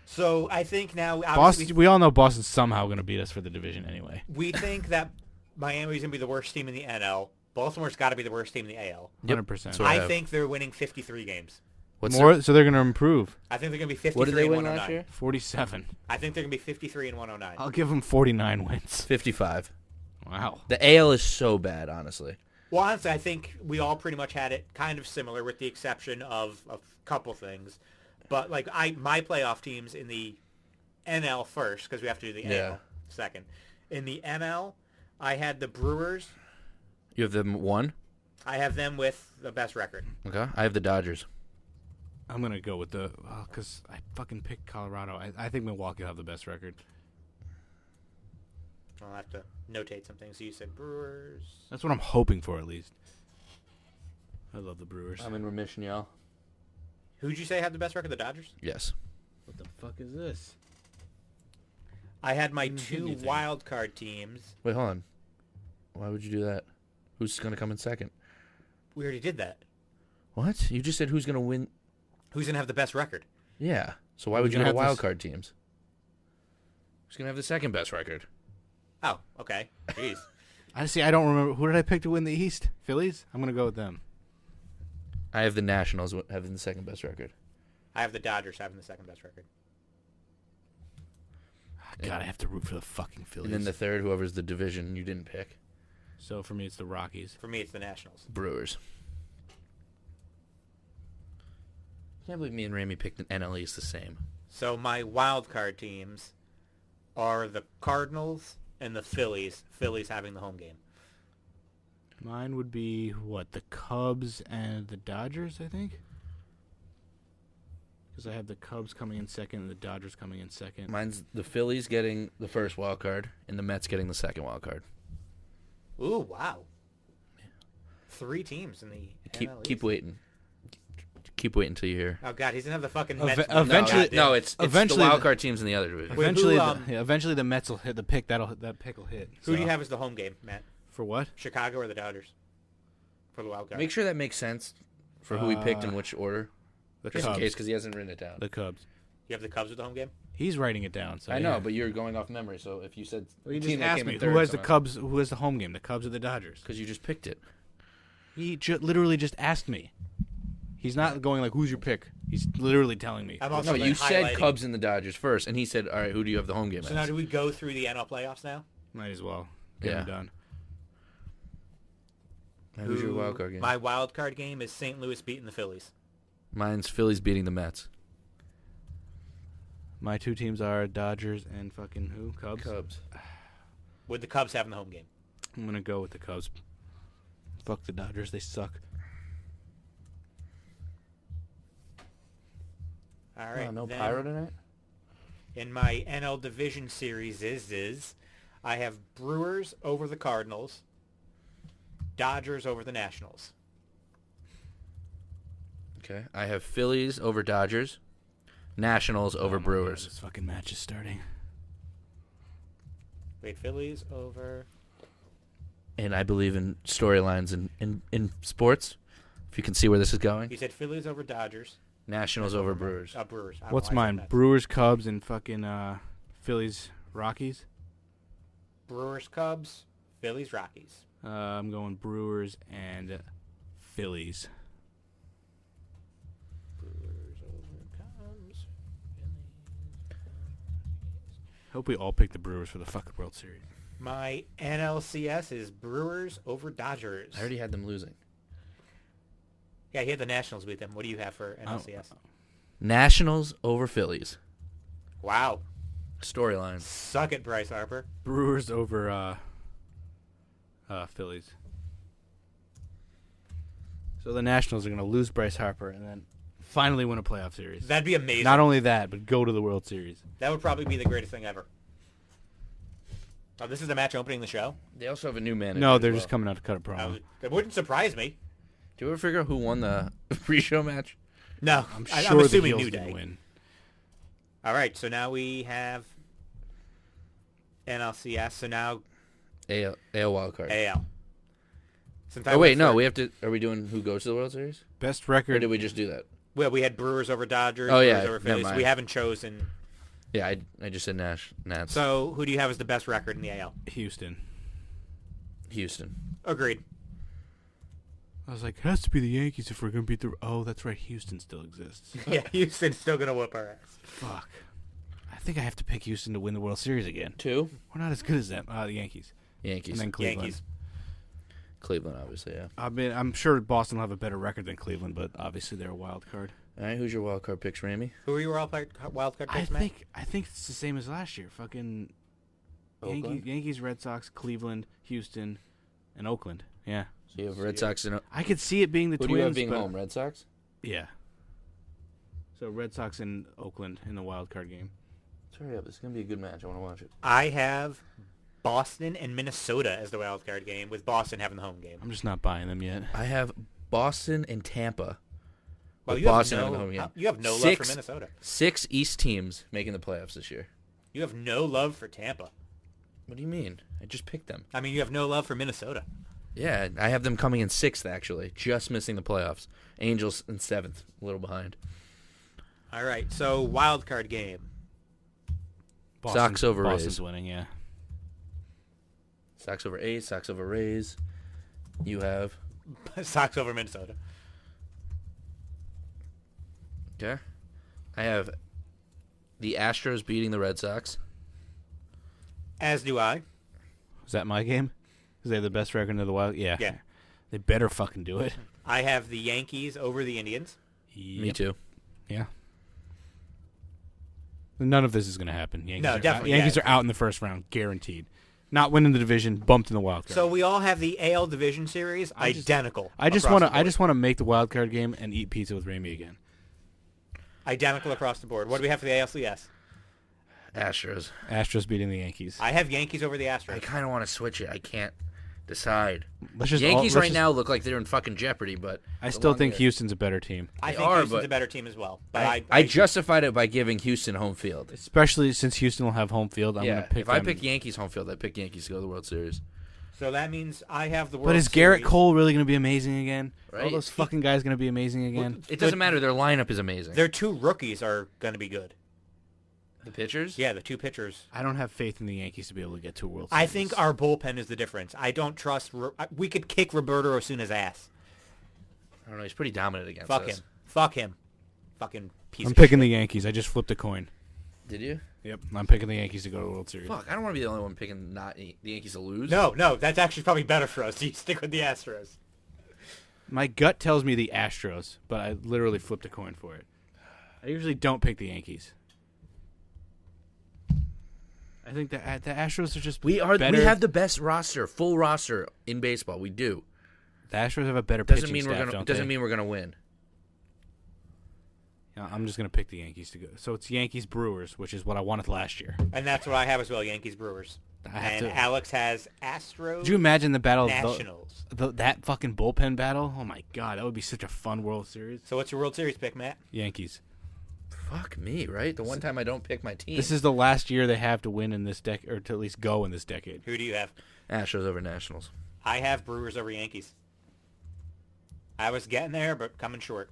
So I think now Boston. obviously We all know Boston's somehow going to beat us for the division anyway. we think that Miami's going to be the worst team in the NL. Baltimore's got to be the worst team in the AL. 100%. So I I have- think they're winning 53 games. What's More, so they're going to improve. I think they're going to be 53 what did they and win 109. last year? 47. I think they're going to be 53 and 109. I'll give them 49 wins. 55. Wow. The AL is so bad, honestly. Well, honestly, I think we all pretty much had it kind of similar with the exception of a couple things. But like my playoff teams in the NL first, because we have to do the Yeah. AL second. In the NL, I had the Brewers. You have them 1. I have them with the best record. Okay. I have the Dodgers. I'm going to go with the... Because I fucking picked Colorado. I think Milwaukee will have the best record. I'll have to notate some things. So you said Brewers. That's what I'm hoping for, at least. I love the Brewers. I'm in remission, y'all. Who'd you say had the best record? The Dodgers? Yes. What the fuck is this? I had my Didn't hit two anything. wild card teams. Wait, hold on. Why would you do that? Who's going to come in second? We already did that. What? You just said who's going to win? Who's going to have the best record? Yeah. So why would you gonna have have wild this- card teams? Who's gonna have the second best record? Oh, okay. Jeez. I don't remember. Who did I pick to win the East? Phillies? I'm going to go with them. I have the Nationals having the second best record. I have the Dodgers having the second best record. God, I have to root for the fucking Phillies. And then the third, whoever's the division you didn't pick. So for me, it's the Rockies. For me, it's the Nationals. Brewers. I can't believe me and Ramey picked an NL East the same. So my wild card teams are the Cardinals and the Phillies. Phillies having the home game. Mine would be, what, the Cubs and the Dodgers, I think? Because I have the Cubs coming in second and the Dodgers coming in second. Mine's the Phillies getting the first wild card and the Mets getting the second wild card. Ooh, wow. 3 teams in the NL East. Keep waiting. Keep waiting until you hear. Oh God, he's gonna have the fucking Eve- Mets. eventually- No, it's eventually the wild the- card teams in the other division. Wait, Eventually, who, eventually the Mets will hit the pick. That pick will hit. Who do you So- have as the home game, Matt? For what? Chicago or the Dodgers? For the wild card. Make sure that makes sense for who he picked in which order. The Just Cubs. in case, because he hasn't written it down. The Cubs. You have the Cubs with the home game. He's writing it down. So I know, yeah. but you're going off memory. So if you said Well, you team just that asked came me in third who has the somehow- Cubs. Who has the home game? The Cubs or the Dodgers? Because you just picked it. He literally just asked me. He's not going like, "Who's your pick?" He's literally telling me. I'm also No, then you said highlighting- Cubs and the Dodgers first, and he said, "All right, who do you have the home game?" So now do we go through the NL playoffs now? Might as well get Yeah. him done. Now, who's your wild card game? My wild card game is St. Louis beating the Phillies. Mine's Phillies beating the Mets. My 2 teams are Dodgers and fucking who? Cubs. Cubs. With the Cubs having the home game. I'm gonna go with the Cubs. Fuck the Dodgers. They suck. All right. no then Pyro tonight. In my NL division series I have Brewers over the Cardinals, Dodgers over the Nationals. Okay, I have Phillies over Dodgers, Nationals over Oh my Brewers. God, this fucking match is starting. Wait, Phillies over... And I believe in storylines in sports. If you can see where this is going, You said Phillies over Dodgers. Nationals over Brewers. Brewers. I don't What's know why I said mine? that. Brewers, Cubs, and fucking Phillies, Rockies. Brewers, Cubs, Phillies, Rockies. I'm going Brewers and Phillies. Brewers over Cubs, Phillies. Hope we all pick the Brewers for the fucking World Series. My NLCS is Brewers over Dodgers. I already had them losing. Yeah, he had the Nationals beat them. What do you have for NLCS? Nationals over Phillies. Wow. Storyline. Suck it, Bryce Harper. Brewers over Phillies. So the Nationals are going to lose Bryce Harper and then finally win a playoff series. That'd be amazing. Not only that, but go to the World Series. That would probably be the greatest thing ever. Oh, this is the match opening the show? They also have a new manager. No, as they're well. just coming out to cut a promo. That wouldn't surprise me. Do you ever figure out who won the pre-show match? No, I'm I'm sure the assuming Heels New didn't Day. win. All right, so now we have NLCS. So now AL wildcard. AL. Since I Oh wait, went no, first- we have to. Are we doing who goes to the World Series? Best Or record. did we just do that? Well, we had Brewers over Dodgers. Oh, yeah, Brewers over never Phillies. mind. We haven't chosen. Yeah, I just said Nats. So who do you have as the best record in the AL? Houston. Houston. Agreed. I was like, it has to be the Yankees if we're going to beat the... Oh, that's right. Houston still exists. Yeah, Houston's still gonna whoop our ass. Fuck. I think I have to pick Houston to win the World Series again. 2 We're not as good as them. The Yankees. Yankees. And then Cleveland. Yankees. Cleveland, obviously. Yeah. I mean, I'm sure Boston will have a better record than Cleveland, but obviously they're a wild card. All right, who's your wild card picks, Ramey? Who are your wild card picks, Matt? I think it's the same as last year. Fucking Oakland? Yankees, Red Sox, Cleveland, Houston, and Oakland. Yeah. So you have Red Sox and I could see it being the who Twins. do you have being but home? Red Sox. Yeah. So Red Sox and Oakland in the wild card game. Hurry up! This is gonna be a good match. I want to watch it. I have Boston and Minnesota as the wild card game, with Boston having the home game. I'm just not buying them yet. I have Boston and Tampa. Well, with you have Boston no, having the home game. you have no love Six- for Minnesota. 6 East teams making the playoffs this year. You have no love for Tampa. What do you mean? I just picked them. I mean, you have no love for Minnesota. Yeah, I have them coming in 6th actually, just missing the playoffs. Angels in 7th, a little behind. All right, so wild card game. Sox over Boston's Rays. winning, yeah. Sox over A's, Sox over Rays. You have. Sox over Minnesota. Okay. I have the Astros beating the Red Sox. As do I. Is that my game? Because they have the best record of the Wild. Yeah. Yeah. They better fucking do it. I have the Yankees over the Indians. Me too. Yeah. None of this is going to happen. Yankees No, are definitely, Yankees yeah. are out in the first round, guaranteed. Not winning the division, bumped in the wild card. So we all have the AL division series identical. I just across want the board. to make the wild card game and eat pizza with Ramey again. Identical across the board. What do we have for the ALCS? Astros. Astros beating the Yankees. I have Yankees over the I Astros. kind of want to switch it. I can't decide. Let's Yankees right now look like they're in fucking jeopardy, but I still think Houston. Houston's a better team, I They think are, Houston's but a better team as well. But I justified it by giving Houston home field. especially since Houston will have home field. I'm yeah, going to pick if I them. pick Yankees home field, I pick Yankees to go to the World Series. So that means I have the World But is Garrett Series. Cole really going to be amazing again? Are all Right. those fucking guys going to be amazing again? It doesn't matter. Their lineup is amazing. Their two rookies are going to be good. The pitchers? Yeah, the two pitchers. I don't have faith in the Yankees to be able to get to a World Series. I think our bullpen is the difference. I don't trust. We could kick Roberto Osuna's ass. I don't know. He's pretty dominant against Fuck us. him. Fuck him. Fucking piece I'm of picking shit. the Yankees. I just flipped a coin. Did you? Yep, I'm picking the Yankees to go to the World Series. Fuck, I don't want to be the only one picking not the Yankees to lose. No, that's actually probably better for us. You stick with the Astros. My gut tells me the Astros, but I literally flipped a coin for it. I usually don't pick the Yankees. I think the Astros are just We better. have the best roster, full roster in baseball. We do. The Astros have a better Doesn't pitching mean staff, we're gonna don't doesn't they? mean we're gonna win. Yeah, I'm just gonna pick the Yankees to go. So it's Yankees Brewers, which is what I wanted last year. And that's what I have as well, Yankees Brewers. I have And to- Alex has Astros Could you imagine the battle of Nationals. that fucking bullpen battle? Oh my god, that would be such a fun World Series. So what's your World Series pick, Matt? Yankees. Fuck me, right? The one time I don't pick my team. This is the last year they have to win in this decade, or to at least go in this decade. Who do you have? Astros over Nationals. I have Brewers over Yankees. I was getting there, but coming short.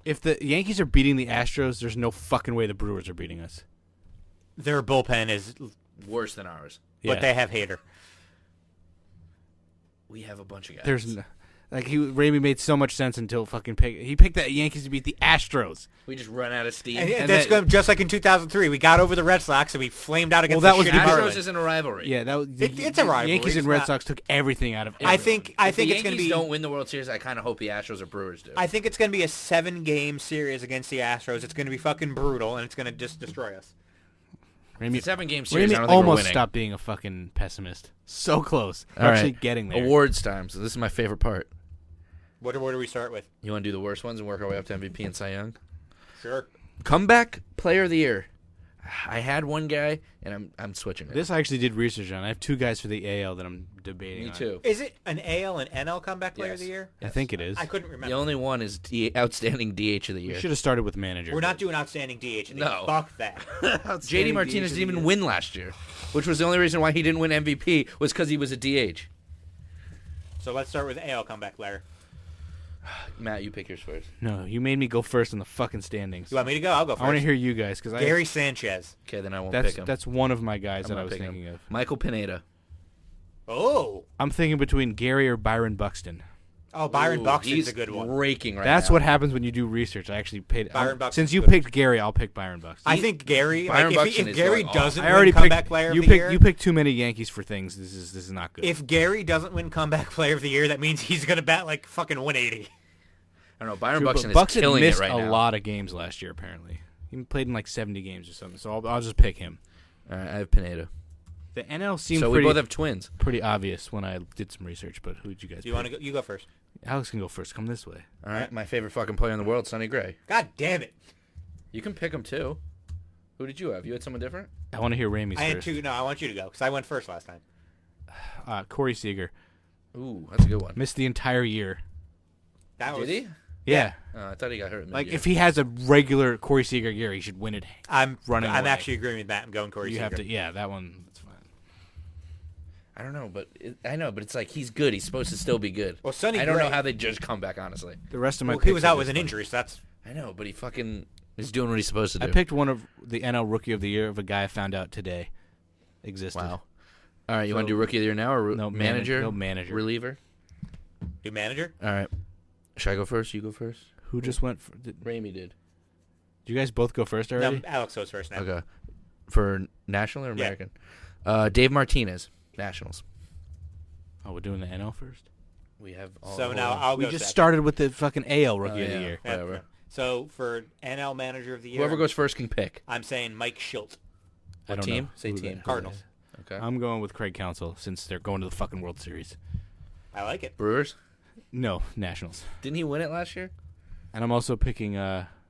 If the Yankees are beating the Astros, there's no fucking way the Brewers are beating us. Their bullpen is, Worse than ours. Yeah. but they have Hader. We have a bunch of guys. There's Ramey made so much sense until fucking he picked the Yankees to beat the Astros. We just run out of steam. And that's that- going just like in 2003. We got over the Red Sox and we flamed out against Well, that the was shitty because- Marlins. Astros isn't a rivalry. Yeah, that was, It's a rivalry. Yankees and It's Red not- Sox took everything out of. I think If the it's going to Yankees be. don't win the World Series, I kind of hope the Astros or Brewers do. I think it's going to be a 7-game series against the Astros. It's going to be fucking brutal, and it's going to just destroy us. It's a Ramey, 7-game series. I Ramey don't think we're almost winning. stopped being a fucking pessimist. So close. All We're right. actually getting there. Awards time. So this is my favorite part. What do we start with? You want to do the worst ones and work our way up to MVP and Cy Young? Sure. Comeback Player of the Year. I had one guy, and I'm switching it. This I actually did research on. I have two guys for the AL that I'm debating. Me on. too. Is it an AL and NL comeback player of Yes. the year? I think it is. I couldn't remember. The only one is Outstanding DH of the We Year. should have started with manager. We're not doing outstanding DH. No. Fuck that. JD Martinez didn't even win last year, which was the only reason why he didn't win MVP was because he was a DH. So let's start with AL comeback player. Matt, you pick yours first. No, you made me go first in the fucking standings. You want me to go? I'll go first. I want to hear you guys because Gary Sanchez. Okay, then I won't That's pick him. that's one of my guys I'm that not I was picking thinking him. of. Michael Pineda. Oh. I'm thinking between Gary or Byron Buxton. Oh, Byron Ooh, Buxton's he's a good one. Raking right That's now. what happens when you do research. I actually paid. Byron Buxton's Since you good. picked Gary, I'll pick Byron Buxton. I think Gary. Byron Like, Buxton if is Gary going off. doesn't I already win comeback picked. player You of the year, picked. You picked too many Yankees for things. This is not good. if Gary doesn't win comeback player of the year, that means he's gonna bat like fucking 180. I don't know. Byron True, but Buxton is Buxton killing missed it right a now. lot of games last year. Apparently, he played in like 70 games or something. So I'll just pick him. All right, I have Pineda. The NL seemed So we pretty, both have twins. pretty obvious when I did some research. But who'd you guys? Do you pick? want to go? You go first. Alex can go first. Come this way. All right, my favorite fucking player in the world, Sonny Gray. God damn it! You can pick him too. Who did you have? You had someone different? I want to hear Ramey's I had first. two. No, I want you to go because I went first last time. Corey Seager Ooh, that's a good one. missed the entire year. That was. Did he? Yeah. I thought he got hurt. Like mid-year. if he has a regular Corey Seager year, he should win it. I'm Running I'm away. actually agreeing with Matt. I'm going Corey You Seager. have to. Yeah, that one. That's fine. I don't know, but I know, but it's like he's good. He's supposed to still be good. Well, Sonny I don't know Gray- how they judge comeback. Honestly, The rest of my. Well, he picks was are out just with an fun. injury, so that's. I know, but he fucking He's doing what he's supposed to do. I picked one of the NL Rookie of the Year of a guy I found out today existed. Wow. All right, you want to do Rookie of the Year now or No, manager? No manager. Reliever? Do manager? All right. Should I go first? You go first? Who just went? Ramey did. Did you guys both go first already? No, Alex goes first now. Okay. For National or Yeah. American? Dave Martinez, Nationals. Oh, we're doing the NL first? We have all. So now I'll We go just second. started with the fucking AL Rookie of the yeah. Year. Yeah, Whatever. yeah. So for NL manager of the year, Whoever goes first can pick. I'm saying Mike Schilt. I What don't team? know Say who team. that- Cardinals. Okay. I'm going with Craig Counsell since they're going to the fucking World Series. I like it. Brewers? No, Nationals. Didn't he win it last year? And I'm also picking.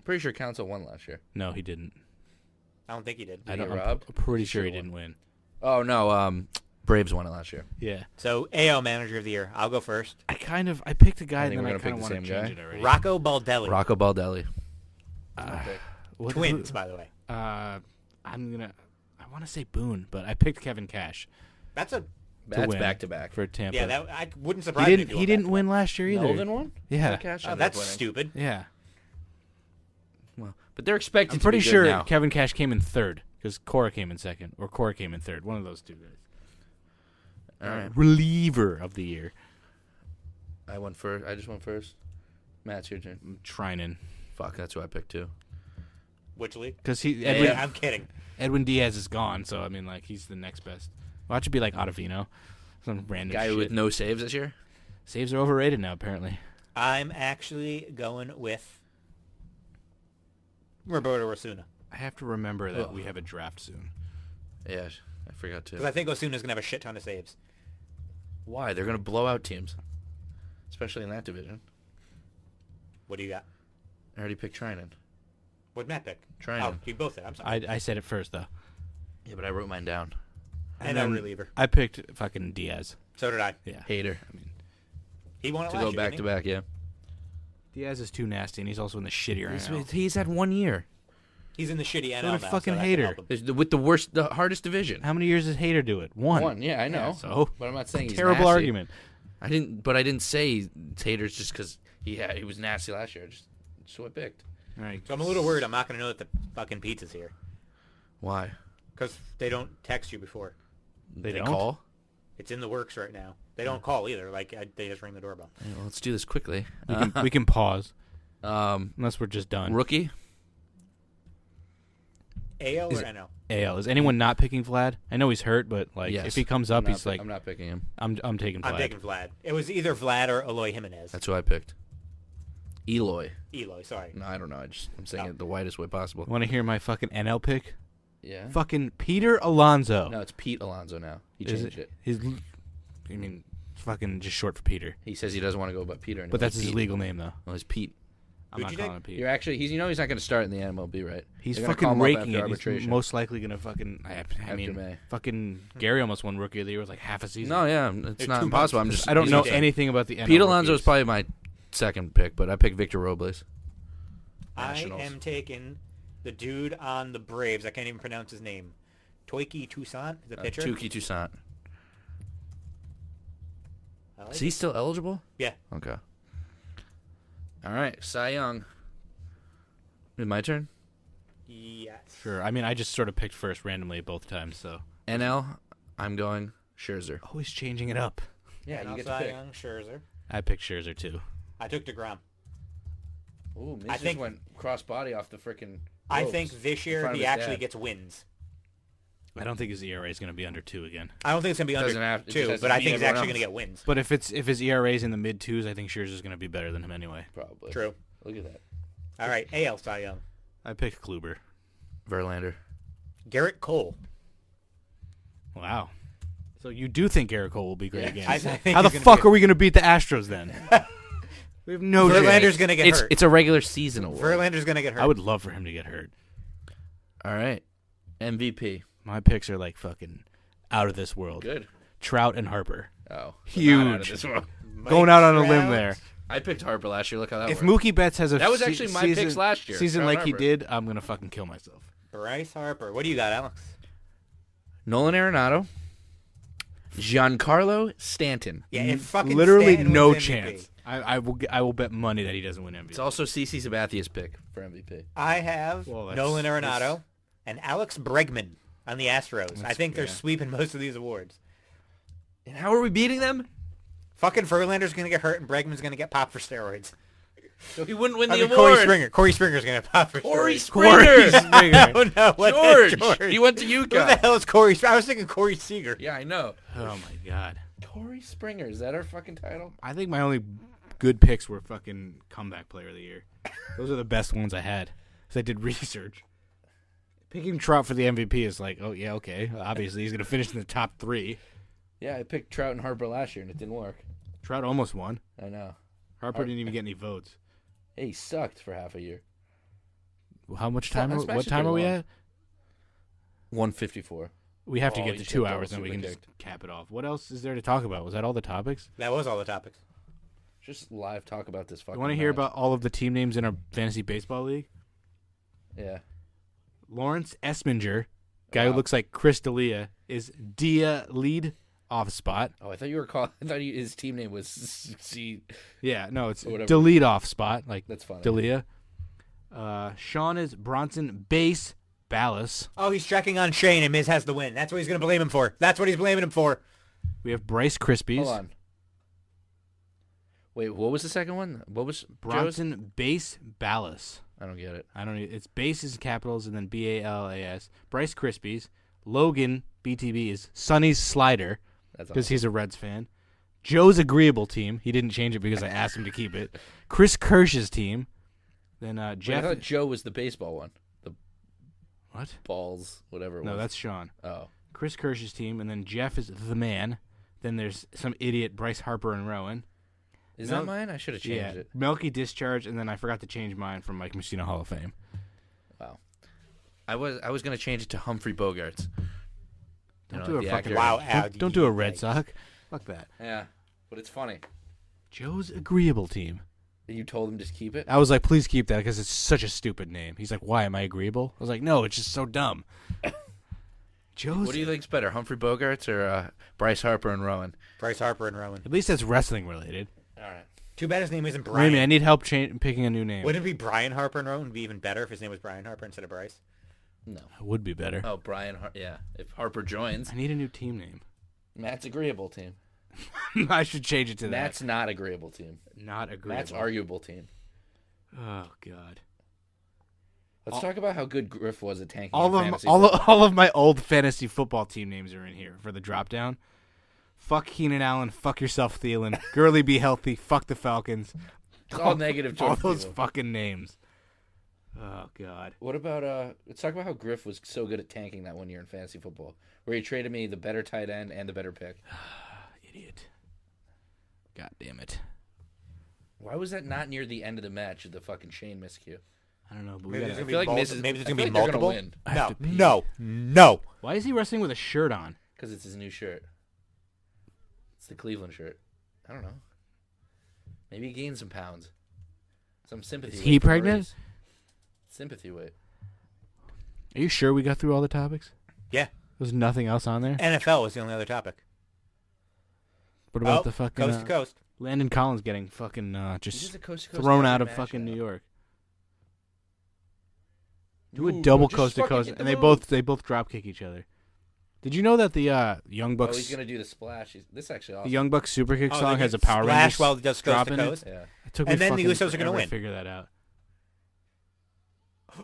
Pretty sure Council won last year. No, he didn't. I don't think he did. I he don't. get I'm robbed? pretty sure he Sure didn't win. Oh no, Braves won it last year. Yeah. So AL manager of the year, I'll go first. I picked a guy I and think then we're I gonna kind of pick want the to same change guy. it already. Rocco Baldelli. Rocco Baldelli. Twins, by the way. I want to say Boone, but I picked Kevin Cash That's a That's win back to back. for Tampa. yeah. That I wouldn't he surprise me. didn't. He didn't win last year either. Melvin won? Yeah. Cash Oh, ended that's up winning. stupid. Yeah. Well, but they're expected I'm to pretty be good sure now. Kevin Cash came in third because Cora came in second, or Cora came in third. One of those two guys. All right. Reliever of the year, I went first. I just went first. Matt's your turn. Trinan, Fuck, that's who I picked too. Which league? because Yeah, I'm kidding. Edwin Diaz is gone, so I mean, like, he's the next best. Watch it be like Ottavino, some random Guy shit. with no saves this year? Saves are overrated now, apparently. I'm actually going with Roberto Osuna I have to remember that Ugh. we have a draft soon. Yeah, I forgot to. because I think Osuna's gonna have a shit ton of saves. Why? They're going to blow out teams. Especially in that division. What do you got? I already picked Trinan. What'd Matt pick? Trinan. Oh, you both did. I'm sorry. I said it first though. Yeah, but I wrote mine down. And then a reliever. I picked fucking Diaz. So did I. Yeah. Hater. I mean, He won it To last go year, back to didn't he? back, yeah. Diaz is too nasty, and he's also in the shittier NL. He's had 1 year. He's in the shitty NL What a now, fucking so that can hater. help him. With the hardest division. How many years does Hader do it? One. Yeah, I know. Yeah, so But I'm not saying he's terrible nasty. argument. I didn't say Taters just because he was nasty last year. Just so I picked. All right. So I'm a little worried I'm not going to know that the fucking pizza's here. Why? Because they don't text you before. They don't? call. It's in the works right now. They don't call either. Like, they just ring the doorbell. Yeah, well, let's do this quickly. We can pause Um, unless we're just done. rookie. AL Is or it- NL? AL. Is anyone not picking Vlad? I know he's hurt, but like Yes. if he comes up, he's like, I'm not picking him. I'm taking Vlad. I'm taking Vlad. It was either Vlad or Eloy Jimenez. That's who I picked. Eloy. Eloy, sorry. No, I don't know. I'm saying Oh. it the widest way possible. Want to hear my fucking NL pick? Yeah. Fucking Peter Alonso. No, it's Pete Alonso now. He Is changed it. His, I mean, it's fucking just short for Peter. He says he doesn't want to go by Peter. anymore. But that's It's his Pete. legal name, though. Well, it's Pete. I'm Who'd not you calling take? him Pete. You're actually he's not going to start in the MLB, right? He's They're gonna call fucking him up raking after it. He's arbitration. most likely gonna fucking. I mean, May. fucking Gary almost won Rookie of the Year with like half a season. No, yeah, it's They're not 2 impossible. months. I'm just I don't he's know okay. anything about the NL. Pete Alonso is rookies. probably my second pick, but I picked Victor Robles. I Nationals. am taking the dude on the Braves. I can't even pronounce his name. Toiki Toussaint, the pitcher. Tukey Toussaint. I like Is he still eligible? Yeah. Okay. All right, Cy Young. Is it my turn? Yes. Sure. I mean, I just sort of picked first randomly both times, so NL, I'm going Scherzer. always changing it up. Yeah, And you get Cy to pick. Young, Scherzer. I picked Scherzer too. I took DeGrom. Ooh, Miz I just think- went cross body off the freaking. I think this year front of he his actually dad. gets wins. I don't think his ERA is going to be under 2 again. I don't think it's going to be Doesn't under have- it just 2, has but to I beat think he's everyone actually going to else. get wins. But if his ERA is in the mid 2s, I think Scherzer's going to be better than him anyway. Probably. True. Look at that. All right, AL Cy Young. I picked Kluber. Verlander. Garrett Cole. Wow. So you do think Garrett Cole will be great again? I think How the he's gonna fuck be- are we going to beat the Astros then? We have no Verlander's chance. going to get hurt. It's a regular season award. Verlander's going to get hurt. I would love for him to get hurt. All right. MVP. My picks are like fucking out of this world. Good. Trout and Harper. Oh. Huge. not out of this world. Going out on a limb Trout. there. I picked Harper last year. Look how that If worked. Mookie Betts has a That was actually my season, picks last year, season Trout like he Harper. did, I'm going to fucking kill myself. Bryce Harper. What do you got, Alex? Nolan Arenado. Giancarlo Stanton. Yeah, if fucking Literally Stanton no wins MVP. chance. I will bet money that he doesn't win MVP. It's also CeCe Sabathia's pick for MVP. I have Well, that's- Nolan Arenado that's- and Alex Bregman on the Astros. I think they're yeah. sweeping most of these awards. And how are we beating them? Fucking Verlander's going to get hurt and Bregman's going to get popped for steroids. So he wouldn't win I the mean, award. Corey Springer's going to get popped for Corey steroids. Springer. Oh, no. What George. He went to Who the UConn. hell is Corey Springer? I was thinking Corey Seager. Yeah, I know. Oh my god. Corey Springer. Is that our fucking title? I think my only good picks were fucking comeback player of the year. Those are the best ones I had. Because I did research. Picking Trout for the MVP is like, oh yeah, okay. Obviously he's gonna finish in the top 3. Yeah, I picked Trout and Harper last year, and it didn't work. Trout almost won. I know. Harper didn't even get any votes. Hey, he sucked for half a year. How much Fuck, time? that's What actually time are we pretty at? 154. We have to Oh, get you to took 2 it hours, then we super can quick. just cap it off. What else is there to talk about? Was that all the topics? That was all the topics. Just live talk about this fucking You want to hear match. about all of the team names in our fantasy baseball league? Yeah. Lawrence Esminger, guy Wow. who looks like Chris D'Elia, is Dia lead off spot. Oh, I thought you were calling. I thought his team name was C. Yeah, no, it's Or whatever. the lead off spot, like That's funny. D'Elia. Sean is Bronson Base Ballas. Oh, he's checking on Shane and Miz has the win. That's what he's going to blame him for. That's what he's blaming him for. We have Bryce Crispies. Hold on. Wait, what was the second one? What was Joe's? Bronson Base Ballas. I don't get it. I don't know. It's base is capitals and then Ballas. Bryce Crispies. Logan BTB is Sonny's Slider That's because awesome. he's a Reds fan. Joe's Agreeable Team. He didn't change it because I asked him to keep it. Chris Kirsch's team. Then Wait, I Jeff. thought Joe was the baseball one. The What? balls, whatever it No, was. that's Sean. Oh. Chris Kirsch's team, and then Jeff is the man. Then there's some idiot Bryce Harper and Rowan. Is No. that mine? I should have changed Yeah, it. Melky Discharge, and then I forgot to change mine from Mike Messina Hall of Fame. Wow. I was gonna change it to Humphrey Bogarts. Don't know, do like a the fucking actor. Wow, Don't do a Red Sox. Fuck that. Yeah, but it's funny. Joe's Agreeable Team. You told him just keep it. I was like, please keep that because it's such a stupid name. He's like, why am I agreeable? I was like, no, it's just so dumb. Joe's. What do you think's better, Humphrey Bogarts or Bryce Harper and Rowan? Bryce Harper and Rowan. At least that's wrestling related. All right. Too bad his name isn't Brian. Raymond, I need help picking a new name. Wouldn't it be Brian Harper and Rowan? Would be even better if his name was Brian Harper instead of Bryce. No. It would be better. Oh, yeah. If Harper joins, I need a new team name. Matt's agreeable team. I should change it to Matt's not agreeable team. that. Not agreeable. Matt's arguable team. Oh God. Let's talk about how good Griff was at tanking. All in of fantasy all, football. all of my old fantasy football team names are in here for the drop down. Fuck Keenan Allen. Fuck yourself, Thielen. Gurley, be healthy. Fuck the Falcons. It's all negative All towards those people. fucking names. Oh God. What about let's talk about how Griff was so good at tanking that one year in fantasy football, where he traded me the better tight end and the better pick. Idiot. God damn it. Why was that not near the end of the match of the fucking Shane miscue? I don't know, but we Maybe gotta, there's I gonna feel like multi- Mrs. maybe there's I gonna feel be like they're gonna multiple. win I have to pee. No. Why is he wrestling with a shirt on? because it's his new shirt. It's the Cleveland shirt. I don't know. Maybe he gained some pounds. Some sympathy. Is weight he from the pregnant? race. Sympathy weight. Are you sure we got through all the topics? Yeah. There's nothing else on there? NFL was the only other topic. What about Oh, the fucking coast to coast. Landon Collins getting fucking This is just a coast-to-coast thrown every out of match fucking now. New York? Do a Ooh, double just coast to fucking coast, hit the and they move. both drop kick each other. Did you know that the Young Oh, Bucks he's gonna do the splash. This is actually the awesome. Young Bucks super kick Oh, song they has a get Power splash Rangers while it does coast drop to in it? coast. Yeah. It took me And then the fucking Usos are gonna forever win. to figure that out.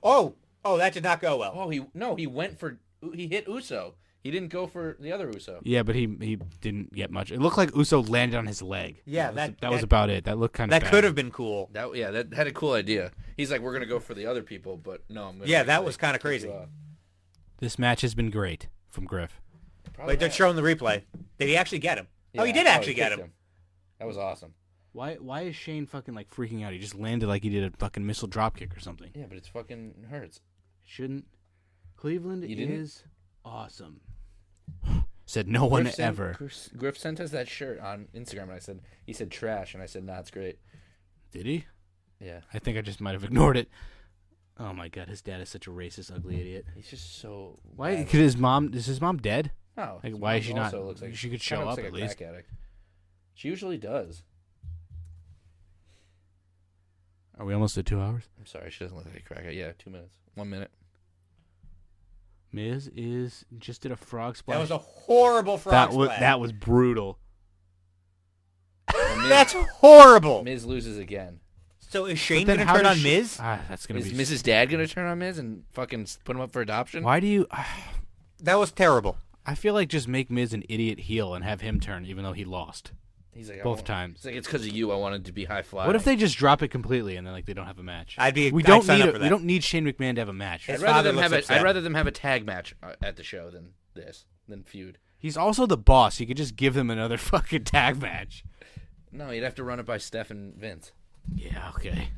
Oh, that did not go well. Oh, he hit Uso. He didn't go for the other Uso. Yeah, but he didn't get much. It looked like Uso landed on his leg. Yeah, that was about it. That looked kind of That bad. could have been cool. That had a cool idea. He's like, we're gonna go for the other people, but no, I'm gonna. Yeah, actually that was kinda kick crazy. you off. This match has been great from Griff. Probably Like they're not. showing the replay. Did he actually get him? Oh, he Yeah. did actually get kicked him. That was awesome. Why is Shane fucking like freaking out? He just landed like he did a fucking missile drop kick or something. Yeah, but it's fucking hurts. Shouldn't. Cleveland You didn't? is awesome. Said no one Griff ever. Griff sent us that shirt on Instagram, and he said trash, and I said, nah, it's great. Did he? Yeah, I think I just might have ignored it. Oh my god, his dad is such a racist, ugly idiot. he's just so. Why? bad. Could his mom? Is his mom dead? Oh, Like, his why mom is she not? also looks like, She could kinda show looks up like at a least. crack addict. She usually does. Are we almost at 2 hours? I'm sorry, she doesn't look like a crack addict. Yeah, 2 minutes. 1 minute. Miz just did a frog splash. That was a horrible frog splash. That was brutal. Well, Miz, That's horrible. Miz loses again. So is Shane But going then to how turn does on Miz? That's gonna Is be. Miz's dad going to turn on Miz and fucking put him up for adoption? Why do you? That was terrible. I feel like just make Miz an idiot heel and have him turn, even though he lost He's like, both times. It's like, it's because of you I wanted to be high flying. What if they just drop it completely and then like they don't have a match? I'd We sign don't up need for we that. don't need Shane McMahon to have a match. His I'd rather father them have looks I'd upset. rather them have a tag match at the show than feud. He's also the boss. He could just give them another fucking tag match. No, you'd have to run it by Steph and Vince. Yeah, okay.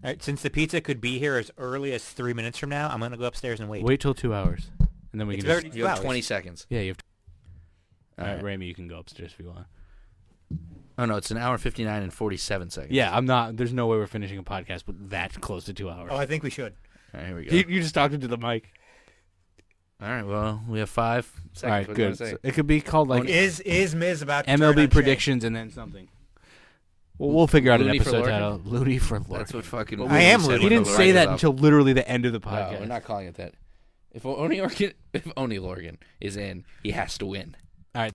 All right, since the pizza could be here as early as 3 minutes from now, I'm going to go upstairs and wait. Wait till 2 hours, and then we It's can. already Just, You have 2 20 hours. seconds. yeah, you have. All right, All Ramy, you can go upstairs if you want. Oh no, it's an hour 59 and 47 seconds. Yeah, I'm not. There's no way we're finishing a podcast with that close to 2 hours. Oh, I think we should. All right, here we go. You just talked into the mic. All right, well, we have 5 seconds. All right, What do you good. wanna say? So it could be called like Is Miz about to turn on MLB Shane? predictions and then something. Well, we'll figure out Looney an for episode Lorcan? title. Looney for Lorcan. That's what fucking. I am said Looney. He when didn't the say write that was until literally the end of the No, podcast. we're not calling it that. If Oni Lorcan is in, he has to win. All right.